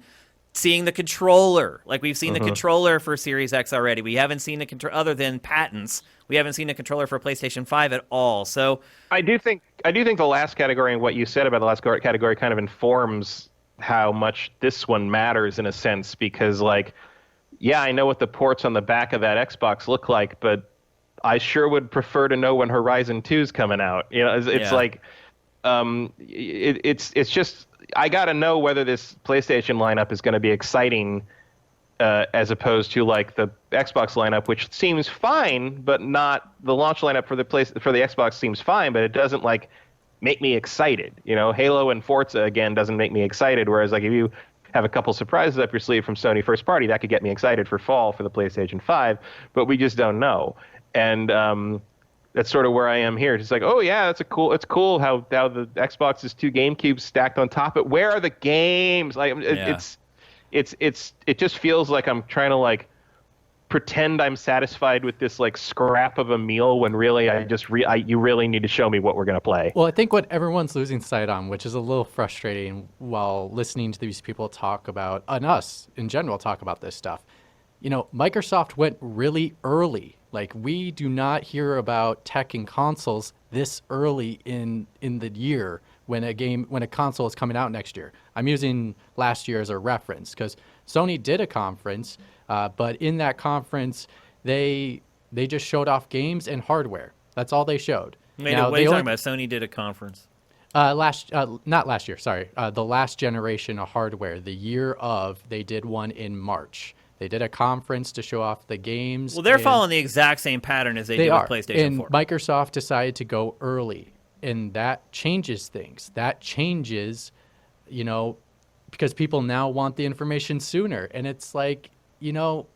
seeing the controller. Like, we've seen the controller for Series X already. We haven't seen the controller other than patents. We haven't seen the controller for PlayStation 5 at all. So I do think the last category and what you said about the last category kind of informs how much this one matters in a sense, because like, yeah, I know what the ports on the back of that Xbox look like, but I sure would prefer to know when Horizon 2 is coming out. It's like, it's just, I got to know whether this PlayStation lineup is going to be exciting as opposed to like the Xbox lineup, which seems fine, but not the launch lineup for the Xbox seems fine, but it doesn't like make me excited. Halo and Forza again doesn't make me excited. Whereas like if you have a couple surprises up your sleeve from Sony first party, that could get me excited for fall for the PlayStation 5, but we just don't know. And that's sort of where I am here. It's like, oh yeah, it's cool how the Xbox is 2 GameCubes stacked on top of it. Where are the games? Like it just feels like I'm trying to like pretend I'm satisfied with this like scrap of a meal when really you really need to show me what we're going to play. Well, I think what everyone's losing sight on, which is a little frustrating while listening to these people talk about, and us in general talk about this stuff, Microsoft went really early. Like, we do not hear about tech and consoles this early in the year when a console is coming out next year. I'm using last year as a reference because Sony did a conference, but in that conference, they just showed off games and hardware. That's all they showed. What are you talking about? Sony did a conference. Not last year, sorry. The last generation of hardware, the year of, they did one in March. They did a conference to show off the games. Well, they're following the exact same pattern as they did with PlayStation 4. And Microsoft decided to go early, and that changes things. That changes, because people now want the information sooner. And it's like, you're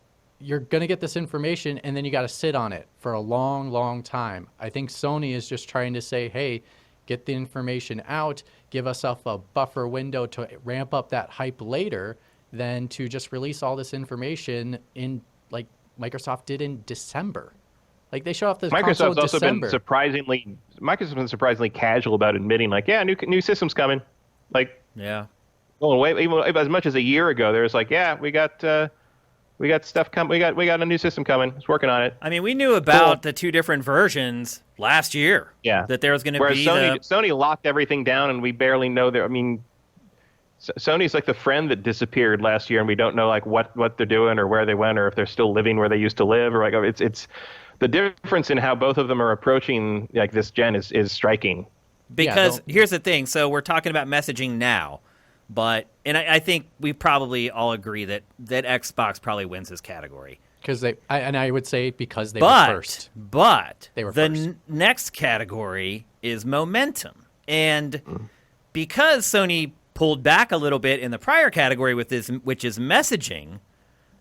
going to get this information, and then you got to sit on it for a long, long time. I think Sony is just trying to say, hey, get the information out, give ourselves a buffer window to ramp up that hype later, than to just release all this information in like Microsoft did in December. Like, they show off this console in December. Microsoft's been surprisingly casual about admitting, like, yeah, new system's coming. Like, yeah. Well, even as much as a year ago, there was like, yeah, we got stuff coming. We got a new system coming. It's working on it. I mean, we knew about the two different versions last year. Yeah. That there was going to be Sony locked everything down, and we barely know there. I mean, Sony's like the friend that disappeared last year, and we don't know like what they're doing or where they went or if they're still living where they used to live, or like it's the difference in how both of them are approaching like this gen is striking. Because here's the thing. So we're talking about messaging now, but I think we probably all agree that Xbox probably wins this category. Because I would say because they were first. But they were first. The next category is momentum, and because Sony pulled back a little bit in the prior category with this, which is messaging,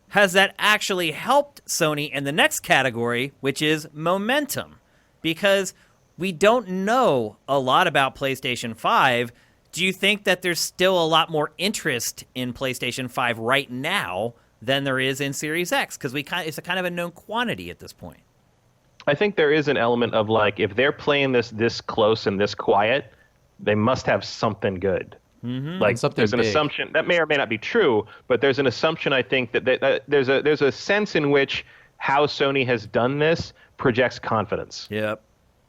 has that actually helped Sony in the next category, which is momentum? Because we don't know a lot about PlayStation 5. Do you think that there's still a lot more interest in PlayStation 5 right now than there is in Series X? Because it's a kind of a known quantity at this point. I think there is an element of like, if they're playing this close and this quiet, they must have something good. Mm-hmm. Like, there's an assumption that may or may not be true, but there's an assumption, I think, that there's a sense in which how Sony has done this projects confidence. Yep.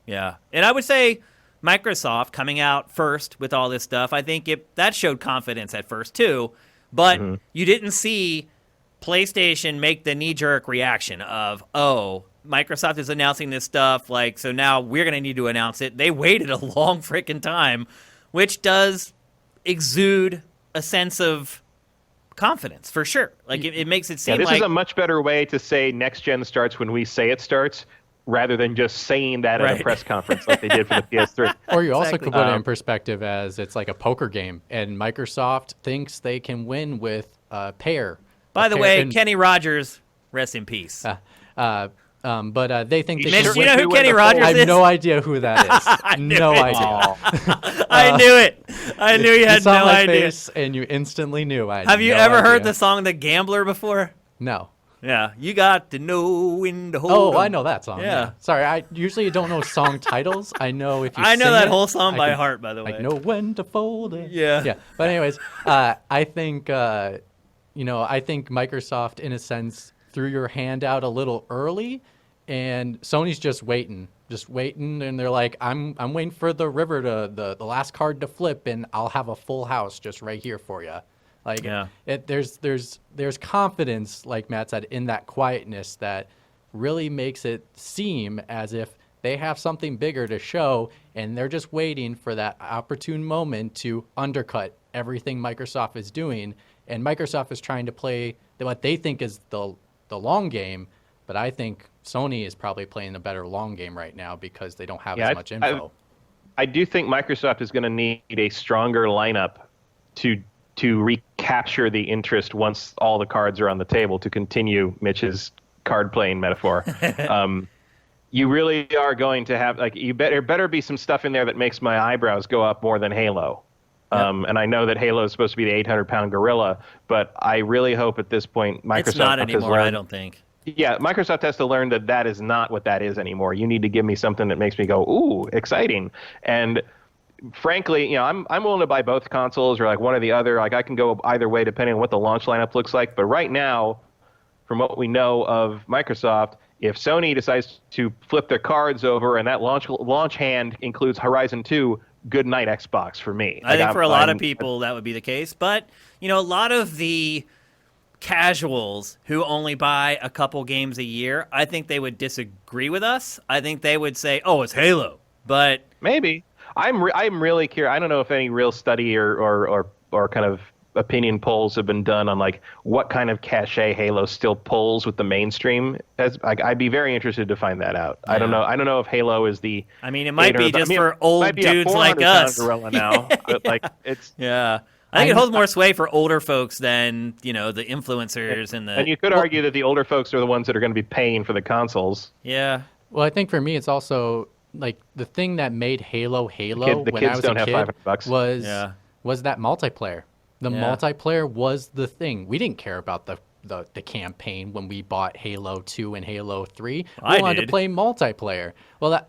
Yeah. And I would say Microsoft coming out first with all this stuff, I think that showed confidence at first too, but you didn't see PlayStation make the knee-jerk reaction of, oh, Microsoft is announcing this stuff, like, so now we're going to need to announce it. They waited a long freaking time, which does exude a sense of confidence for sure. Like, it makes it seem this is a much better way to say next gen starts when we say it starts, rather than just saying that at a press conference like they did for the PS3. Or you also could put it in perspective as it's like a poker game, and Microsoft thinks they can win with pair. By the way, Kenny Rogers, rest in peace. But they think they can win. You know who Kenny Rogers is? I have no idea who that is. No idea. I knew it. I knew you had no idea. Face and you instantly knew. Have you ever heard the song "The Gambler" before? No. Yeah, you got to know when to hold 'em. I know that song. Yeah. Sorry, I usually don't know song titles. I know if you I know sing that it, whole song by heart, by the way. I know when to fold it. Yeah. Yeah. But anyways, I think I think Microsoft, in a sense, threw your hand out a little early, and Sony's just waiting, and they're like, I'm waiting for the river the last card to flip, and I'll have a full house just right here for you. Like, there's confidence, like Matt said, in that quietness that really makes it seem as if they have something bigger to show, and they're just waiting for that opportune moment to undercut everything Microsoft is doing. And Microsoft is trying to play what they think is the long game, but I think Sony is probably playing a better long game right now because they don't have as much info. I do think Microsoft is going to need a stronger lineup to recapture the interest once all the cards are on the table, to continue Mitch's card playing metaphor. You really are going to have, like, better be some stuff in there that makes my eyebrows go up more than Halo. And I know that Halo is supposed to be the 800-pound gorilla, but I really hope at this point Microsoft... It's not anymore, I don't think. Yeah, Microsoft has to learn that that is not what that is anymore. You need to give me something that makes me go, ooh, exciting. And frankly, I'm willing to buy both consoles or like one or the other. Like I can go either way depending on what the launch lineup looks like. But right now, from what we know of Microsoft, if Sony decides to flip their cards over and that launch hand includes Horizon 2, good night Xbox for me. I think for a lot of people that would be the case. But, a lot of the casuals who only buy a couple games a year, I think they would disagree with us. I think they would say, oh, it's Halo. But maybe. I'm really curious. I don't know if any real study or kind of opinion polls have been done on like what kind of cachet Halo still pulls with the mainstream. I'd be very interested to find that out. Yeah. I don't know if Halo is the. I mean, it might be just for old dudes like us. Gorilla now, but like it's. Yeah. I think it holds more sway for older folks than, the influencers and the... And you could argue that the older folks are the ones that are going to be paying for the consoles. Yeah. Well, I think for me, it's also, like, the thing that made Halo the when I was a kid $500. was that multiplayer. The multiplayer was the thing. We didn't care about the campaign when we bought Halo 2 and Halo 3. We wanted to play multiplayer. Well,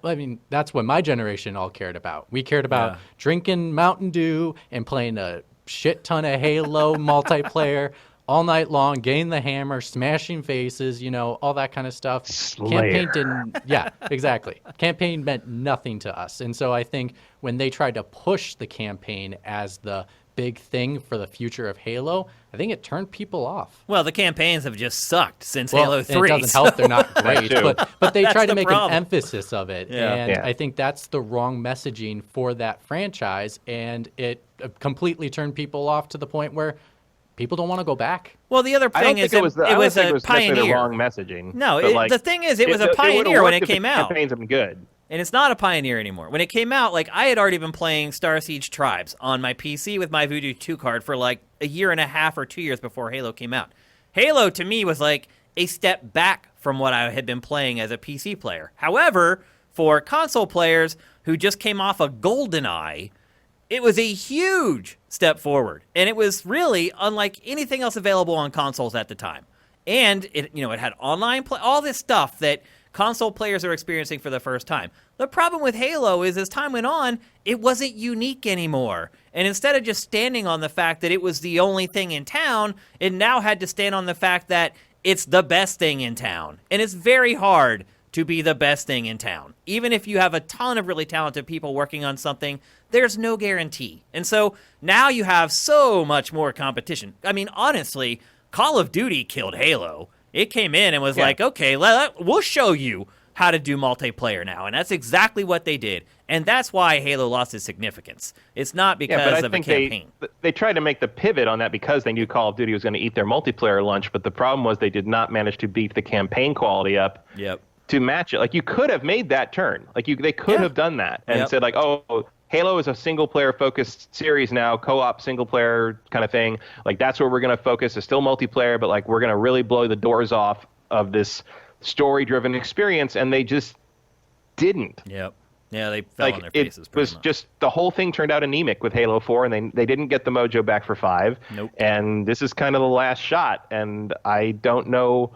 that's what my generation all cared about. We cared about drinking Mountain Dew and playing a shit ton of Halo multiplayer all night long, getting the hammer, smashing faces, all that kind of stuff. Slayer. Exactly. Campaign meant nothing to us. And so I think when they tried to push the campaign as the big thing for the future of Halo, I think it turned people off. Well, the campaigns have just sucked since Halo 3. It doesn't help they're not great, but they try to make problem. an emphasis of it. Yeah. And I think that's the wrong messaging for that franchise, and it completely turned people off to the point where people don't want to go back. Well, the other thing is it was a pioneer. The wrong messaging. No, the thing is it was a pioneer when it came out. Campaigns have been good. And it's not a pioneer anymore. When it came out, like, I had already been playing Star Siege Tribes on my PC with my Voodoo 2 card for like a year and a half or 2 years before Halo came out. Halo, to me, was like a step back from what I had been playing as a PC player. However, for console players who just came off a GoldenEye, it was a huge step forward. And it was really unlike anything else available on consoles at the time. And it had online play, all this stuff that console players are experiencing for the first time. The problem with Halo is as time went on, it wasn't unique anymore. And instead of just standing on the fact that it was the only thing in town, it now had to stand on the fact that it's the best thing in town. And it's very hard to be the best thing in town. Even if you have a ton of really talented people working on something, there's no guarantee. And so now you have so much more competition. I mean, honestly, Call of Duty killed Halo. It came in and was like, okay, we'll show you how to do multiplayer now. And that's exactly what they did. And that's why Halo lost its significance. It's not because of a campaign. They tried to make the pivot on that because they knew Call of Duty was going to eat their multiplayer lunch. But the problem was they did not manage to beat the campaign quality up to match it. Like, you could have made that turn. Like, they could have done that and said, like, oh, Halo is a single-player focused series now, co-op single-player kind of thing. Like, that's where we're going to focus. It's still multiplayer, but like we're going to really blow the doors off of this story-driven experience, and they just didn't. Yep. Yeah, they fell on their faces. It was just the whole thing turned out anemic with Halo 4, and they didn't get the mojo back for 5. Nope. And this is kind of the last shot, and I don't know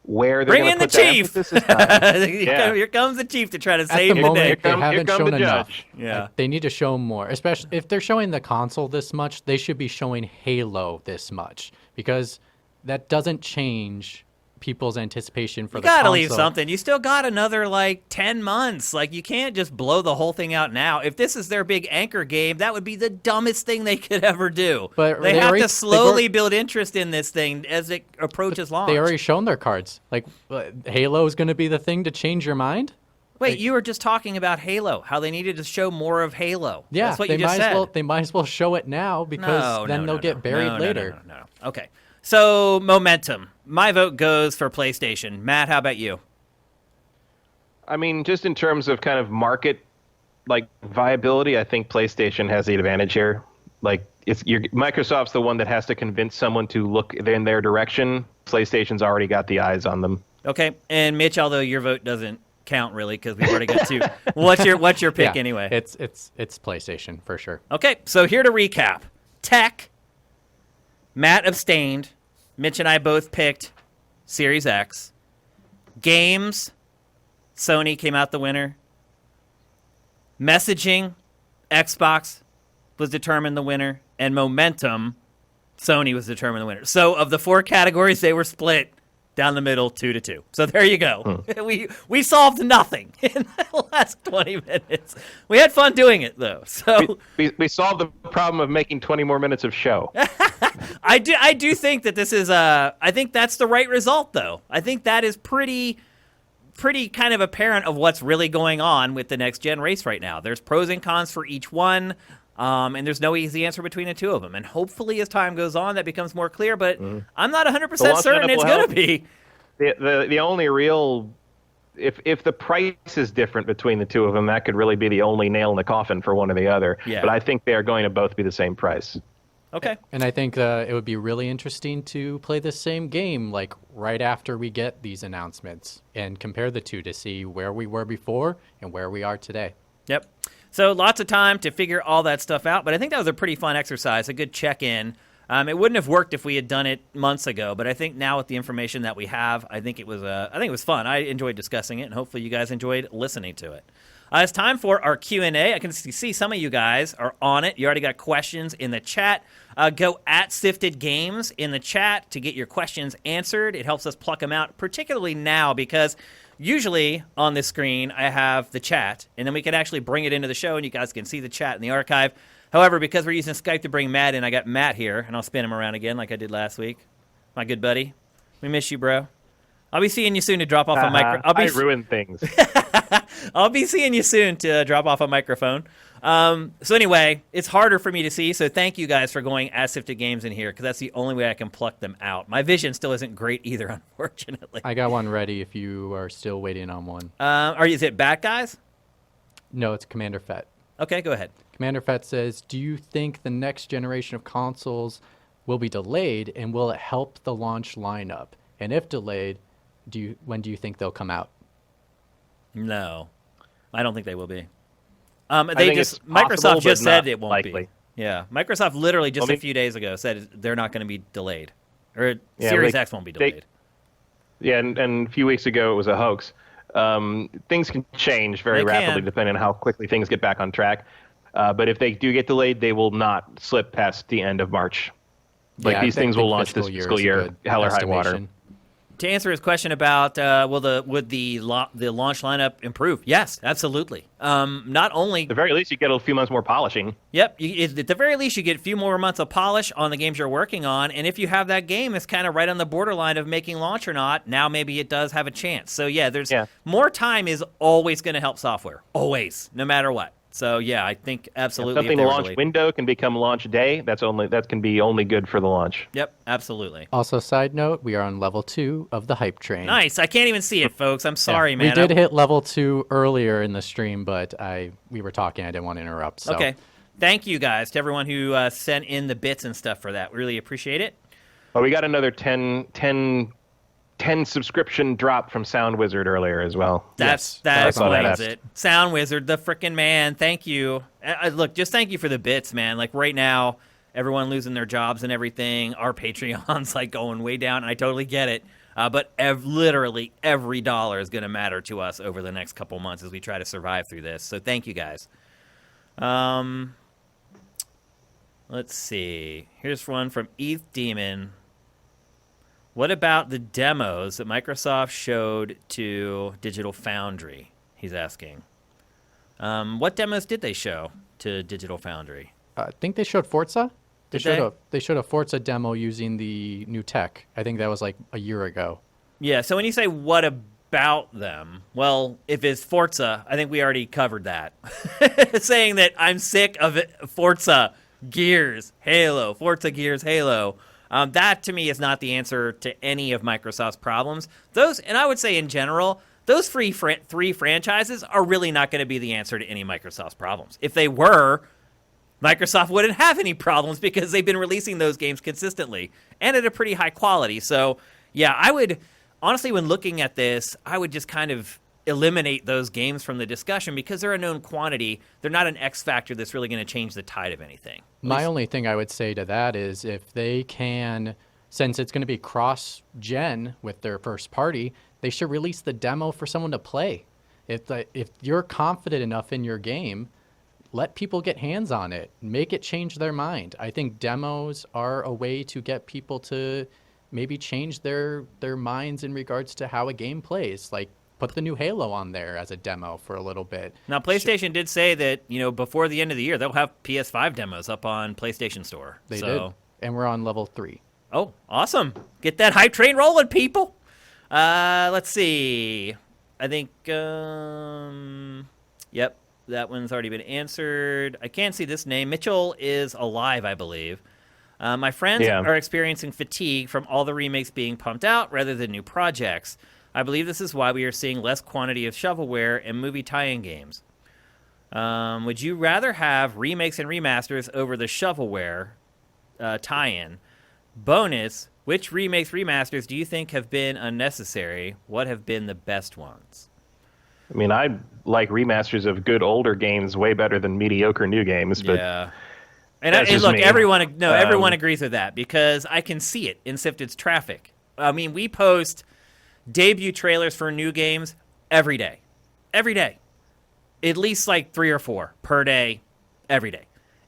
where they're going to put the chief. This time. Here comes the chief to try to save the the day. They haven't shown enough. Yeah. They need to show more, especially if they're showing the console this much. They should be showing Halo this much, because that doesn't change people's anticipation for the console. You gotta leave something. You still got another 10 months. Like, you can't just blow the whole thing out now. If this is their big anchor game, that would be the dumbest thing they could ever do. But they have to slowly build interest in this thing as it approaches launch. They already shown their cards. Like, Halo is going to be the thing to change your mind? Wait, you were just talking about Halo, how they needed to show more of Halo. Yeah, that's what you just said. They might as well show it now, because then they'll get buried later. No. Okay. So, momentum. My vote goes for PlayStation. Matt, how about you? I mean, just in terms of kind of market viability, I think PlayStation has the advantage here. Like, Microsoft's the one that has to convince someone to look in their direction. PlayStation's already got the eyes on them. Okay, and Mitch, although your vote doesn't count really because we've already got two. What's your pick anyway? It's PlayStation for sure. Okay, so here to recap: Tech. Matt abstained. Mitch and I both picked Series X. Games, Sony came out the winner. Messaging, Xbox was determined the winner. And momentum, Sony was determined the winner. So of the 4 categories, they were split down the middle, 2-2. So there you go. We solved nothing in the last 20 minutes. We had fun doing it, though. So we solved the problem of making 20 more minutes of show. I do think that this is I think that's the right result, though. I think that is pretty kind of apparent of what's really going on with the next gen race right now. There's pros and cons for each one. And there's no easy answer between the two of them. And hopefully as time goes on, that becomes more clear. But I'm not 100% certain it's going to be. The only real... If the price is different between the two of them, that could really be the only nail in the coffin for one or the other. Yeah. But I think they are going to both be the same price. Okay. And I think it would be really interesting to play the same game like right after we get these announcements and compare the two to see where we were before and where we are today. Yep. So lots of time to figure all that stuff out, but I think that was a pretty fun exercise, a good check-in. It wouldn't have worked if we had done it months ago, but I think now with the information that we have, I think it was fun. I enjoyed discussing it, and hopefully you guys enjoyed listening to it. It's time for our Q&A. I can see some of you guys are on it. You already got questions in the chat. Go at Sifted Games in the chat to get your questions answered. It helps us pluck them out, particularly now because usually on this screen I have the chat, and then we can actually bring it into the show, and you guys can see the chat in the archive. However, because we're using Skype to bring Matt in, I got Matt here, and I'll spin him around again like I did last week. My good buddy. We miss you, bro. I'll be seeing you soon to drop off a microphone. I ruin things. I'll be seeing you soon to drop off a microphone. So anyway, it's harder for me to see, so thank you guys for going at Sifted Games in here, because that's the only way I can pluck them out. My vision still isn't great either, unfortunately. I got one ready if you are still waiting on one. Is it Bat Guys? No, it's Commander Fett. Okay, go ahead. Commander Fett says, do you think the next generation of consoles will be delayed, and will it help the launch lineup? And if delayed, when do you think they'll come out? No, I don't think they will be. Microsoft just said it won't likely. be. Yeah, Microsoft literally just a few days ago said they're not going to be delayed, or Series X won't be delayed. And a few weeks ago it was a hoax. Things can change very rapidly depending on how quickly things get back on track. But if they do get delayed, they will not slip past the end of March. These things will launch this fiscal year, hell or high water. To answer his question about would the launch lineup improve? Yes, absolutely. Not only... At the very least, you get a few months more polishing. Yep. At the very least, you get a few more months of polish on the games you're working on, and if you have that game that's kind of right on the borderline of making launch or not, now maybe it does have a chance. So more time is always going to help software. Always, no matter what. So yeah, I think absolutely. Something launch window can become launch day. That can be only good for the launch. Yep, absolutely. Also, side note, we are on level 2 of the hype train. Nice. I can't even see it, folks. I'm sorry, man. We did hit level 2 earlier in the stream, but we were talking. I didn't want to interrupt. So. Okay. Thank you guys to everyone who sent in the bits and stuff for that. Really appreciate it. Well, we got another 10 subscription drop from Sound Wizard earlier as well. That explains it. Sound Wizard, the frickin' man. Thank you. Look, just thank you for the bits, man. Like right now, everyone losing their jobs and everything. Our Patreon's like going way down. I totally get it. But literally every dollar is going to matter to us over the next couple months as we try to survive through this. So thank you guys. Let's see. Here's one from ETH Demon. What about the demos that Microsoft showed to Digital Foundry? He's asking. What demos did they show to Digital Foundry? I think they showed Forza. They showed a Forza demo using the new tech. I think that was like a year ago. Yeah, so when you say what about them, well, if it's Forza, I think we already covered that. Saying that I'm sick of it, Forza, Gears, Halo, Forza, Gears, Halo. That, to me, is not the answer to any of Microsoft's problems. And I would say in general, those three franchises are really not going to be the answer to any of Microsoft's problems. If they were, Microsoft wouldn't have any problems because they've been releasing those games consistently and at a pretty high quality. So, yeah, I would, honestly, when looking at this, I would just kind of eliminate those games from the discussion because they're a known quantity. They're not an X factor that's really going to change the tide of anything. My only thing I would say to that is if they can since it's going to be cross-gen with their first party, they should release the demo for someone to play. If you're confident enough in your game, let people get hands on it. Make it change their mind. I think demos are a way to get people to maybe change their minds in regards to how a game plays. Like, put the new Halo on there as a demo for a little bit. Now, PlayStation did say that, before the end of the year, they'll have PS5 demos up on PlayStation Store. They did. And we're on level 3. Oh, awesome. Get that hype train rolling, people. Let's see. I think, yep, that one's already been answered. I can't see this name. Mitchell is alive, I believe. My friends are experiencing fatigue from all the remakes being pumped out rather than new projects. I believe this is why we are seeing less quantity of shovelware and movie tie-in games. Would you rather have remakes and remasters over the shovelware tie-in? Bonus, which remakes, remasters do you think have been unnecessary? What have been the best ones? I mean, I like remasters of good older games way better than mediocre new games. But yeah. And look, everyone agrees with that because I can see it in Sifted's traffic. I mean, we post debut trailers for new games every day. Every day. At least like 3 or 4 per day, every day.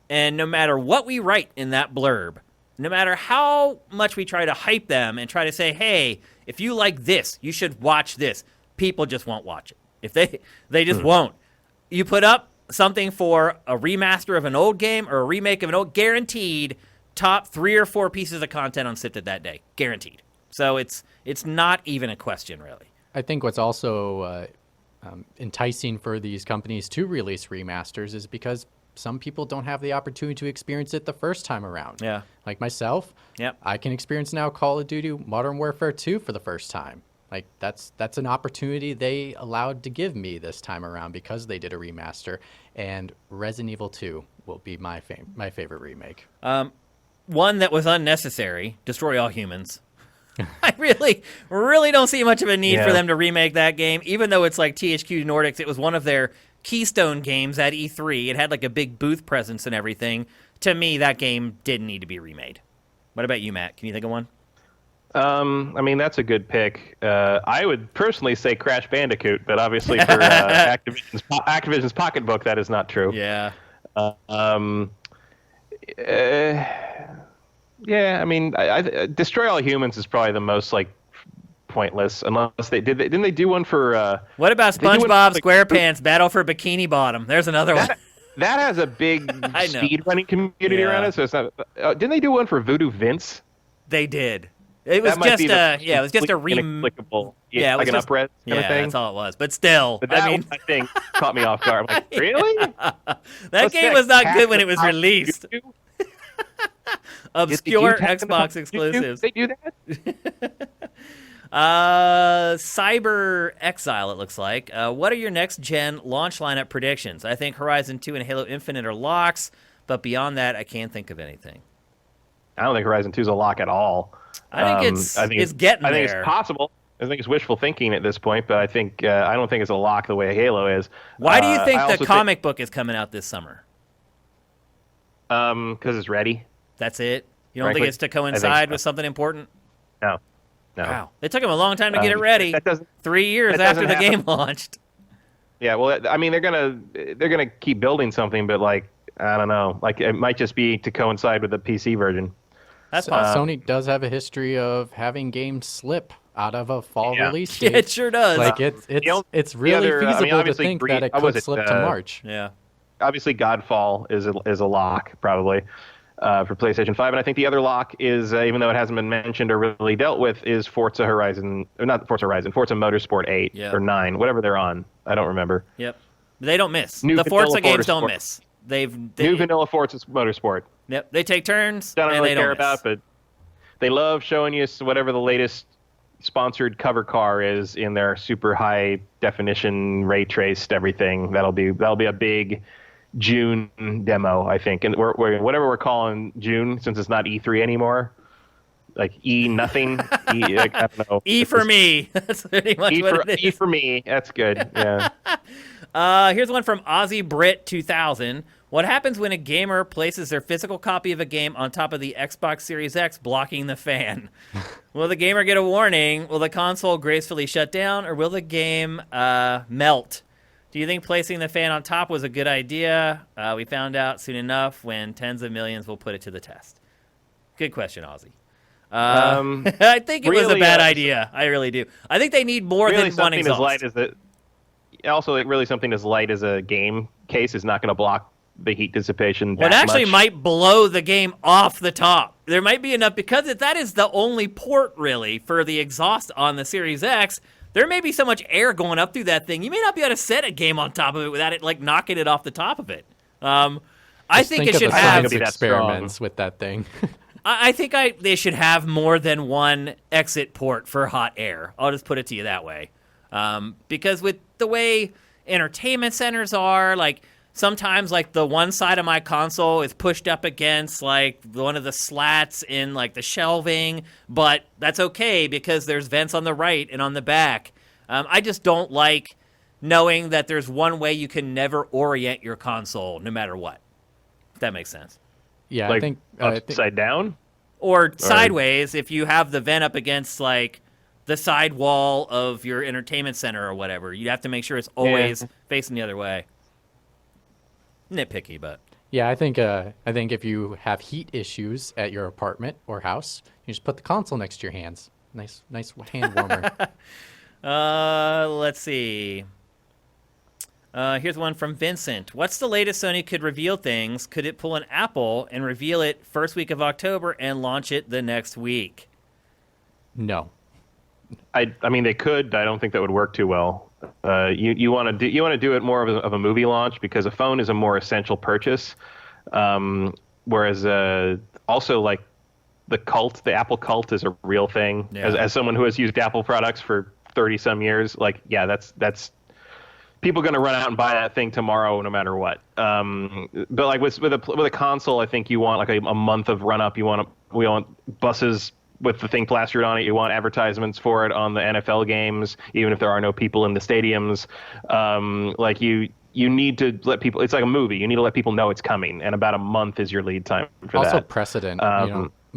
And no matter what we write in that blurb, no matter how much we try to hype them and try to say, hey, if you like this, you should watch this, people just won't watch it. If they just won't. You put up something for a remaster of an old game or a remake of an old, guaranteed top 3 or 4 pieces of content on Sifted that day. Guaranteed. So it's not even a question, really. I think what's also enticing for these companies to release remasters is because some people don't have the opportunity to experience it the first time around. Yeah. Like myself, I can experience now Call of Duty Modern Warfare 2 for the first time. Like that's an opportunity they allowed to give me this time around because they did a remaster. And Resident Evil 2 will be my favorite remake. One that was unnecessary, Destroy All Humans. I really don't see much of a need for them to remake that game, even though it's like THQ Nordics. It was one of their keystone games at E3. It had like a big booth presence and everything. To me, that game didn't need to be remade. What about you, Matt? Can you think of one? I mean, that's a good pick. I would personally say Crash Bandicoot, but obviously for Activision's pocketbook, that is not true. Yeah. Yeah, I mean, Destroy All Humans is probably the most like pointless, unless didn't they do one for? What about SpongeBob SquarePants Battle for Bikini Bottom? There's another one. That has a big speedrunning community around it, so it's not. Didn't they do one for Voodoo Vince? They did. It was just it was just a inexplicable, it was like an upres kind of thing. That's all it was. But still, but that I think caught me off guard. I'm like, really? That game was not good when it was released. Obscure Xbox exclusives. They do that? Cyber Exile, it looks like. What are your next-gen launch lineup predictions? I think Horizon 2 and Halo Infinite are locks, but beyond that, I can't think of anything. I don't think Horizon 2 is a lock at all. I think it's getting there. I think it's possible. I think it's wishful thinking at this point, but I don't think it's a lock the way Halo is. Why do you think the comic book is coming out this summer? Because it's ready. That's it? You don't think it's to coincide with something important? No. Wow. It took them a long time to get it ready. 3 years after the game launched. Yeah, well, I mean, they're gonna keep building something, but like, I don't know. Like, it might just be to coincide with the PC version. That's possible. Sony does have a history of having games slip out of a fall release date. Yeah, it sure does. Like, it's really feasible to think that it could slip to March. Yeah. Obviously, Godfall is a lock, probably. For PlayStation 5, and I think the other lock is, even though it hasn't been mentioned or really dealt with, is Forza Motorsport 8 or 9, whatever they're on. I don't remember. Yep, they don't miss. The Forza games don't miss. New vanilla Forza Motorsport. Yep, they take turns. Don't and really they care don't about, but they love showing you whatever the latest sponsored cover car is in their super high definition, ray traced everything. That'll be a big June demo, I think, and we're whatever we're calling June, since it's not E3 anymore, like E nothing. I don't know. E for me. That's pretty much what it is. E for me. That's good. Yeah. Here's one from Aussie Brit 2000. What happens when a gamer places their physical copy of a game on top of the Xbox Series X, blocking the fan? Will the gamer get a warning? Will the console gracefully shut down, or will the game melt? Do you think placing the fan on top was a good idea? We found out soon enough when tens of millions will put it to the test. Good question, Ozzy. I think it was a bad idea. I really do. I think they need more really than one exhaust. As light as the, also, really something as light as a game case is not going to block the heat dissipation. Well, it actually might blow the game off the top. There might be enough, because if that is the only port, really, for the exhaust on the Series X, there may be so much air going up through that thing, you may not be able to set a game on top of it without it, like, knocking it off the top of it. I think it should have experiments with that thing. I think they should have more than one exit port for hot air. I'll just put it to you that way. Because with the way entertainment centers are, like, sometimes, like, the one side of my console is pushed up against, like, one of the slats in, like, the shelving, but that's okay because there's vents on the right and on the back. I just don't like knowing that there's one way you can never orient your console no matter what, if that makes sense. Yeah, like I think upside down? Or sideways if you have the vent up against, like, the side wall of your entertainment center or whatever. You have to make sure it's always facing the other way. Nitpicky, but yeah, I think if you have heat issues at your apartment or house, you just put the console next to your hands. Nice hand warmer. Let's see. Here's one from Vincent. What's the latest Sony could reveal things? Could it pull an Apple and reveal it first week of October and launch it the next week? No. I mean, they could. I don't think that would work too well. You want to do it more of a movie launch, because a phone is a more essential purchase. Whereas also, like, the Apple cult is a real thing. Yeah. As someone who has used Apple products for 30 some years, like, yeah, that's people going to run out and buy that thing tomorrow no matter what. But like with a console, I think you want like a month of run up. We want buses with the thing plastered on it. You want advertisements for it on the NFL games, even if there are no people in the stadiums. Like you need to let people. It's like a movie. You need to let people know it's coming, and about a month is your lead time for that. Also, precedent.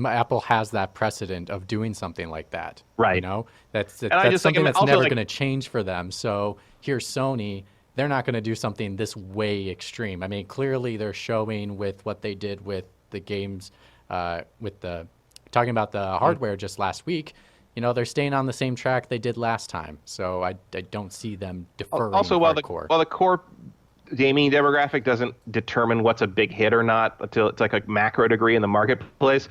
Apple has that precedent of doing something like that. Right. You know, that's something that's never going to change for them. So here's Sony. They're not going to do something this way extreme. I mean, clearly they're showing with what they did with the games, talking about the hardware just last week. You know, they're staying on the same track they did last time. So I don't see them deferring. Also, while the core gaming demographic doesn't determine what's a big hit or not until it's like a macro degree in the marketplace,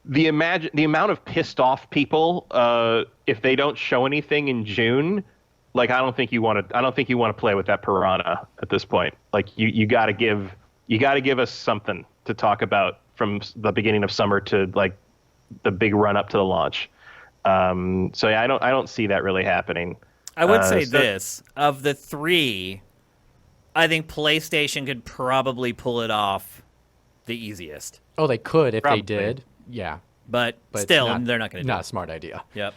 the amount of pissed off people if they don't show anything in June, like I don't think you want to play with that piranha at this point. Like you got to give us something to talk about from the beginning of summer to like the big run up to the launch. So yeah, I don't see that really happening. I would say this, of the three, I think PlayStation could probably pull it off the easiest. Oh, they could if they did. Yeah. But still, they're not going to do it. Not a smart idea. Yep.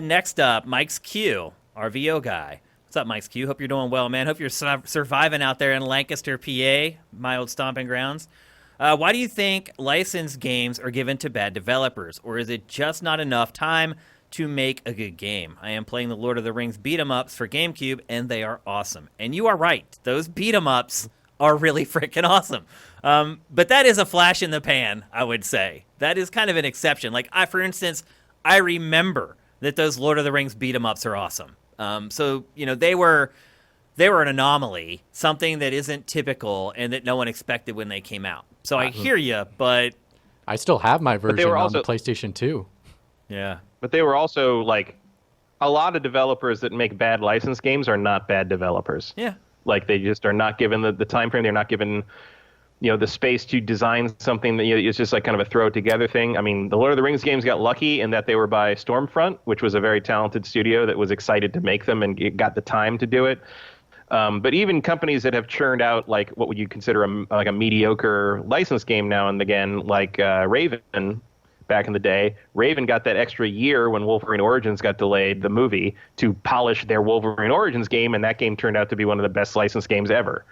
Next up, Mike's Q, our VO guy. What's up, Mike's Q? Hope you're doing well, man. Hope you're surviving out there in Lancaster, PA, my old stomping grounds. Why do you think licensed games are given to bad developers? Or is it just not enough time to make a good game? I am playing the Lord of the Rings beat-em-ups for GameCube, and they are awesome. And you are right. Those beat-em-ups are really freaking awesome. But that is a flash in the pan, I would say. That is kind of an exception. Like, for instance, I remember that those Lord of the Rings beat-em-ups are awesome. So, you know, they were an anomaly, something that isn't typical and that no one expected when they came out. So I hear you, but I still have my version on the PlayStation 2. Yeah. But they were also, like, a lot of developers that make bad licensed games are not bad developers. Yeah. Like, they just are not given the time frame. They're not given, you know, the space to design something that, you know, it's just like kind of a throw together thing. I mean, the Lord of the Rings games got lucky in that they were by Stormfront, which was a very talented studio that was excited to make them and got the time to do it. But even companies that have churned out, like, what would you consider a mediocre licensed game now and again, like Raven back in the day. Raven got that extra year when Wolverine Origins got delayed, the movie, to polish their Wolverine Origins game, and that game turned out to be one of the best licensed games ever.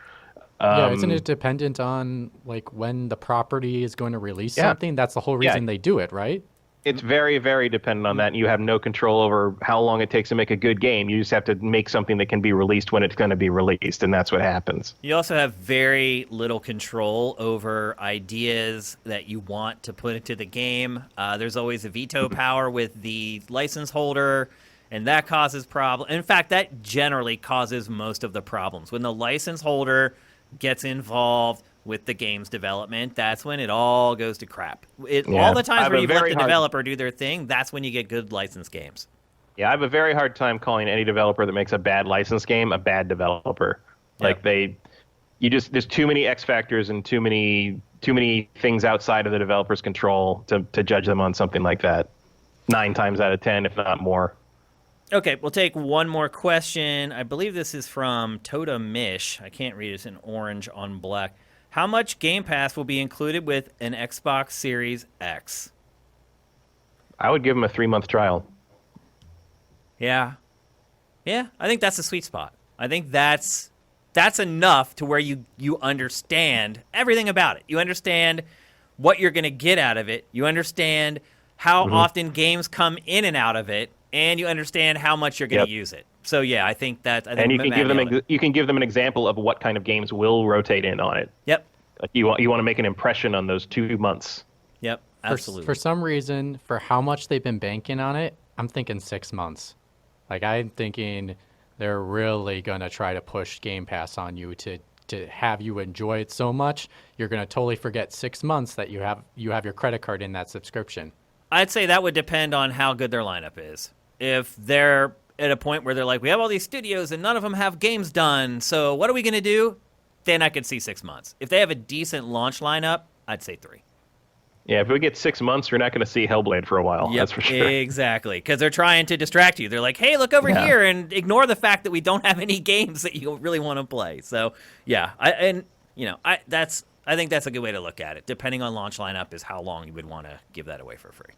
Yeah, isn't it dependent on like when the property is going to release something? That's the whole reason they do it, right? It's very, very dependent on that, and you have no control over how long it takes to make a good game. You just have to make something that can be released when it's going to be released, and that's what happens. You also have very little control over ideas that you want to put into the game. There's always a veto power with the license holder, and that causes problems. In fact, that generally causes most of the problems. When the license holder gets involved with the game's development, that's when it all goes to crap. All the times where you let the developer do their thing, that's when you get good licensed games. Yeah, I have a very hard time calling any developer that makes a bad licensed game a bad developer. Like there's too many X factors and too many things outside of the developer's control to judge them on something like that. 9 times out of 10, if not more. Okay, we'll take one more question. I believe this is from Toda Mish. I can't read it. It's in orange on black. How much Game Pass will be included with an Xbox Series X? I would give them a 3-month trial. Yeah. Yeah, I think that's a sweet spot. I think that's enough to where you understand everything about it. You understand what you're going to get out of it. You understand how often games come in and out of it, and you understand how much you're going to use it. So yeah, I think and you can give them an example of what kind of games will rotate in on it. Yep. Like you want to make an impression on those 2 months. Yep. Absolutely. For some reason, for how much they've been banking on it, I'm thinking 6 months. Like I'm thinking they're really gonna try to push Game Pass on you to have you enjoy it so much you're gonna totally forget 6 months that you have your credit card in that subscription. I'd say that would depend on how good their lineup is. If they're at a point where they're like, we have all these studios and none of them have games done, so what are we going to do? Then I could see 6 months. If they have a decent launch lineup, I'd say 3. Yeah, if we get 6 months, you're not going to see Hellblade for a while. Yep, that's for sure. Exactly, because they're trying to distract you. They're like, hey, look over here, and ignore the fact that we don't have any games that you really want to play. So, yeah, I think that's a good way to look at it. Depending on launch lineup is how long you would want to give that away for free.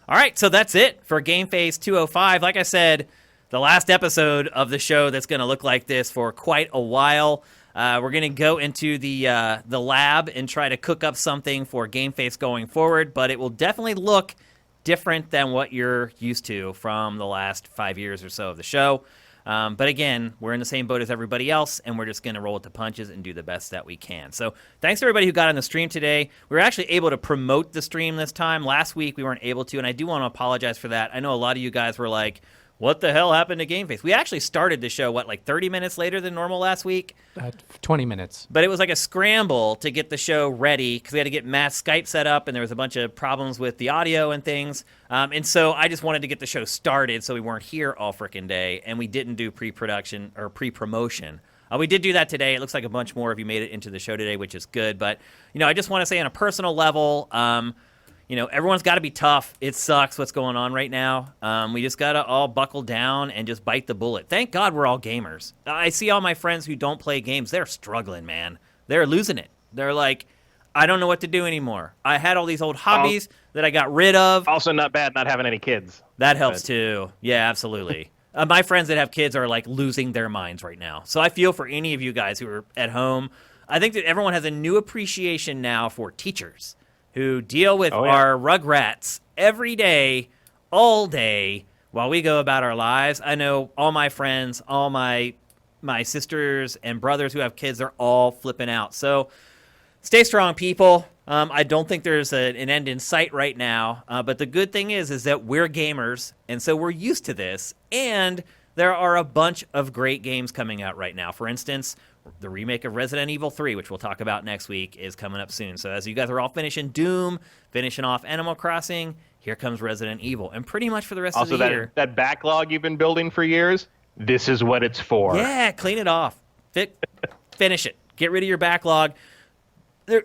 All right, so that's it for GameFace 205. Like I said, the last episode of the show that's going to look like this for quite a while. We're going to go into the lab and try to cook up something for GameFace going forward, but it will definitely look different than what you're used to from the last 5 years or so of the show. But again, we're in the same boat as everybody else, and we're just going to roll with the punches and do the best that we can. So thanks to everybody who got on the stream today. We were actually able to promote the stream this time. Last week, we weren't able to, and I do want to apologize for that. I know a lot of you guys were like, what the hell happened to GameFace? We actually started the show, 30 minutes later than normal last week? 20 minutes. But it was like a scramble to get the show ready because we had to get Matt's Skype set up, and there was a bunch of problems with the audio and things. And so I just wanted to get the show started so we weren't here all frickin' day, and we didn't do pre-production or pre-promotion. We did do that today. It looks like a bunch more of you made it into the show today, which is good. But, I just want to say on a personal level, everyone's got to be tough. It sucks what's going on right now. We just got to all buckle down and just bite the bullet. Thank God we're all gamers. I see all my friends who don't play games. They're struggling, man. They're losing it. They're like, I don't know what to do anymore. I had all these old hobbies that I got rid of. Also not bad not having any kids. That helps too. Yeah, absolutely. My friends that have kids are like losing their minds right now. So I feel for any of you guys who are at home. I think that everyone has a new appreciation now for teachers who deal with our rugrats every day, all day, while we go about our lives. I know all my friends, all my sisters and brothers who have kids, they're all flipping out. So stay strong, people. I don't think there's an end in sight right now. But the good thing is that we're gamers, and so we're used to this. And there are a bunch of great games coming out right now. For instance, the remake of Resident Evil 3, which we'll talk about next week, is coming up soon. So as you guys are all finishing Doom, finishing off Animal Crossing, here comes Resident Evil. And pretty much for the rest of the year. That backlog you've been building for years, this is what it's for. Yeah, clean it off. Finish it. Get rid of your backlog.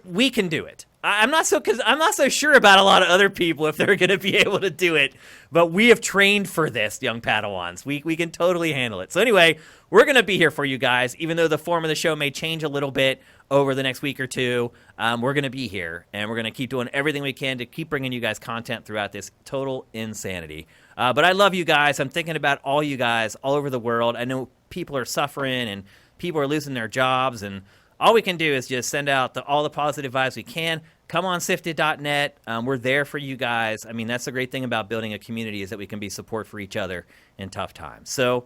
We can do it. I'm not so sure about a lot of other people if they're going to be able to do it, but we have trained for this, young Padawans. We can totally handle it. So anyway, we're going to be here for you guys, even though the form of the show may change a little bit over the next week or two. We're going to be here, and we're going to keep doing everything we can to keep bringing you guys content throughout this total insanity. But I love you guys. I'm thinking about all you guys all over the world. I know people are suffering, and people are losing their jobs, and all we can do is just send out all the positive vibes we can. Come on sifted.net. We're there for you guys. I mean, that's the great thing about building a community is that we can be support for each other in tough times. So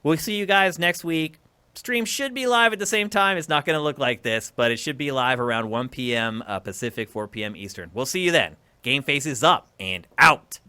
we'll see you guys next week. Stream should be live at the same time. It's not going to look like this, but it should be live around 1 p.m. Pacific, 4 p.m. Eastern. We'll see you then. GameFace is up and out.